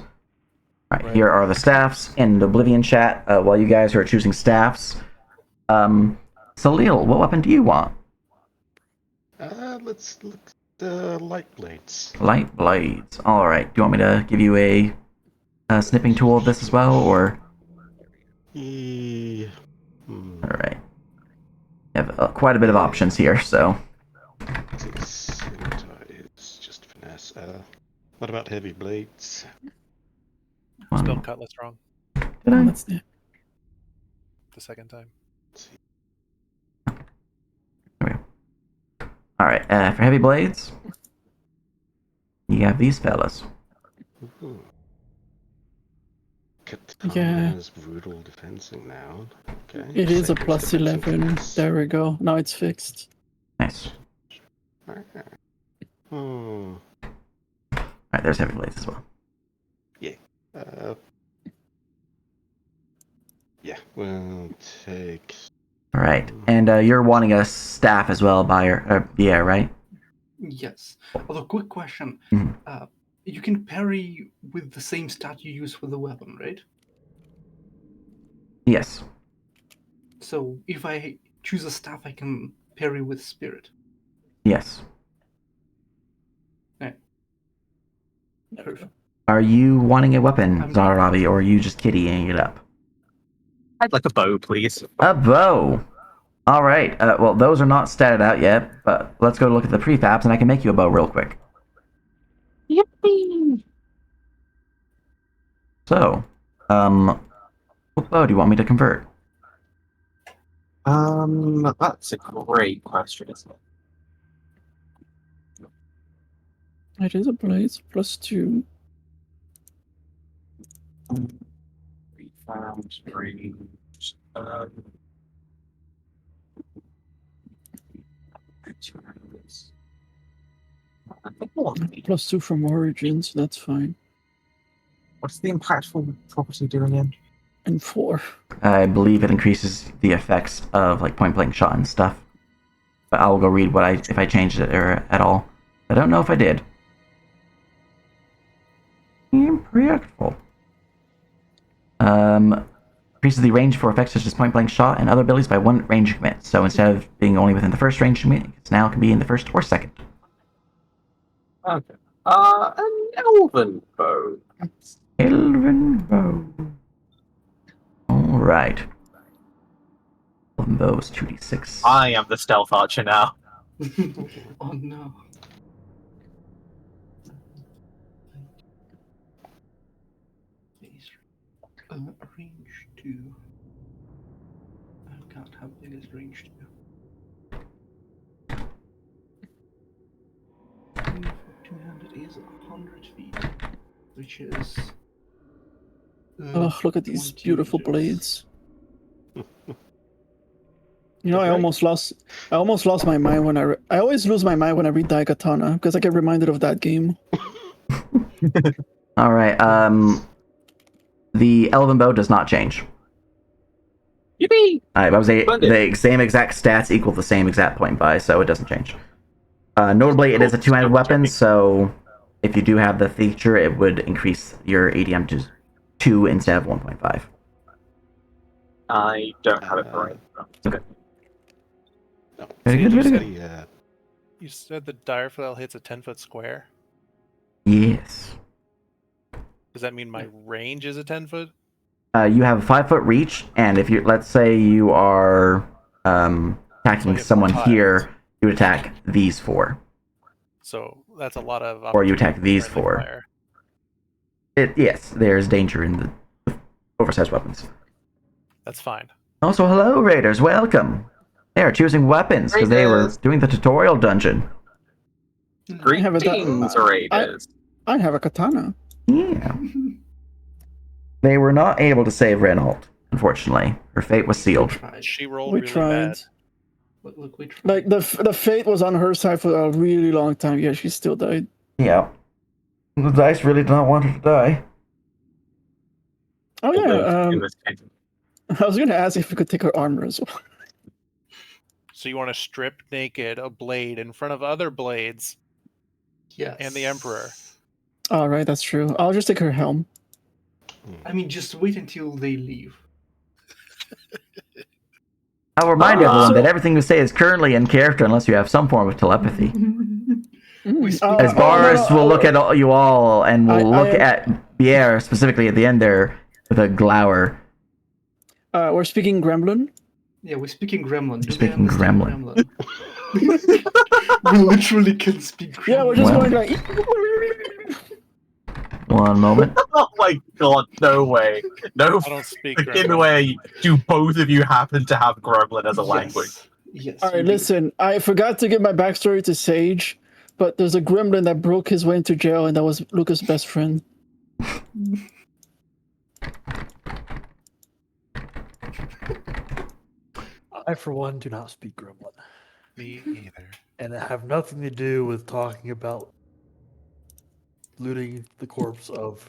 A: All right,
F: Right.
A: here are the staffs in the Oblivion chat. While you guys are choosing staffs, Salil, what weapon do you want?
D: Let's look at the light blades.
A: Light blades. All right. Do you want me to give you a snipping tool of this as well, or?
D: Yeah.
A: All right. You have quite a bit of options here, so.
D: It's just finesse. What about heavy blades?
G: Spelled cutlass wrong
A: Did I?
B: That's it.
G: the second time.
A: All right. For heavy blades, you have these fellas.
D: Ooh.
B: Yeah.
D: Katana's brutal defensing now. Okay.
B: It is a
D: Saber's
B: plus
D: defensive
B: 11.
D: fix.
B: There we go. Now it's fixed.
A: Nice.
D: Hmm.
A: All right. There's heavy blades as well.
D: Uh, yeah, we'll take.
A: All right. And you're wanting a staff as well, buyer. Yeah, right.
E: Yes. Although, quick question.
A: Mhm.
E: You can parry with the same stat you use with the weapon, right?
A: Yes.
E: So if I choose a staff, I can parry with spirit.
A: Yes.
E: Perfect.
A: Are you wanting a weapon,
E: I'm-
A: Zarabi, or are you just kittying it up?
C: I'd like a bow, please.
A: A bow. All right. Well, those are not statted out yet, but let's go look at the prefabs, and I can make you a bow real quick.
C: Yippee!
A: So, what bow do you want me to convert?
C: That's a great question, isn't it?
B: It is a blaze plus 2.
C: Found range. I think I want the-
B: Plus 2 from Origins. That's fine.
C: What's the impactful property do again?
B: And 4.
A: I believe it increases the effects of like point blank shot and stuff. But I'll go read what if I changed it or at all. I don't know if I did. Impactful. Increases the range for effects such as point blank shot and other abilities by 1 range commit. So instead of being only within the first range commit, it now can be in the first or second.
C: Okay. An elven bow.
A: Elven bow. Alright. Elven bow is 2d6.
C: I am the stealth archer now.
E: Oh no. Range 2. I can't have big as range 2. Two-handed is 100 feet, which is.
B: Oh, look at these
E: 20
B: beautiful
E: meters.
B: blades. You know, I
D: Right.
B: almost lost my mind when I always lose my mind when I read Daikatana because I get reminded of that game.
A: Alright, the Elven bow does not change.
C: Yippee!
A: I was
C: Splendid.
A: the same exact stats equal the same exact point buy, so it doesn't change. Notably, it is a two-handed weapon, so if you do have the feature, it would increase your ADM to 2 instead of 1.5.
C: I don't have it right. Okay.
D: No.
A: Very good, very good.
D: The,
G: You said the dire flail hits a 10-foot square.
A: Yes.
G: Does that mean my range is a 10-foot?
A: You have a 5-foot reach, and if you let's say you are attacking
G: hit
A: someone
G: 4
A: here,
G: tiles.
A: you would attack these 4.
G: So that's a lot of.
A: Or you attack these
G: friendly
A: 4.
G: fire.
A: Yes, there's danger in the oversized weapons.
G: That's fine.
A: Also, hello, raiders, welcome. They are choosing weapons because they were
C: Raiders.
A: doing the tutorial dungeon.
B: I have a
C: Greetings, raiders.
B: I have a katana.
A: Yeah. They were not able to save Renault, unfortunately. Her fate was sealed.
E: Tried.
G: She rolled
B: We
G: really
B: tried.
G: bad.
E: Look, we tried.
B: Like the fate was on her side for a really long time. Yeah, she still died.
A: Yeah. The dice really did not want her to die.
B: Oh yeah.
C: In this case.
B: I was gonna ask if we could take her armor as well.
G: So you want to strip naked a blade in front of other blades
E: Yes.
G: and the Emperor.
B: All right, that's true. I'll just take her helm.
E: I mean, just wait until they leave.
A: I'll remind everyone
B: So-
A: that everything you say is currently in character unless you have some form of telepathy.
E: We speak-
A: As Boris will look at you all and will
B: I-
A: look at Pierre specifically at the end there with a glower.
B: We're speaking Gremlin.
E: Yeah, we're speaking Gremlin. Do they
A: Speaking
E: understand
A: Gremlin.
E: We literally can speak Gremlin.
B: Yeah, we're just
A: Well.
B: going like.
A: One moment.
C: my god, no way. No
G: I don't speak
C: freaking
G: Gremlin.
C: way do both of you happen to have Gremlin as a language.
E: Yes.
B: All
E: you
B: right,
E: do.
B: listen. I forgot to give my backstory to Sage, but there's a gremlin that broke his way into jail, and that was Luca's best friend.
F: I, for one, do not speak Gremlin,
G: Me either.
F: and I have nothing to do with talking about looting the corpse of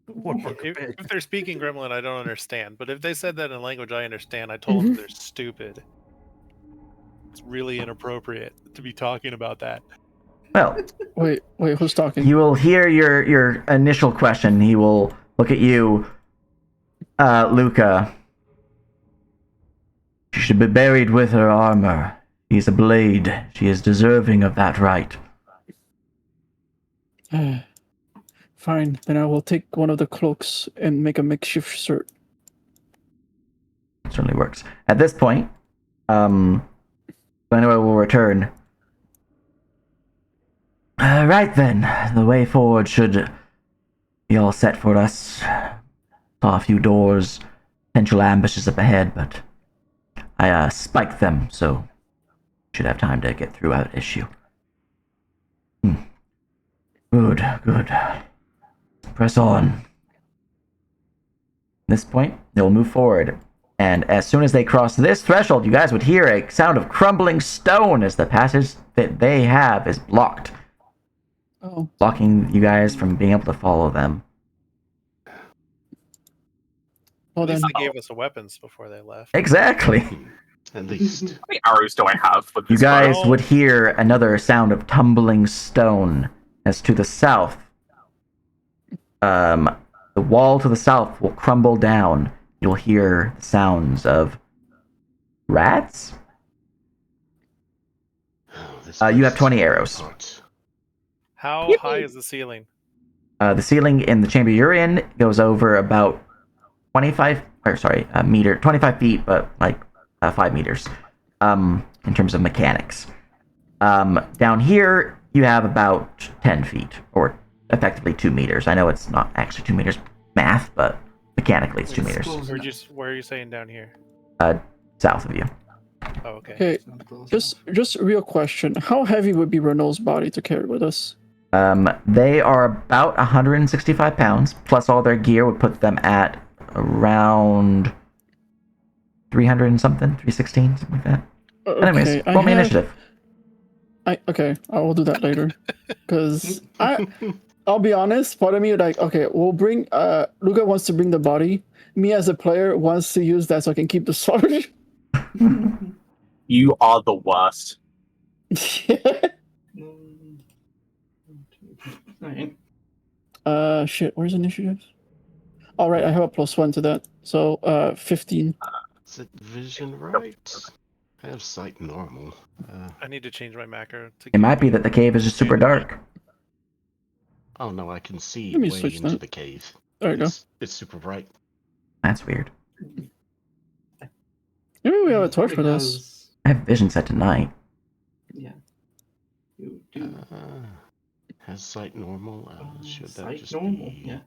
F: one of our
G: If
F: companions.
G: they're speaking Gremlin, I don't understand. But if they said that in a language I understand, I told them they're stupid. It's really inappropriate to be talking about that.
A: Well,
B: Wait, who's talking?
A: he will hear your initial question. He will look at you, Luca. She should be buried with her armor. She's a blade. She is deserving of that right.
B: Fine, then I will take one of the cloaks and make a makeshift shirt.
A: Certainly works. At this point, Glenway will return. Right then, the way forward should be all set for us. Saw a few doors, potential ambushes up ahead, but I spiked them, so should have time to get through without issue. Good. Press on. At this point, they'll move forward, and as soon as they cross this threshold, you guys would hear a sound of crumbling stone as the passage that they have is blocked.
B: Oh.
A: Blocking you guys from being able to follow them.
B: Well
G: At least
B: then,
G: they gave us the weapons before they left.
A: Exactly.
D: At least.
C: How many arrows do I have with
A: You
C: this
A: guys
C: bow?
A: would hear another sound of tumbling stone as to the south. The wall to the south will crumble down. You'll hear the sounds of rats. You have 20 arrows.
G: How high is the ceiling?
A: The ceiling in the chamber you're in goes over about 25 feet, but like 5 meters in terms of mechanics. Down here, you have about 10 feet, or effectively 2 meters. I know it's not actually 2 meters math, but mechanically it's 2 meters.
G: Where are you saying down here?
A: South of you.
G: Oh, okay.
B: okay, just a real question. How heavy would be Renault's body to carry with us?
A: They are about 165 pounds, plus all their gear would put them at around 300 and something, 316, something like that. Anyways, roll me initiative.
B: I will do that later. Because I'll be honest, part of me like, okay, we'll bring Luca wants to bring the body. Me as a player wants to use that so I can keep the sword.
C: You are the worst.
B: Shit, where's initiative? All right, I have a +1 to that. So 15.
D: Is it vision right? I have sight normal.
G: I need to change my macro.
A: It might be that the cave is just super dark.
D: Oh no, I can see
B: Let me
D: way
B: switch
D: into
B: that.
D: the cave.
B: There you go.
D: It's super bright.
A: That's weird.
B: Maybe we have a torch for this.
A: I have vision set to night.
E: Yeah. You do.
D: Has sight normal? Should that
E: Sight
D: just
E: normal,
D: be...
E: yeah.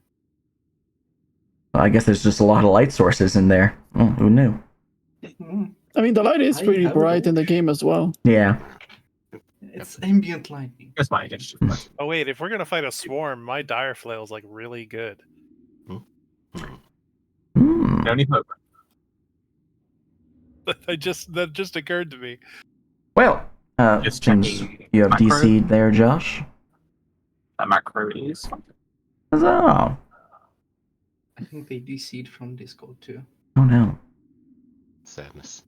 A: Well, I guess there's just a lot of light sources in there. Oh, who knew?
B: I mean, the light is
E: I
B: pretty
E: have it
B: bright
E: all.
B: in the game as well.
A: Yeah.
E: It's ambient lighting.
C: That's my initiative.
G: Oh wait, if we're gonna fight a swarm, my dire flail is like really good.
C: No need hope.
G: That just occurred to me.
A: Well,
C: Just
A: since
C: checking
A: you have
C: macro.
A: DC'd there, Josh.
C: That macro is.
A: Huzzah.
E: I think they DC'd from Discord too.
A: Oh no.
D: Sadness.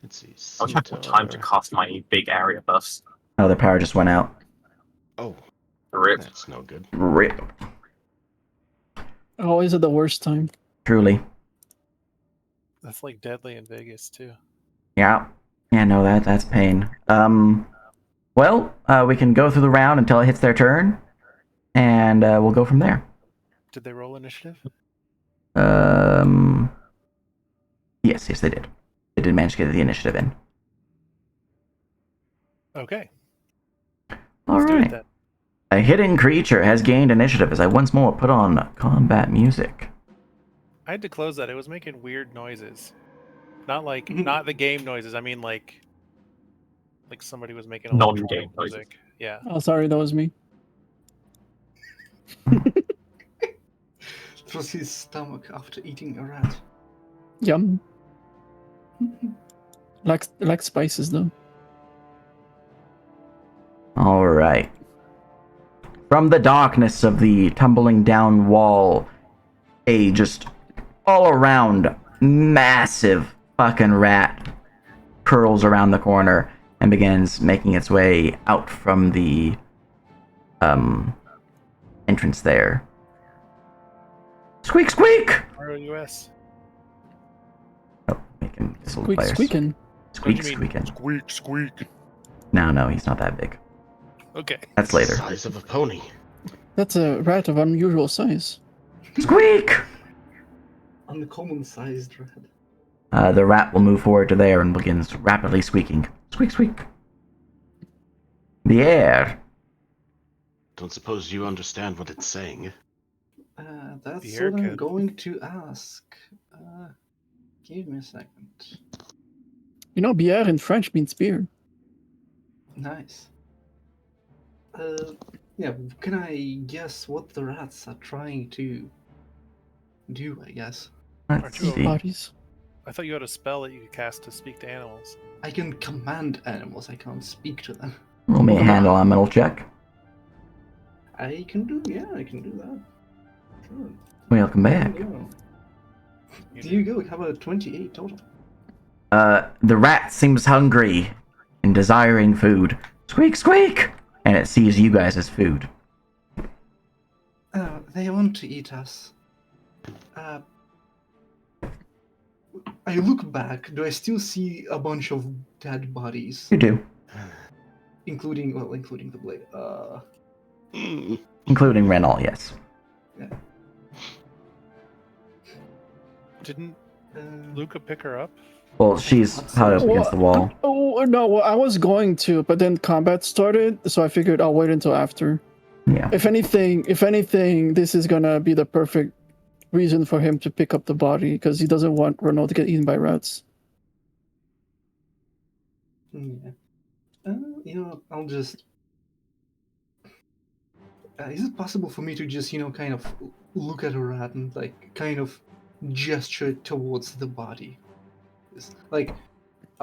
D: Let's see.
C: I'll have more time to cast my big area buffs.
A: Oh, their power just went out.
D: Oh,
C: Rip.
D: that's no good.
A: Rip.
B: Always at the worst time.
A: Truly.
G: That's like deadly in Vegas too.
A: Yeah. Yeah, no, that's pain. Well, we can go through the round until it hits their turn, and we'll go from there.
G: Did they roll initiative?
A: Yes, they did. They did manage to get the initiative in.
G: Okay.
A: All
G: Let's do it
A: right.
G: then.
A: A hidden creature has gained initiative as I once more put on combat music.
G: I had to close that. It was making weird noises. Not the game noises. I mean like somebody was making
C: Non-game
G: electronic
C: noises.
G: music. Yeah.
B: Oh, sorry, that was me.
E: It was his stomach after eating a rat.
B: Yum. Like spices though.
A: All right. From the darkness of the tumbling down wall, a just all around massive fucking rat curls around the corner and begins making its way out from the entrance there. Squeak, squeak!
G: ROUS.
A: Oh, making this little
B: Squeak
A: players.
B: squeaking.
A: Squeak,
G: What do you mean?
A: squeaking.
G: Squeak, squeak.
A: No, he's not that big.
G: Okay.
A: That's later.
D: Size of a pony.
B: That's a rat of unusual size.
A: Squeak!
E: Uncommon sized rat.
A: The rat will move forward to there and begins rapidly squeaking. Squeak, squeak. The air.
D: Don't suppose you understand what it's saying.
E: That's
G: Pierre
E: what I'm
G: could.
E: going to ask. Give me a second.
B: You know, bière in French means beer.
E: Nice. Yeah, can I guess what the rats are trying to do, I guess?
A: Let's
G: Aren't you a
A: see.
B: Bodies.
G: I thought you had a spell that you could cast to speak to animals.
E: I can command animals, I can't speak to them.
A: Roll me a handle on metal check.
E: I can do that. Sure.
A: Welcome back.
E: There you go, we have a 28 total.
A: The rat seems hungry and desiring food. Squeak, squeak! And it sees you guys as food.
E: They want to eat us. I look back, do I still see a bunch of dead bodies?
A: You do.
E: Including the blade.
A: Including Renault, yes.
G: Didn't Luca pick her up?
A: Well, she's tied up against the wall.
B: Oh no, well, I was going to, but then combat started, so I figured I'll wait until after.
A: Yeah.
B: If anything, this is gonna be the perfect reason for him to pick up the body because he doesn't want Renault to get eaten by rats.
E: Yeah. I'll just. Is it possible for me to just, kind of look at a rat and, kind of gesture towards the body? Like,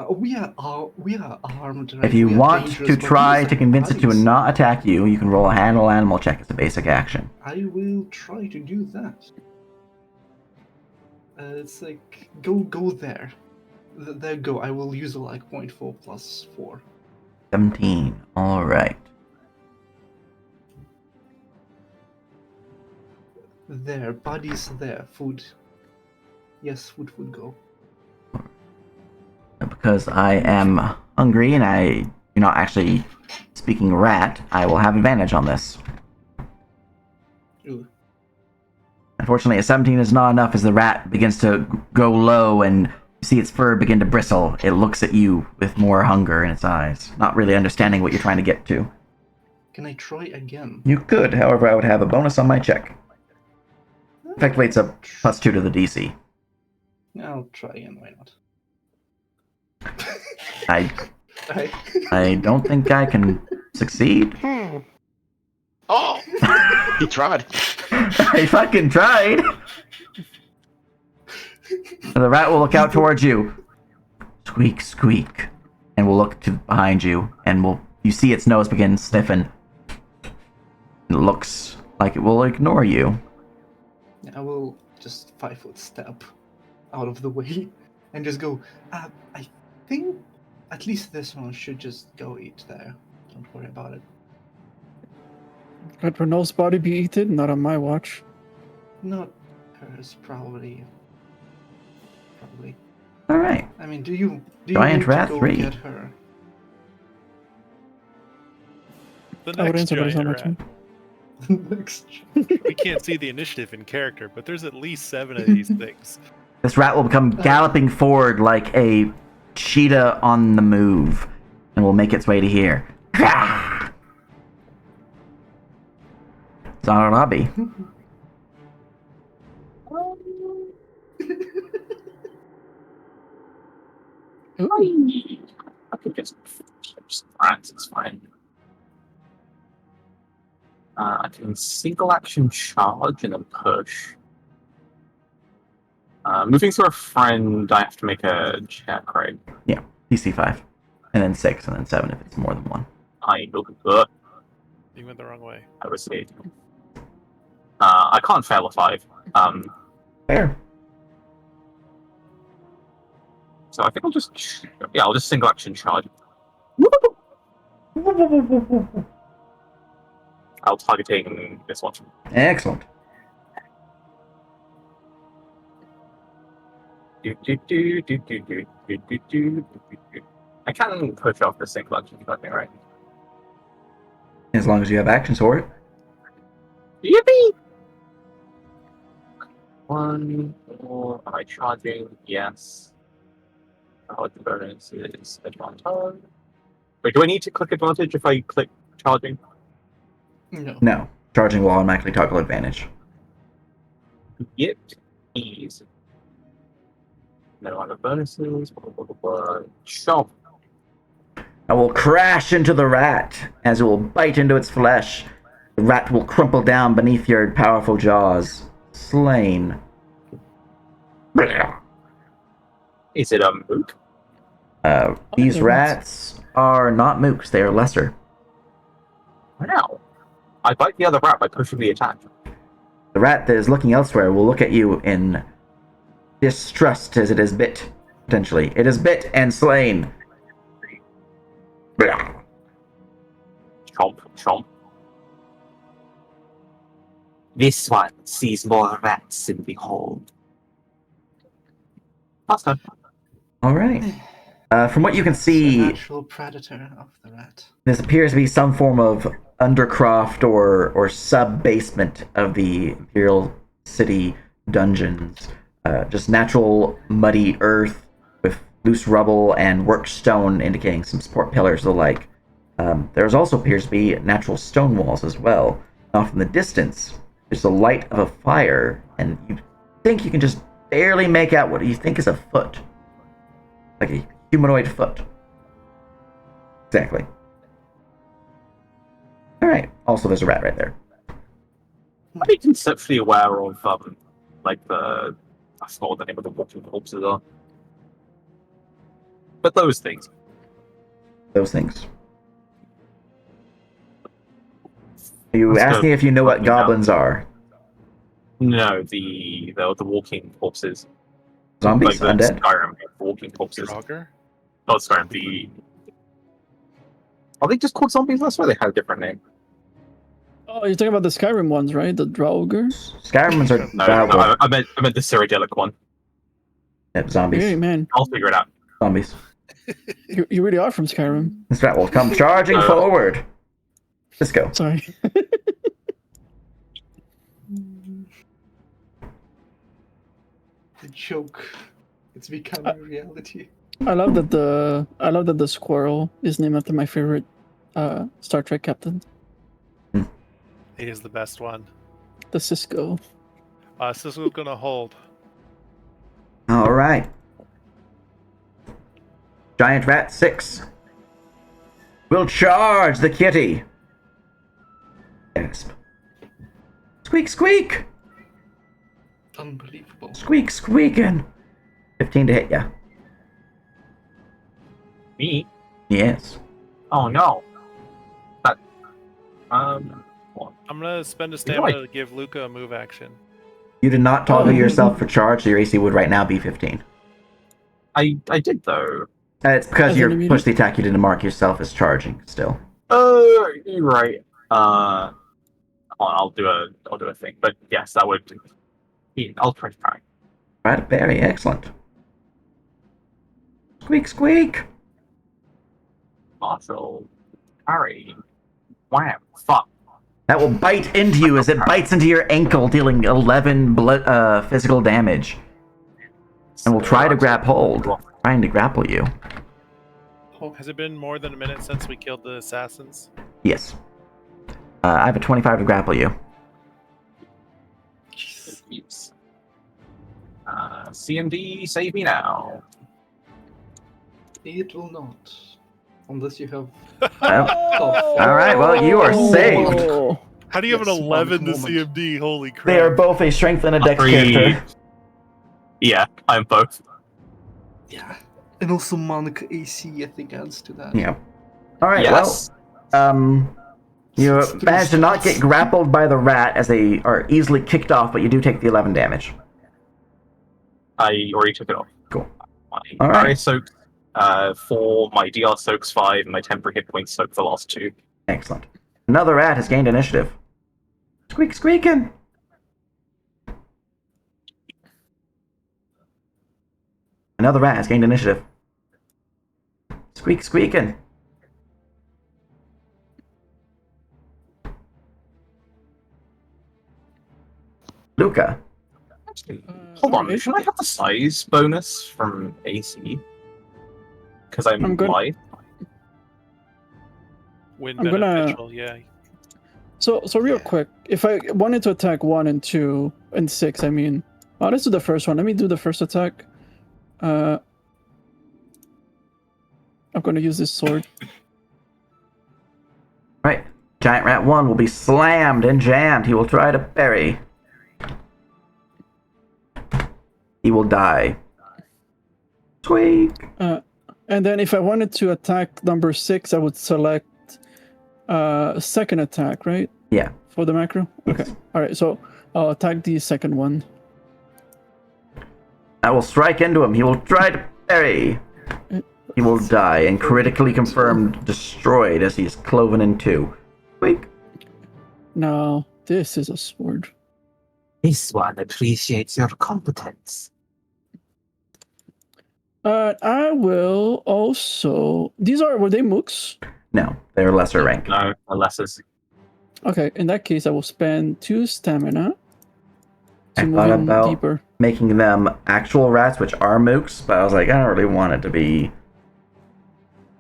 E: we are armed, right?
A: If you
E: We are
A: want
E: dangerous,
A: to
E: but
A: try
E: these
A: to
E: are
A: convince it to
E: bodies.
A: not attack you, you can roll a handle animal check as a basic action.
E: I will try to do that. It's like, go there. There go. I will use a point for +4.
A: 17. Alright.
E: There, bodies there. Food. Yes, food would go.
A: Because I am hungry and you're not actually speaking rat, I will have advantage on this.
E: Ooh.
A: Unfortunately, a 17 is not enough as the rat begins to go low and you see its fur begin to bristle. It looks at you with more hunger in its eyes, not really understanding what you're trying to get to.
E: Can I try again?
A: You could, however, I would have a bonus on my check. Effectively, it's a +2 to the DC.
E: I'll try again. Why not?
A: I don't think I can succeed.
D: Oh! He tried.
A: I fucking tried! The rat will look out towards you. Squeak, squeak. And will look to behind you, and you see its nose begin sniffing. It looks like it will ignore you.
E: I will just 5-foot step out of the way and just go, I think at least this one should just go eat there. Don't worry about it.
B: Let Renault's body be eaten? Not on my watch.
E: Not hers, probably.
A: Alright.
E: I mean, do you
A: Giant
E: want
A: rat
E: to go
A: 3.
E: get her?
G: The
B: I would
G: next
B: answer, but it's not
G: giant
B: my
G: rat.
B: turn.
E: Next.
G: We can't see the initiative in character, but there's at least 7 of these things.
A: This rat will become galloping forward like a cheetah on the move, and will make its way to here. It's on our lobby.
C: I could just rats, it's fine. I can single action charge and then push. Moving through a friend, I have to make a check, right?
A: Yeah, DC 5. And then 6, and then 7 if it's more than one.
C: I look good.
G: You went the wrong way.
C: I would say. I can't fail a 5.
A: Fair.
C: So I think I'll just single action charge. I'll targeting this one.
A: Excellent.
C: I can push off the single action charge, right?
A: As long as you have actions for it.
C: Yippee! 1, 4. Am I charging? Yes. What the bonus is advantage. Wait, do I need to click advantage if I click charging?
E: No.
A: No. Charging will automatically toggle advantage.
C: Yep. Ease. No other bonuses. Chomp.
A: I will crash into the rat as it will bite into its flesh. The rat will crumple down beneath your powerful jaws. Slain.
C: Is it a mook?
A: These rats are not mooks, they are lesser.
C: Wow. I bite the other rat by pushing the attack.
A: The rat that is looking elsewhere will look at you in distrust as it is bit, potentially. It is bit and slain.
C: Chomp, chomp.
H: This one sees more rats in the hold.
C: Last time.
A: Alright. From what you can
E: The
A: see,
E: natural predator of the rat.
A: this appears to be some form of undercroft or sub-basement of the Imperial City dungeons. Just natural muddy earth with loose rubble and worked stone indicating some support pillars and the like. There also appears to be natural stone walls as well. Off in the distance, there's the light of a fire, and you think you can just barely make out what you think is a foot. Like a humanoid foot. Exactly. Alright, also there's a rat right there.
C: Are you conceptually aware of, I forgot what the name of the walking corpses are. But those things.
A: Those things. Are you
C: Let's
A: asking
C: go
A: if you know what
C: looking down.
A: goblins are?
C: No, the walking corpses.
A: Zombies?
C: Like the
A: Undead?
C: Skyrim walking corpses.
G: Draugr?
C: Not Skyrim, Are they just called zombies? That's why they had a different name.
B: Oh, you're talking about the Skyrim ones, right? The Draugr?
A: Skyrimans are
C: No, I meant the Cyrodiilic one.
A: Yep, zombies.
B: Hey, man.
C: I'll figure it out.
A: Zombies.
B: You really are from Skyrim.
A: This rat will come charging forward. Let's go.
B: Sorry.
E: The joke. It's becoming reality.
B: I love that the squirrel is named after my favorite Star Trek captain,
G: He is the best one.
B: the Cisco.
G: Cisco's gonna hold.
A: Alright. Giant rat 6. Will charge the kitty. Gasp. Squeak, squeak!
E: Unbelievable.
A: Squeak, squeaking. 15 to hit ya.
C: Me?
A: Yes.
C: Oh no. That.
G: I'm gonna spend a stamina to give Luca a move action.
A: You did not toggle yourself for charge, so your AC would right now be 15.
C: I did though.
A: It's because
B: As
A: you
B: an immediate-
A: pushed the attack, you didn't mark yourself as charging still.
C: You're right. I'll do a thing, but yes, that would. I'll try.
A: Right, very excellent. Squeak, squeak!
C: Marshall, parry, wham, fuck.
A: That will bite into you as it bites into your ankle, dealing 11 physical damage. And will try to grab hold. Trying to grapple you.
G: Has it been more than a minute since we killed the assassins?
A: Yes. I have a 25 to grapple you.
C: CMD, save me now.
E: It will not. Unless you have...
A: All right, well, you are saved.
B: Oh.
G: How do you have
E: Yes,
G: an 11 to
E: moment.
G: CMD? Holy crap.
A: They are both a strength and a dex character.
C: Yeah, I'm both.
E: Yeah. And also Monk AC, I think, adds to that.
A: Yeah. All right,
C: Yes.
A: well, you
E: It's three
A: manage to not get
E: spots.
A: grappled by the rat as they are easily kicked off, but you do take the 11 damage.
C: I already took it off.
A: Cool.
C: My
A: All right.
C: RA soak 4, my DR soaks 5, and my temporary hit points soak the last 2.
A: Excellent. Another rat has gained initiative. Squeak, squeaking. Another rat has gained initiative. Squeak, squeaking. Luca.
C: Actually, hold on.
B: alright.
C: Should I have the size bonus from AC? Because I'm
B: I'm good.
C: live.
G: Win
B: I'm gonna-
G: beneficial, yeah.
B: So real quick, if I wanted to attack 1 and 2 and 6, I mean, let's do the first one. Let me do the first attack. I'm gonna use this sword.
A: Right. Giant Rat 1 will be slammed and jammed. He will try to parry. He will die. Squeak.
B: And then if I wanted to attack number 6, I would select second attack, right?
A: Yeah.
B: For the macro? Okay.
A: Yes.
B: Alright, so I'll attack the second one.
A: I will strike into him. He will try to parry. He will die and critically confirmed destroyed as he is cloven in 2. Squeak.
B: Now, this is a sword.
H: This one appreciates your competence.
B: I will also... were they mooks?
A: No, they're lesser rank.
C: No, unless it's
B: Okay, in that case, I will spend 2 stamina
A: I
B: to move
A: thought
B: in
A: about
B: deeper.
A: making them actual rats, which are mooks, but I was like, I don't really want it to be,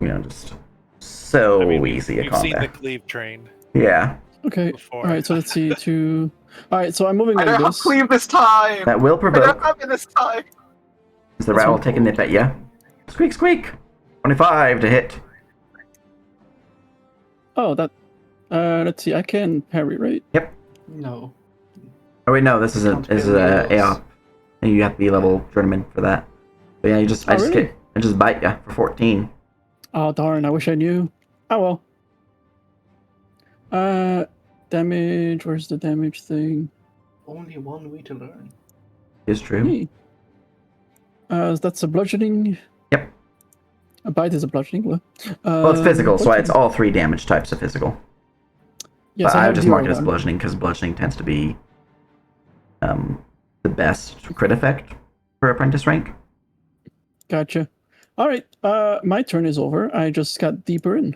A: just so
G: I mean,
A: easy a
G: You've seen the
A: combat.
G: cleave train
A: Yeah,
B: Okay,
G: before.
B: alright, so let's see, 2... Alright, so I'm moving
C: I
B: like
C: don't have
B: this.
C: cleave this time.
A: that will
C: I don't
A: provoke.
C: have it this time.
A: As the rat will take a nip at you. Squeak, squeak. 25 to hit.
B: Oh, that... let's see, I can parry, right?
E: No.
A: Oh wait, no, this is a
E: Can't
A: is
E: parry
A: a
E: those.
A: AOP. And you have to be level tournament for that. But yeah, I
B: really?
A: just bite you for 14.
B: Oh, darn, I wish I knew. Oh, well. Damage, where's the damage thing?
E: Only one way to learn.
A: Is true.
B: Hey. That's a bludgeoning.
A: Yep.
B: A bite is a bludgeoning. What?
A: Well, it's physical, so it's
B: bludgeoning.
A: all 3 damage types of physical.
B: Yes,
A: But I
B: have
A: just
B: zero
A: marked it as
B: then.
A: bludgeoning because bludgeoning tends to be the best crit effect for apprentice rank.
B: Gotcha. All right. My turn is over. I just got deeper in,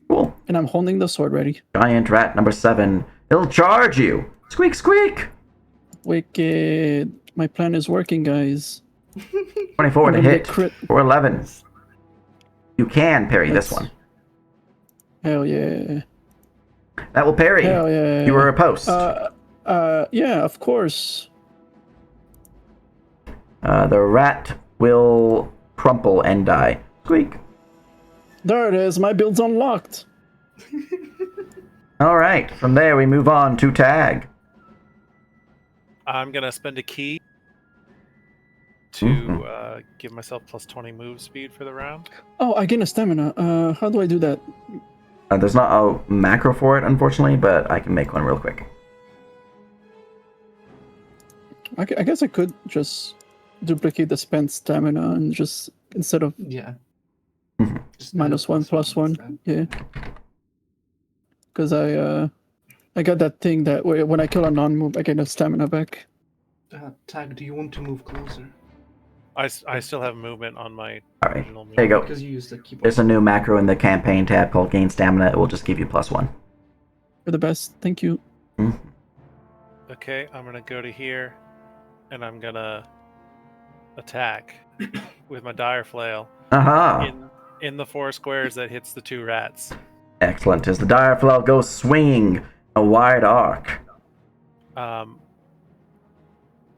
A: Cool.
B: and I'm holding the sword ready.
A: Giant rat number 7. It'll charge you. Squeak, squeak.
B: Wicked. My plan is working, guys.
A: 24
B: I'm
A: to
B: gonna
A: hit
B: get crit.
A: for 11. You can parry this
B: Let's-
A: one.
B: Hell yeah.
A: That will parry.
B: Hell yeah.
A: You were a post.
B: Yeah, of course.
A: The rat will crumple and die. Squeak.
B: There it is. My build's unlocked.
A: All right. From there, we move on to tag.
G: I'm gonna spend a key to
A: Mhm.
G: give myself plus 20 move speed for the round.
B: Oh, I gain a stamina. How do I do that?
A: There's not a macro for it, unfortunately, but I can make one real quick.
B: I guess I could just duplicate the spent stamina and just instead of
E: Yeah.
A: Mhm.
E: Just
B: minus 1 plus 1. Yeah. Because I got that thing that when I kill a non-move, I get a stamina back.
E: Tag, do you want to move closer?
G: I still have movement on my
A: All right.
G: original
A: There you
G: move.
A: go.
E: Because you used the keyboard.
A: There's a new macro in the campaign tab called Gain Stamina. It will just give you +1.
B: You're the best. Thank you.
G: Okay, I'm gonna go to here, and I'm gonna attack with my dire flail
A: Aha!
G: in the 4 squares that hits the 2 rats.
A: Excellent. As the dire flail goes swinging a wide arc.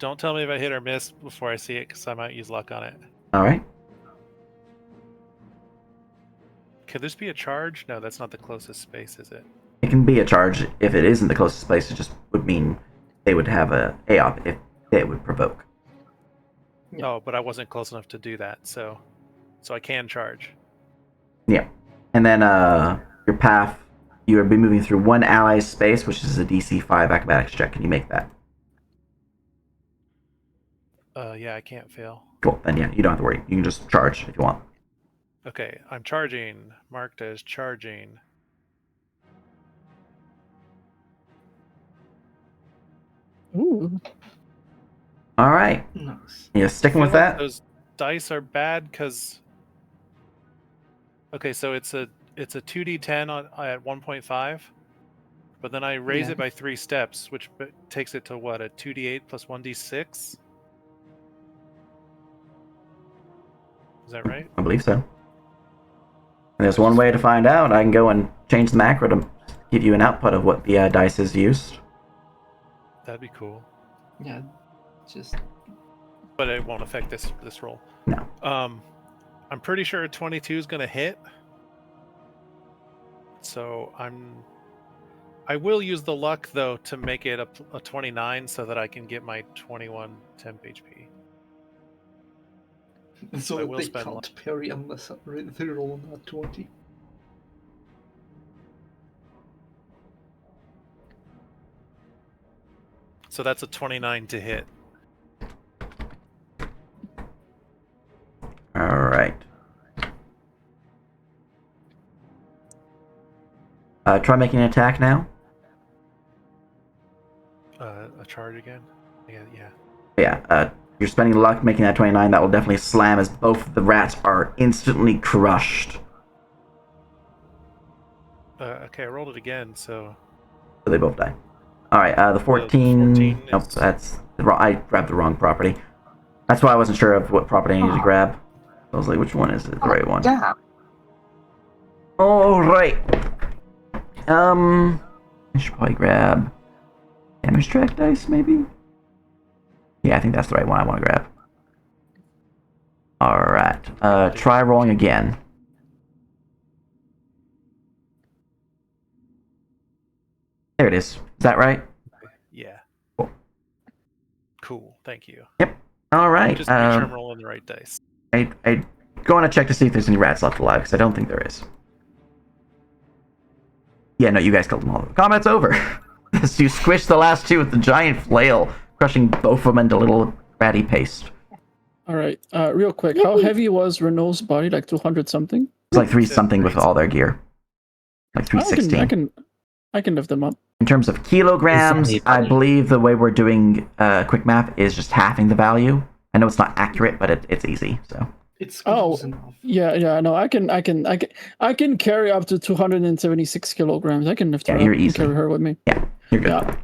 G: Don't tell me if I hit or miss before I see it, because I might use luck on it.
A: All right.
G: Could this be a charge? No, that's not the closest space, is it?
A: It can be a charge. If it isn't the closest place, it just would mean they would have a AOP if they would provoke.
E: Yeah.
G: Oh, but I wasn't close enough to do that, so I can charge.
A: Yeah. And then your path, you would be moving through one ally's space, which is a DC 5 acrobatics check. Can you make that?
G: Yeah, I can't fail.
A: Cool. Then yeah, you don't have to worry. You can just charge if you want.
G: Okay, I'm charging. Marked as charging.
B: Ooh.
A: All right.
E: Nice.
A: You sticking with
G: I feel like
A: that?
G: those dice are bad because. Okay, so it's a 2d10 at 1.5, but then I raise
E: Yeah.
G: it by 3 steps, which takes it to what, a 2d8 plus 1d6? Is that right?
A: I believe so. And there's one way to find out. I can go and change the macro to give you an output of what the dice is used.
G: That'd be cool,
E: Yeah. Just
G: but it won't affect this roll.
A: No.
G: I'm pretty sure a 22 is gonna hit. So I will use the luck though to make it a 29 so that I can get my 21 temp HP.
E: so
G: I
E: that
G: will
E: they
G: spend
E: can't parry unless they roll on that 20.
G: So that's a 29 to hit.
A: All right. Try making an attack now.
G: A charge again? Yeah.
A: Yeah, you're spending luck making that 29. That will definitely slam as both of the rats are instantly crushed.
G: Okay, I rolled it again, so
A: So they both die. Alright, the 14...
G: 14
A: Nope,
G: is-
A: that's... I grabbed the wrong property. That's why I wasn't sure of what property I needed to grab. I was like, which one is it? The right one.
H: Yeah.
A: Alright. I should probably grab... damage track dice, maybe? Yeah, I think that's the right one I want to grab. Alright, try rolling again. There it is. Is that right?
G: yeah.
A: Cool.
G: Cool, thank you.
A: Alright,
G: Just make sure I'm rolling the right dice.
A: I go on a check to see if there's any rats left alive, because I don't think there is. Yeah, no, you guys killed them all. Combat's over. You squish the last two with the giant flail, crushing both of them into little ratty paste.
B: All right. Real quick, how heavy was Renault's body? Like 200 something?
A: It's like 3 something with all their gear. Like 316.
B: I can lift them up.
A: In terms of kilograms,
H: Is
A: I
H: somebody-
A: believe the way we're doing quick math is just halving the value. I know it's not accurate, but it's easy. So
E: It's
B: Oh,
E: close enough.
B: Yeah. No, I can carry up to 276 kilograms. I can lift
A: Yeah,
B: her
A: you're
B: up and
A: easy.
B: carry her with me.
A: yeah, you're good.
B: Yeah,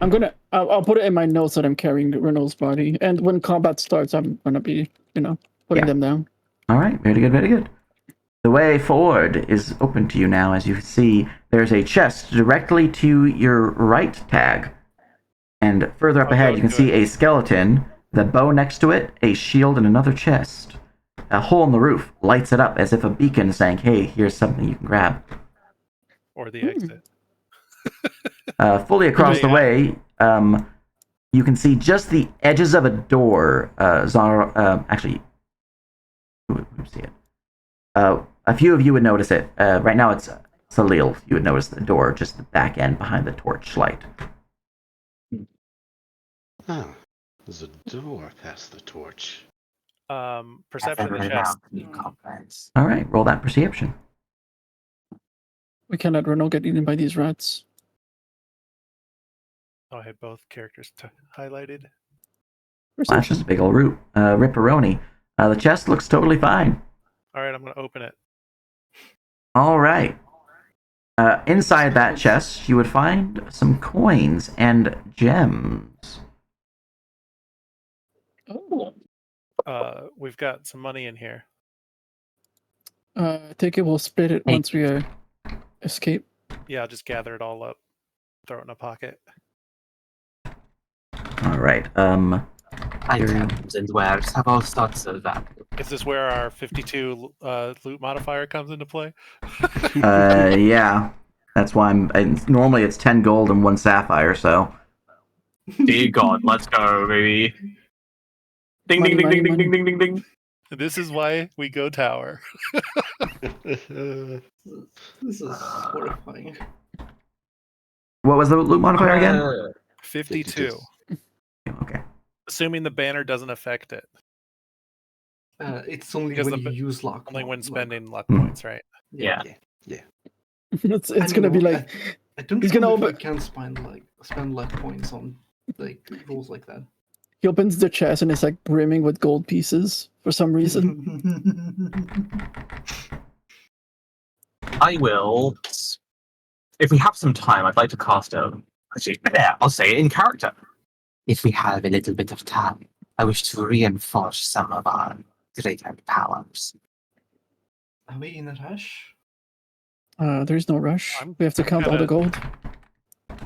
B: I'll put it in my notes that I'm carrying Renault's body, and when combat starts, I'm gonna be, putting
A: Yeah.
B: them down.
A: All right, very good, very good. The way forward is open to you now. As you can see, there's a chest directly to your right tag. And further up
G: I'll
A: ahead,
G: go
A: you can
G: to
A: see
G: it.
A: a skeleton, the bow next to it, a shield, and another chest. A hole in the roof lights it up as if a beacon saying, hey, here's something you can grab.
G: Or the exit.
A: Fully across the
G: Yeah.
A: way, you can see just the edges of a door. Actually, who would see it? A few of you would notice it. Right now it's Salil. You would notice the door, just the back end behind the torch light.
D: Oh, there's a door past the torch.
G: Perception of the
H: Everyone
G: chest.
H: else can comments.
A: All right, roll that perception.
B: We can't let Renault get eaten by these rats.
G: Oh, I had both characters highlighted.
A: Flash is a big old ripperoni. The chest looks totally fine.
G: All right, I'm going to open it.
A: All right. Inside that chest, you would find some coins and gems.
B: Oh.
G: We've got some money in here.
B: I think it will split it
H: Hey.
B: once we escape.
G: Yeah, I'll just gather it all up, throw it in a pocket.
A: All right.
H: items and wares have all sorts of value.
G: Is this where our 52 loot modifier comes into play?
A: Yeah. That's why normally it's 10 gold and 1 sapphire, so.
C: Dear God, let's go, baby. Ding,
B: Money,
C: ding, ding,
B: money,
C: ding, ding,
B: money.
C: ding, ding, ding, ding.
G: This is why we go tower.
E: This is horrifying.
A: What was the loot modifier again?
G: 52.
A: Okay.
G: Assuming the banner doesn't affect it.
E: It's only
G: Because
E: when
G: the-
E: you use luck.
G: Only when
E: luck.
G: spending luck
A: Mhm.
G: points, right?
C: Yeah.
B: It's
E: I
B: gonna be
E: know,
B: like
E: I don't
B: he's
E: know
B: gonna
E: if I
B: open-
E: can spend luck points on like rules like that.
B: he opens the chest and it's like brimming with gold pieces for some reason.
C: I will. If we have some time, I'd like to cast a. Actually, yeah, I'll say it in character.
H: If we have a little bit of time, I wish to reinforce some of our greater powers.
E: Are we in a rush?
B: There's no rush.
G: I'm
B: We have to count all the
G: kinda-
B: gold.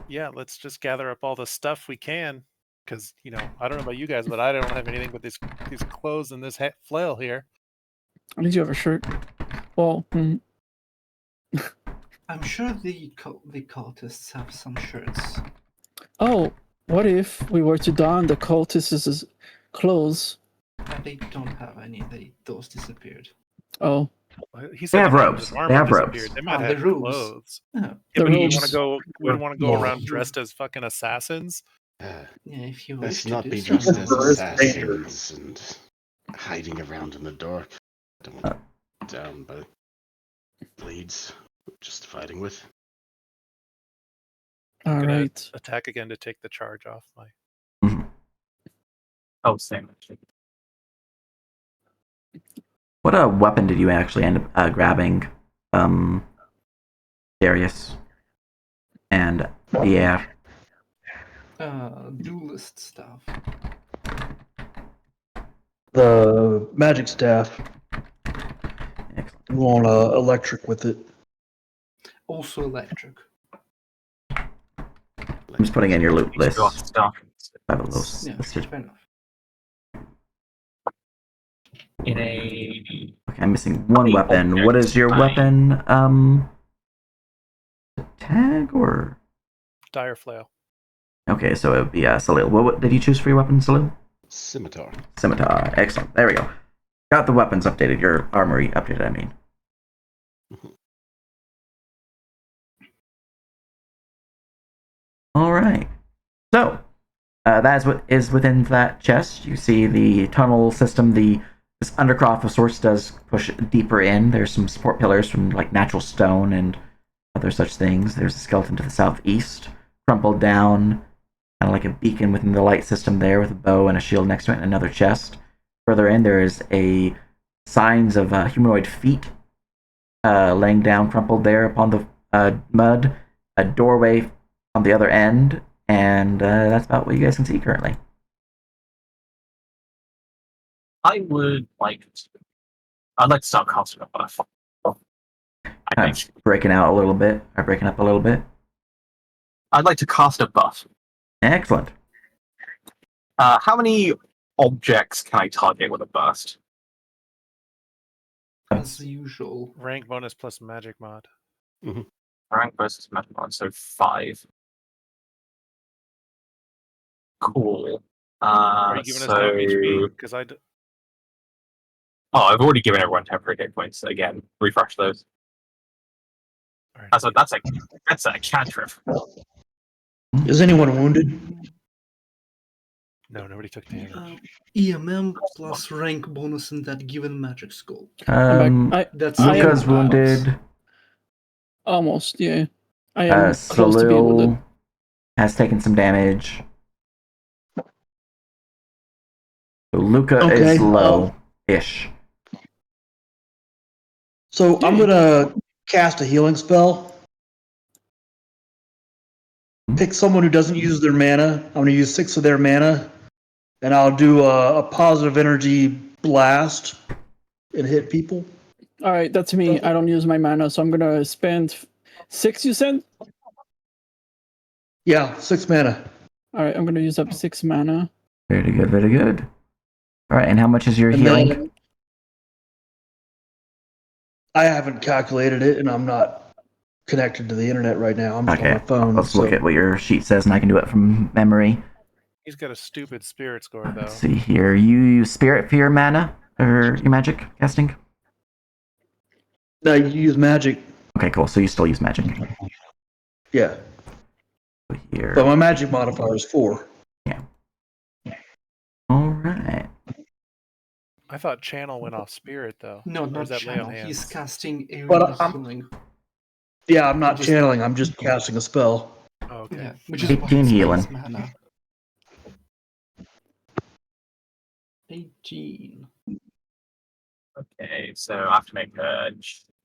G: Yeah, let's just gather up all the stuff we can. Because, I don't know about you guys, but I don't have anything but these clothes and this flail here.
B: At least you have a shirt. Well,
E: I'm sure the cultists have some shirts.
B: oh, what if we were to don the cultists' clothes?
E: They don't have any. Those disappeared.
B: Oh,
G: He said
A: They have
G: none of
A: ropes.
G: his armor
A: They have
G: disappeared.
A: ropes.
G: They might
E: Ah,
G: have
E: the robes.
G: clothes.
E: Yeah,
G: Yeah,
B: The
G: but you
B: robes.
G: want to go? We don't want to go
E: Yeah.
G: around dressed as fucking assassins.
E: yeah. If you
D: Let's
E: wish to
D: not
E: do
D: be
E: so.
D: dressed as
F: Those
D: assassins and hiding around in the dark. I don't want to be down by blades just fighting with.
B: all
G: Gonna
B: right.
G: Attack again to take the charge off my.
C: Oh, same. Actually.
A: What weapon did you actually end up grabbing, Darius? And yeah,
E: Duelist stuff.
F: The magic staff.
A: excellent.
F: You want electric with it.
E: Also electric.
A: I'm just putting in your loot list.
C: Stuff.
A: I have a list.
E: Yeah,
A: listed.
E: fair enough.
C: In a.
A: Okay, I'm missing one
C: Wait,
A: weapon.
C: okay,
A: What is your
C: fine.
A: weapon? Tag or?
G: Dire flail.
A: Okay, so it would be Salil. What did you choose for your weapon, Salil?
D: Scimitar.
A: Scimitar. Excellent. There we go. Got the weapons updated. Your armory updated, I mean. All right. So, that is what is within that chest. You see the tunnel system. This undercroft of sorts does push deeper in. There's some support pillars from like natural stone and other such things. There's a skeleton to the southeast, crumpled down, kind of like a beacon within the light system there, with a bow and a shield next to it, and another chest. Further in, there is a signs of humanoid feet laying down, crumpled there upon the mud. A doorway on the other end, and that's about what you guys can see currently.
C: I'd like to start casting a buff. I
A: Kind
C: think.
A: of breaking out a little bit, or breaking up a little bit.
C: I'd like to cast a buff.
A: Excellent.
C: How many objects can I target with a burst?
E: As usual.
G: Rank bonus plus magic mod.
C: Rank versus magic mod, so 5. Cool.
G: Are you giving us no HP? Because
C: Oh, I've already given everyone temporary hit points. Again, refresh those.
G: Alright.
C: That's a cantrip.
F: Is anyone wounded?
G: No, nobody took damage.
E: EMM plus rank bonus in that given magic skull. That's
B: I am-
A: Luca's wounded.
B: Almost, yeah. I am close to being wounded.
A: Salil has taken some damage. So Luca
F: Okay,
A: is low-ish.
F: So I'm gonna cast a healing spell. Pick someone who doesn't use their mana. I'm gonna use 6 of their mana, and I'll do a positive energy blast and hit people.
B: All right, that's me. I don't use my mana, so I'm gonna spend 6. You said?
F: Yeah, 6 mana.
B: All right, I'm gonna use up 6 mana.
A: Very good, very good. All right, and how much is your
F: And
A: healing?
F: then I haven't calculated it, and I'm not connected to the internet right now. I'm just on
A: Okay,
F: my phone.
A: let's
F: so
A: look at what your sheet says, and I can do it from memory.
G: He's got a stupid spirit score, though.
A: Let's see here. You use Spirit Fear mana or your magic casting?
F: no, you use magic.
A: Okay, cool. So you still use magic.
F: Yeah,
A: Here.
F: but my magic modifier is 4.
A: All right.
G: I thought channel went off spirit, though.
E: No,
G: Or
E: not
G: is that lay on
E: channel. He's
G: hands?
E: casting area
F: But I'm-
E: healing.
F: Yeah, I'm not
E: Just-
F: channeling. I'm just casting a spell.
G: Oh, okay.
E: Yeah, which is
A: 18 healing.
E: mana. 18.
C: Okay, so I have to make a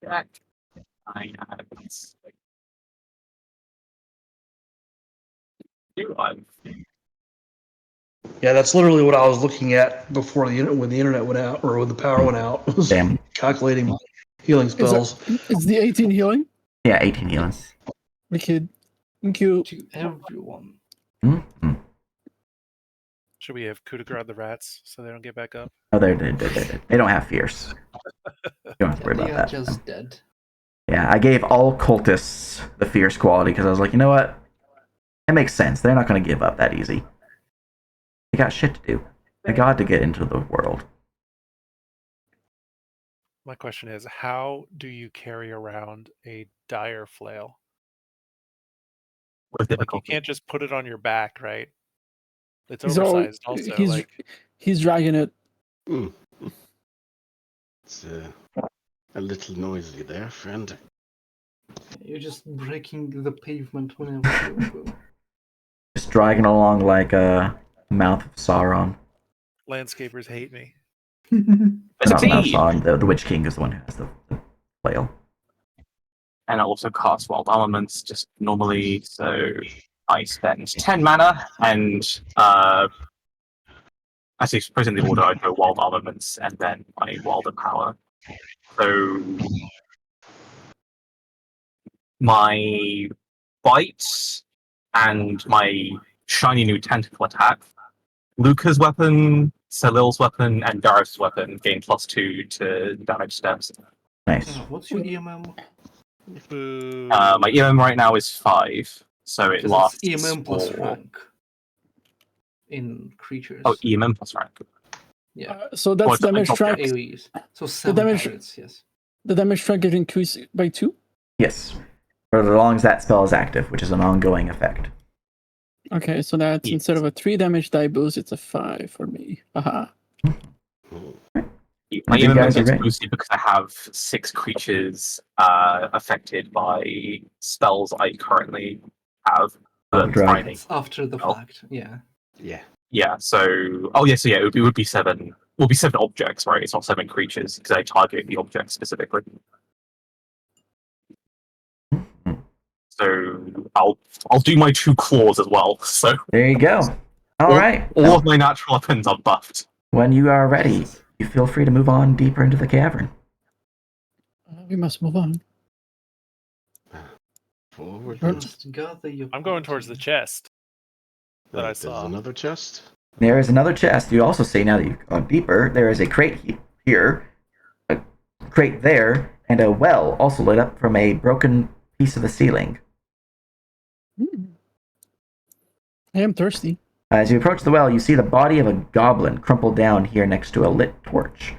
C: check. I have
F: Yeah, that's literally what I was looking at before when the internet went out or when the power went out. Was
A: Damn.
F: calculating my healing spells.
B: It's the 18 healing?
A: Yeah, 18 healing.
B: Wicked. Thank you.
E: To everyone.
A: Mm-hmm.
G: Should we have coup de grace the rats so they don't get back up?
A: Oh, they don't have fears. You don't have to worry
E: They
A: about
E: are
A: that.
E: just dead.
A: Yeah, I gave all cultists the fierce quality because I was like, you know what? It makes sense. They're not going to give up that easy. They got shit to do. They got to get into the world.
G: My question is, how do you carry around a dire flail?
C: with
G: Like, you
C: difficulty.
G: can't just put it on your back, right? It's
B: He's
G: oversized also.
B: He's dragging it.
D: Mm. It's a little noisy there, friend.
E: You're just breaking the pavement whenever you go.
A: Just dragging along like a mouth of Sauron.
G: Landscapers hate me.
A: Not mouth of
C: Succeed!
A: Sauron. The Witch King is the one who has the flail.
C: And I also cast Wild Elements just normally, so I spend 10 mana, and actually, suppose in the order I go Wild Elements and then my Wilder Power. So my Bite and my shiny new Tentacle attack, Luca's weapon, Salil's weapon, and Gareth's weapon gain +2 to damage steps.
A: Nice.
E: What's your EMM?
G: Boo.
C: My EMM right now is 5, so it
E: Because
C: lasts.
E: it's EMM plus
C: for-
E: rank in creatures.
C: Oh, EMM plus rank.
E: Yeah.
B: So that's
C: What's
B: damage
C: the-
B: track.
E: AoEs. So 7
B: damage-
E: targets, yes.
B: The damage track get increased by 2.
A: Yes. For as long as that spell is active, which is an ongoing effect.
B: Okay, so that's
C: Yes.
B: instead of a 3 damage die boost, it's a 5 for me. Aha.
C: My
A: You
C: EMM
A: guys are
C: gets
A: ready.
C: boosted because I have 6 creatures affected by spells I currently have.
A: Oh, drag.
E: It's after the
C: Oh.
E: fact, yeah.
D: Yeah.
C: Yeah, so it would be 7. Will be 7 objects, right? It's not 7 creatures because I target the object specifically. So I'll do my 2 claws as well. So
A: There you go. All right.
C: all of my natural weapons are buffed.
A: When you are ready, you feel free to move on deeper into the cavern.
B: We must move on.
D: Forward.
B: Sure.
E: Just gather your
G: I'm going towards the
E: party.
G: chest that I
D: There's
G: saw.
D: another chest.
A: There is another chest. You also see, now that you've gone deeper, there is a crate here, a crate there, and a well also lit up from a broken piece of the ceiling.
B: I am thirsty.
A: As you approach the well, you see the body of a goblin crumpled down here next to a lit torch,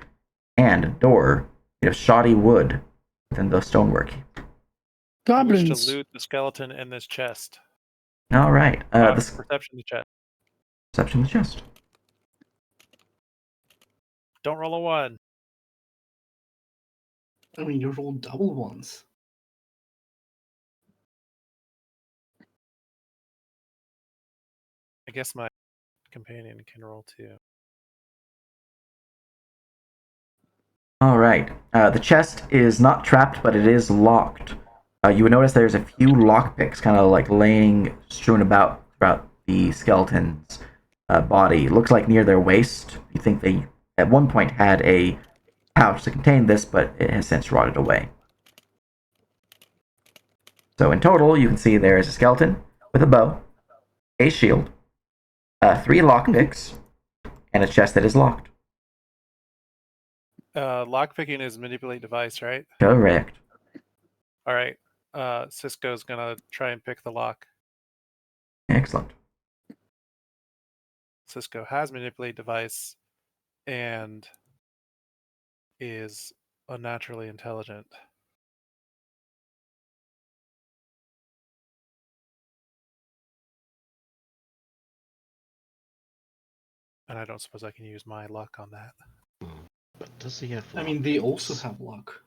A: and a door made of shoddy wood within the stonework.
G: I wish
B: Goblins.
G: to loot the skeleton in this chest.
A: All right. The
G: Perception of the chest.
A: perception of the chest.
G: Don't roll a 1.
E: I mean, you rolled double ones.
G: I guess my companion can roll 2.
A: All right. The chest is not trapped, but it is locked. You would notice there's a few lockpicks kind of like laying, strewn about throughout the skeleton's body. It looks like near their waist. You think they at one point had a pouch to contain this, but it has since rotted away. So in total, you can see there is a skeleton with a bow, a shield, 3 lockpicks, and a chest that is locked.
G: Lockpicking is manipulate device, right?
A: Correct.
G: All right. Cisco's gonna try and pick the lock.
A: Excellent.
G: Cisco has manipulate device and is unnaturally intelligent. And I don't suppose I can use my luck on that.
D: But does he have?
E: I mean, they also have luck.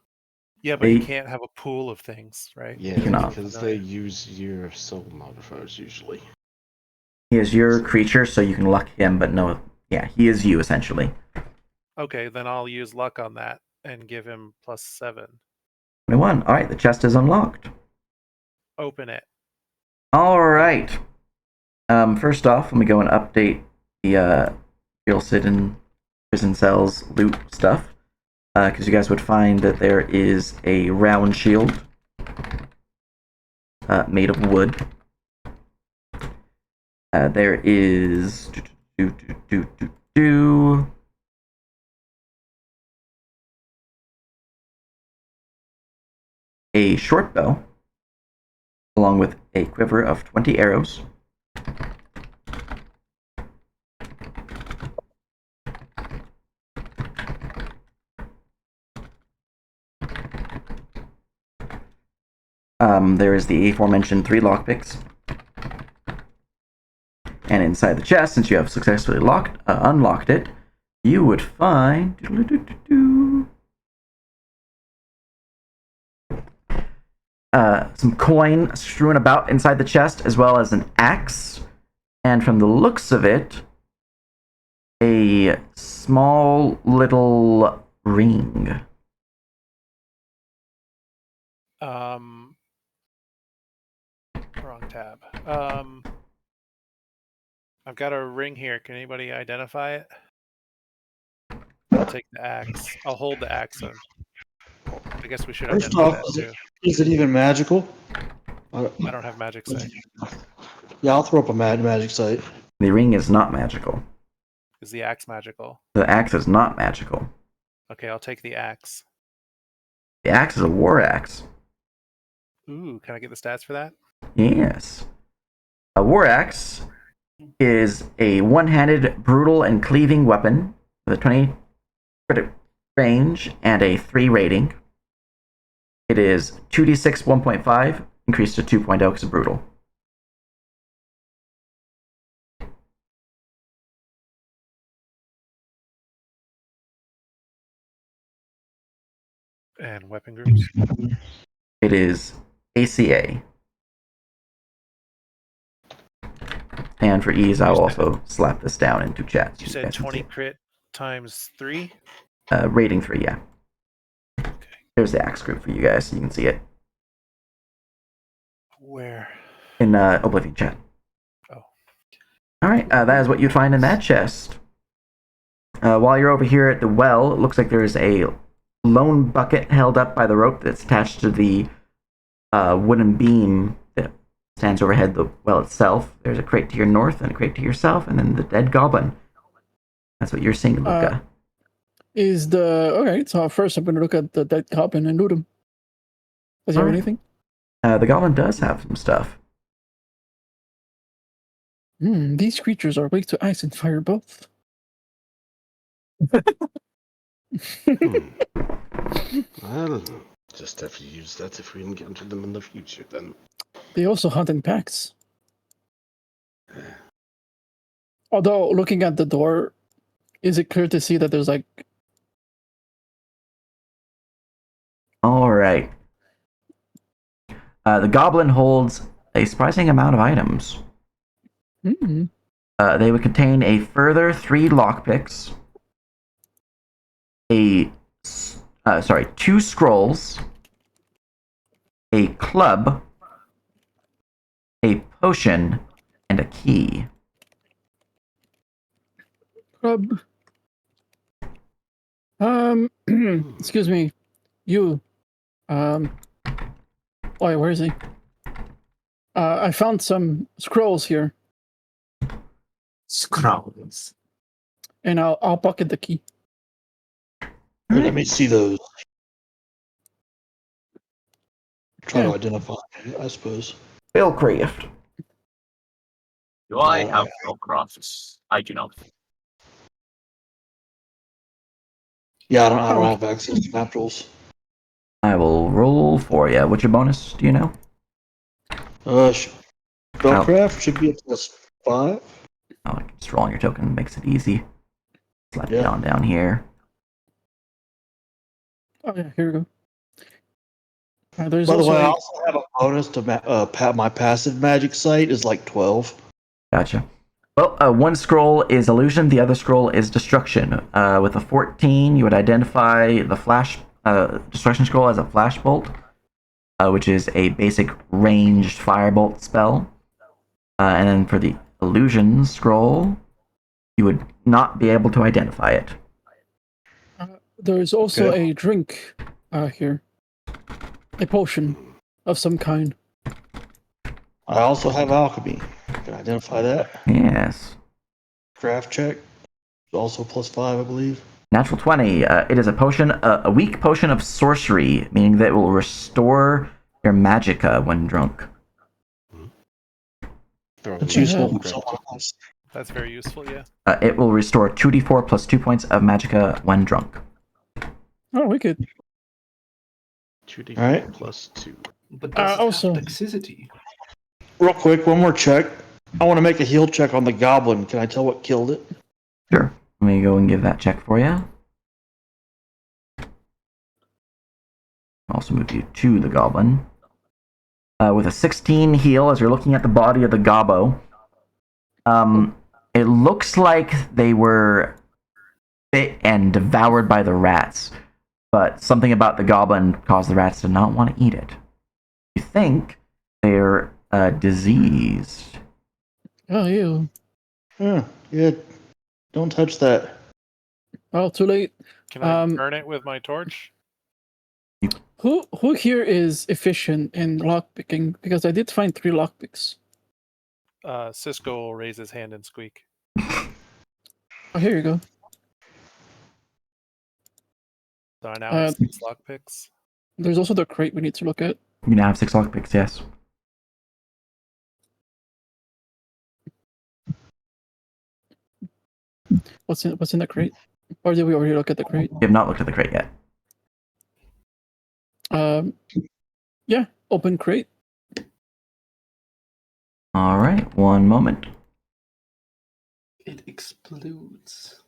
G: Yeah, but you
A: They-
G: can't have a pool of things, right?
D: Yeah,
A: You cannot.
D: because they use your soul modifiers usually.
A: He is your creature, so you can luck him, but no, yeah, he is you essentially.
G: Okay, then I'll use luck on that and give him +7.
A: 21. All right, the chest is unlocked.
G: Open it.
A: All right. First off, let me go and update the real sit in prison cells loot stuff, because you guys would find that there is a round shield made of wood. There is a short bow, along with a quiver of 20 arrows. There is the aforementioned 3 lockpicks. And inside the chest, since you have successfully unlocked it, you would find some coin strewn about inside the chest, as well as an axe. And from the looks of it, a small little ring.
G: Wrong tab. I've got a ring here. Can anybody identify it? I'll take the axe. I'll hold the axe. I guess we should
F: First
G: identify
F: off,
G: that too.
F: is it even magical?
G: I don't have magic sight.
F: Yeah, I'll throw up a magic sight.
A: The ring is not magical.
G: Is the axe magical?
A: The axe is not magical.
G: Okay, I'll take the axe.
A: The axe is a war axe.
G: Ooh, can I get the stats for that?
A: Yes. A war axe is a one-handed, brutal, and cleaving weapon with a 20 crit range and a 3 rating. It is 2d6 1.5, increased to 2.0 because of brutal.
G: And weapon groups?
A: It is ACA. And for ease, I'll also slap this down into chat. So
G: You said 20 crit times 3?
A: Rating 3, yeah.
G: Okay.
A: There's the axe group for you guys, so you can see it.
G: Where?
A: In Oblivion chat.
G: Oh.
A: Alright, that is what you'd find in that chest. While you're over here at the well, it looks like there's a lone bucket held up by the rope that's attached to the wooden beam that stands overhead the well itself. There's a crate to your north and a crate to your south, and then the dead goblin. That's what you're seeing, Luca.
B: Okay, so first I'm going to look at the dead goblin and loot him. Does he have anything?
A: The goblin does have some stuff.
B: These creatures are weak to ice and fire both.
D: Well, just have to use that if we encounter them in the future, then.
B: They also hunt in packs. Although, looking at the door, is it clear to see that there's like...
A: Alright. The goblin holds a surprising amount of items. They would contain a further 3 lockpicks, 2 scrolls, a club, a potion, and a key.
B: Club. Excuse me. You. Why, where is he? I found some scrolls here.
H: Scrolls.
B: And I'll pocket the key.
F: Let me see those. Try
B: Yeah.
F: to identify, I suppose.
A: Spellcraft.
C: Do I
F: Oh,
C: have spellcrafts? I do not.
F: Yeah, I don't have access to map tools.
A: I will roll for you. What's your bonus? Do you know?
F: Spellcraft should be a +5.
A: Oh, just rolling your token makes it easy. Slap it
F: Yeah.
A: down here.
B: Oh yeah, here we go. There's
F: By the
B: also
F: way, I
B: a,
F: also have a bonus to my passive magic sight is like 12.
A: Gotcha. Well, one scroll is illusion, the other scroll is destruction. With a 14, you would identify the flash destruction scroll as a flash bolt, which is a basic ranged firebolt spell. And then for the illusion scroll, you would not be able to identify it.
B: there's also
F: Okay.
B: a drink here, a potion of some kind.
F: I also have alchemy. Can I identify that?
A: Yes.
F: Craft check. Also +5, I believe.
A: Natural 20. It is a potion, a weak potion of sorcery, meaning that it will restore your magicka when drunk.
F: That's
B: the
F: useful
B: hell?
F: for someone else.
G: That's very useful, yeah.
A: It will restore 2d4 plus 2 points of magicka when drunk.
B: Oh, wicked.
D: 2d4
F: Alright.
D: plus 2.
E: But does it
B: also-
E: have Dexicity?
F: Real quick, one more check. I want to make a heal check on the goblin. Can I tell what killed it?
A: Sure. Let me go and give that check for you. I'll also move you to the goblin. With a 16 heal, as you're looking at the body of the gobbo, it looks like they were bit and devoured by the rats, but something about the goblin caused the rats to not want to eat it. You think they're diseased.
B: Oh, you.
F: Yeah. Don't touch that.
B: Oh, too late.
G: Can I
B: Um,
G: burn it with my torch?
B: Who here is efficient in lockpicking? Because I did find 3 lockpicks.
G: Cisco will raise his hand and squeak.
B: Oh, here you go.
G: So I now have 6 lockpicks.
B: There's also the crate we need to look at.
A: You now have 6 lockpicks, yes.
B: What's in the crate? Or did we already look at the crate?
A: You have not looked at the crate yet.
B: Yeah, open crate.
A: Alright, one moment.
E: It explodes.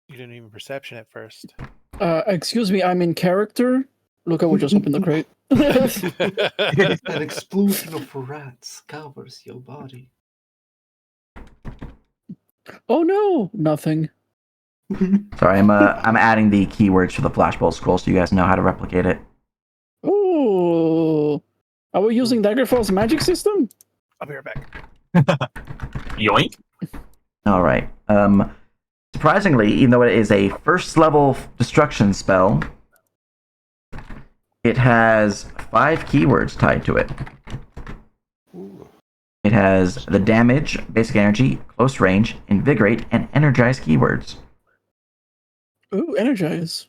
G: You didn't even perception at first.
B: Excuse me, I'm in character. Look, I would just open the crate.
E: An explosion of rats covers your body.
B: Oh no, nothing.
A: Sorry, I'm adding the keywords for the flashbolt scroll so you guys know how to replicate it.
B: Oh, are we using Daggerfall's magic system?
G: I'll be right back.
C: Yoink.
A: Alright. Surprisingly, even though it is a first level destruction spell, it has 5 keywords tied to it.
D: Ooh.
A: It has the damage, basic energy, close range, invigorate, and energize keywords.
B: Ooh, energize.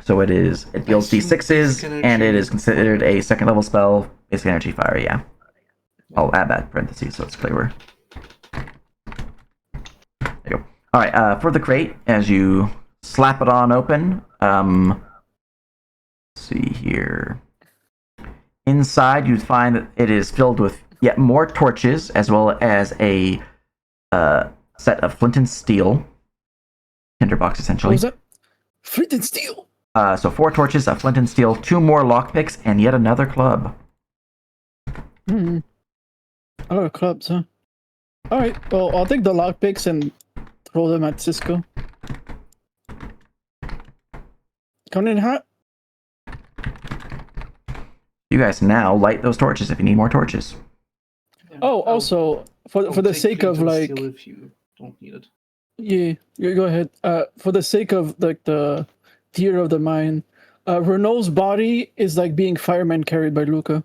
A: So it deals D6s, and it is considered a second level spell, basic energy fire, yeah. I'll add that parentheses so it's clearer. There you go. Alright, for the crate, as you slap it on open, let's see here. Inside, you'd find that it is filled with yet more torches, as well as a set of flint and steel. Tinderbox, essentially.
B: What was that? Flint and steel.
A: So 4 torches, a flint and steel, 2 more lockpicks, and yet another club.
B: Hmm. A lot of clubs, huh? Alright, well, I'll take the lockpicks and throw them at Cisco. Coming in hot?
A: You guys now light those torches if you need more torches.
B: Oh, also, for the
E: take
B: sake of,
E: flint and
B: like...
E: steel if you don't need it.
B: Yeah, you go ahead. For the sake of, like, the tier of the mine, Renault's body is, like, being fireman carried by Luca.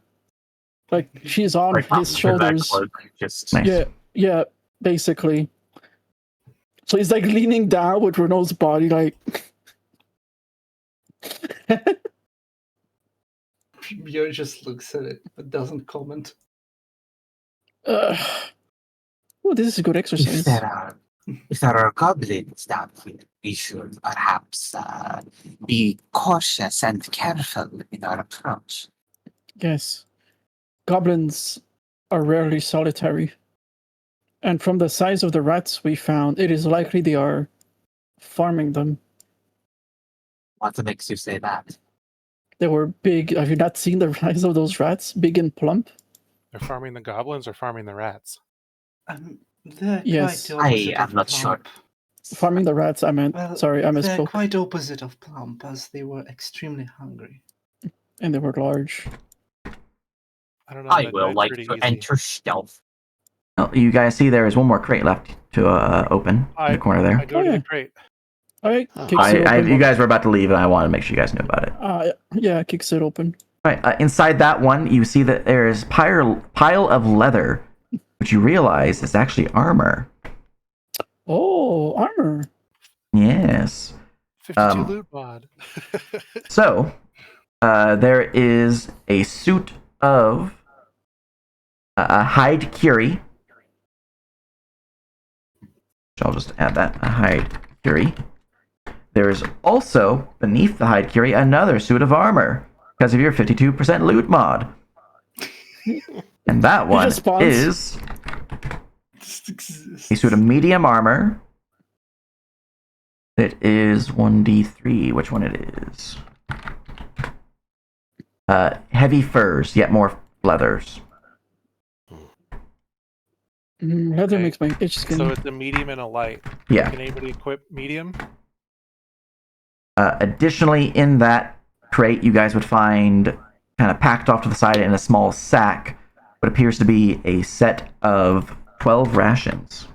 B: Like, she's on
C: Like,
B: his
C: with that
B: shoulders.
C: cloak, just
A: Nice.
B: Yeah, basically. So he's like leaning down with Renault's body, like.
E: Yo just looks at it but doesn't comment.
B: Oh, this is a good
H: If
B: exercise.
H: there are goblins down here, we should perhaps be cautious and careful in our approach.
B: Yes. Goblins are rarely solitary. And from the size of the rats we found, it is likely they are farming them.
H: What makes you say that?
B: They were big. Have you not seen the size of those rats? Big and plump?
G: They're farming the goblins or farming the rats?
E: They're
B: Yes.
E: quite the opposite
H: I
E: of
H: am not sure.
E: plump.
B: Farming the rats, I meant.
E: Well,
B: Sorry, I
E: they're
B: misspoke.
E: quite opposite of plump, as they were extremely hungry.
B: And they were large.
G: I don't know.
H: I
G: that
H: will
G: died
H: like
G: pretty
H: to
G: easy.
H: enter stealth.
A: Well, you guys see there is one more crate left to open in the corner
G: I
A: there.
G: go to
B: yeah.
G: the crate.
B: Alright,
D: Oh.
B: kicks it open.
A: You guys were about to leave, and I wanted to make sure you guys knew about it.
B: Yeah, kicks it open.
A: Right, inside that one, you see that there is pile of leather, which you realize is actually armor.
B: Oh, armor.
A: Yes.
G: 52 loot mod.
A: So, there is a suit of a hide curie. I'll just add that, a hide curie. There's also, beneath the hide curie, another suit of armor, because of your 52% loot mod. And that one
B: just spawns.
A: is
E: Just exists.
A: a suit of medium armor. It is 1d3, which one it is. Heavy furs, yet more leathers.
B: Leather
G: Okay.
B: makes my itch skin.
G: So it's a medium and a light.
A: Yeah.
G: Can anybody equip medium?
A: Additionally, in that crate, you guys would find, kind of packed off to the side in a small sack, what appears to be a set of 12 rations.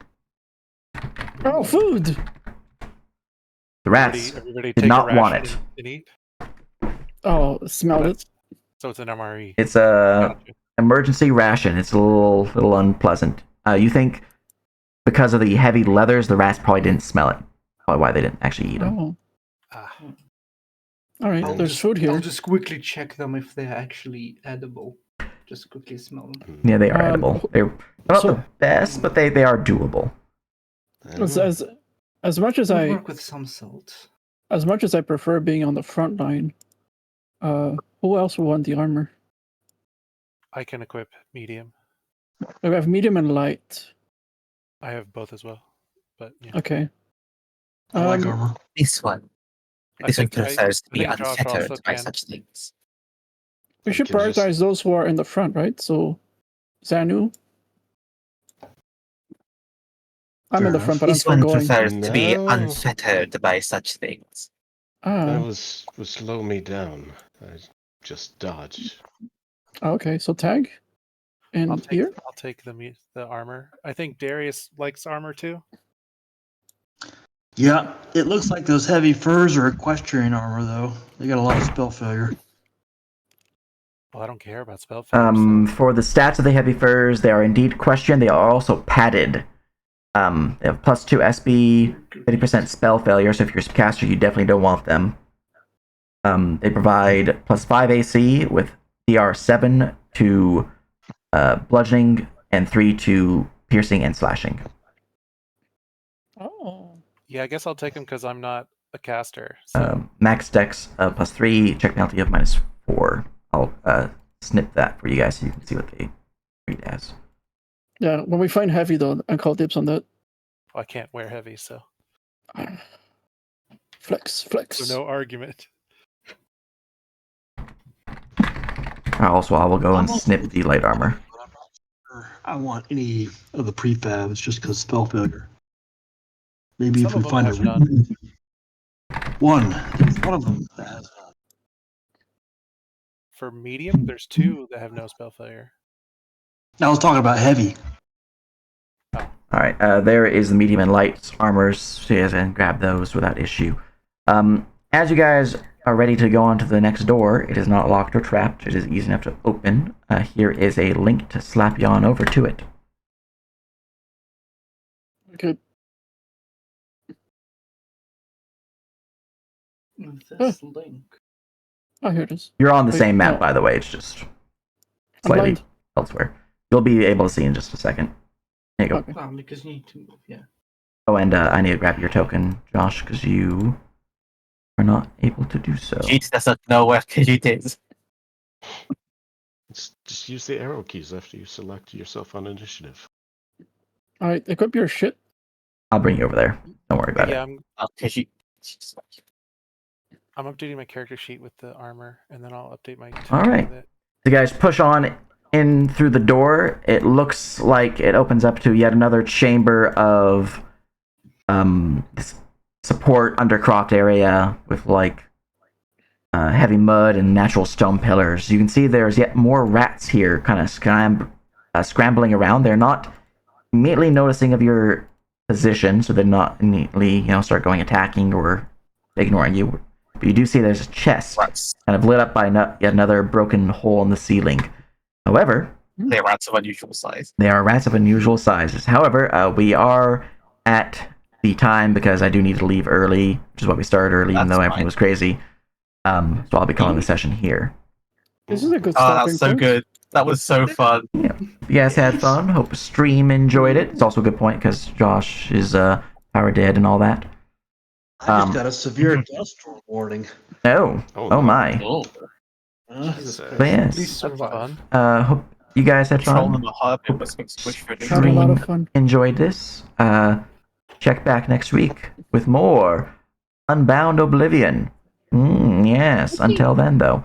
B: Oh, food!
A: The rats
G: Everybody
A: did
G: take
A: not
G: a
A: want
G: ration
A: it.
G: and eat.
B: Oh, smelled it.
G: So it's an MRE.
A: It's a
G: Gotcha.
A: emergency ration. It's a little unpleasant. You think because of the heavy leathers, the rats probably didn't smell it. Probably why they didn't actually eat them.
B: Oh.
G: Ah,
B: Alright,
E: I'll
B: there's
E: just,
B: food here.
E: I'll just quickly check them if they're actually edible. Just quickly smell them.
A: Yeah, they are
B: Um,
A: edible. They're not
B: so-
A: the best, but they are doable.
B: As much as
E: Would
B: I
E: work with some salt.
B: prefer being on the front line, who else would want the armor?
G: I can equip medium.
B: We have medium and light.
G: I have both as well. But yeah.
B: Okay.
F: I like
B: Um,
F: armor.
H: This one.
G: I
H: This one
G: think-
H: prefers to
G: I
H: be
G: think Josh also
H: unfettered by
G: can.
H: such things.
B: We should
D: can just-
B: prioritize those who are in the front, right? So, Zanu. I'm in the
F: Fair
B: front, but I'm
H: This
B: still
H: one
B: going.
H: prefers to be
D: No.
H: unfettered by such things.
D: That
B: Ah,
D: was slow me down. I just dodged.
B: okay. So tag, and here.
G: I'll take the armor. I think Darius likes armor too.
F: Yeah, it looks like those heavy furs are equestrian armor, though. They got a lot of spell failure.
G: Well, I don't care about spell failure. So.
A: For the stats of the heavy furs, they are indeed question. They are also padded. They have +2 SB, 50% spell failure, so if you're a caster, you definitely don't want them. They provide +5 AC with DR 7 to bludgeoning and 3 to piercing and slashing.
B: Oh,
G: Yeah, I guess I'll take him because I'm not a caster. So
A: Max dex +3, check penalty of -4. I'll snip that for you guys so you can see what they read as.
B: yeah. When we find heavy, though, I call dibs on that.
G: I can't wear heavy, so
B: Flex.
G: no argument.
A: Also, I will go and snip the light armor.
F: I want any of the prefabs just because spell failure. Maybe
G: Some
F: if
G: of
F: we
G: them
F: find
G: have
F: a
G: none.
F: there's one of them that has
G: For medium, there's 2 that have no spell failure.
F: I was talking about heavy.
A: Alright, there is the medium and light armors, so you guys can grab those without issue. As you guys are ready to go on to the next door, it is not locked or trapped, it is easy enough to open. Here is a link to slap you on over to it.
B: Good.
E: This link.
B: Oh, here it is.
A: You're on the
B: Wait,
A: same map,
B: no.
A: by the way. It's just
B: I'm
A: slightly
B: blind.
A: elsewhere. You'll be able to see in just a second. There you go.
B: Okay.
E: Because you need to move, yeah.
A: Oh, and I need to grab your token, Josh, because you are not able to do so.
H: Jeez doesn't know where Khajiit is.
D: Just use the arrow keys after you select yourself on initiative.
B: Alright, equip your shit.
A: I'll bring you over there. Don't worry about
G: Yeah,
A: it.
H: Khajiit.
G: I'm updating my character sheet with the armor, and then I'll update my.
A: All right.
G: With it.
A: The guys push on in through the door. It looks like it opens up to yet another chamber of this support undercroft area with like heavy mud and natural stone pillars. You can see there's yet more rats here, kind of scrambling around. They're not immediately noticing of your position, so they're not immediately start going attacking or ignoring you. But you do see there's a chest
H: Rats.
A: kind of lit up by yet another broken hole in the ceiling. However,
H: They're rats of unusual size.
A: they are rats of unusual sizes. However, we are at the time because I do need to leave early, which is why we started early, even
H: That's
A: though everything
H: fine.
A: was crazy. So I'll be calling the session here.
B: This is a good
H: Oh,
B: stopping
H: that's so
B: point.
H: good. That was so fun.
A: You guys had fun. Hope stream enjoyed it. It's also a good point because Josh is power dead and all that.
F: I just got a severe dust storm warning.
A: Oh,
D: Oh,
A: oh
D: no.
A: my.
H: Oh,
E: Jesus
D: But
A: But
E: Christ. Please
A: yes,
E: survive.
G: Fun.
A: hope you guys had
H: trolling
A: fun.
H: the hub. It was squish for
B: Had a lot of
A: Stream
B: fun.
A: enjoyed this. Check back next week with more Unbound Oblivion. Yes, until then though.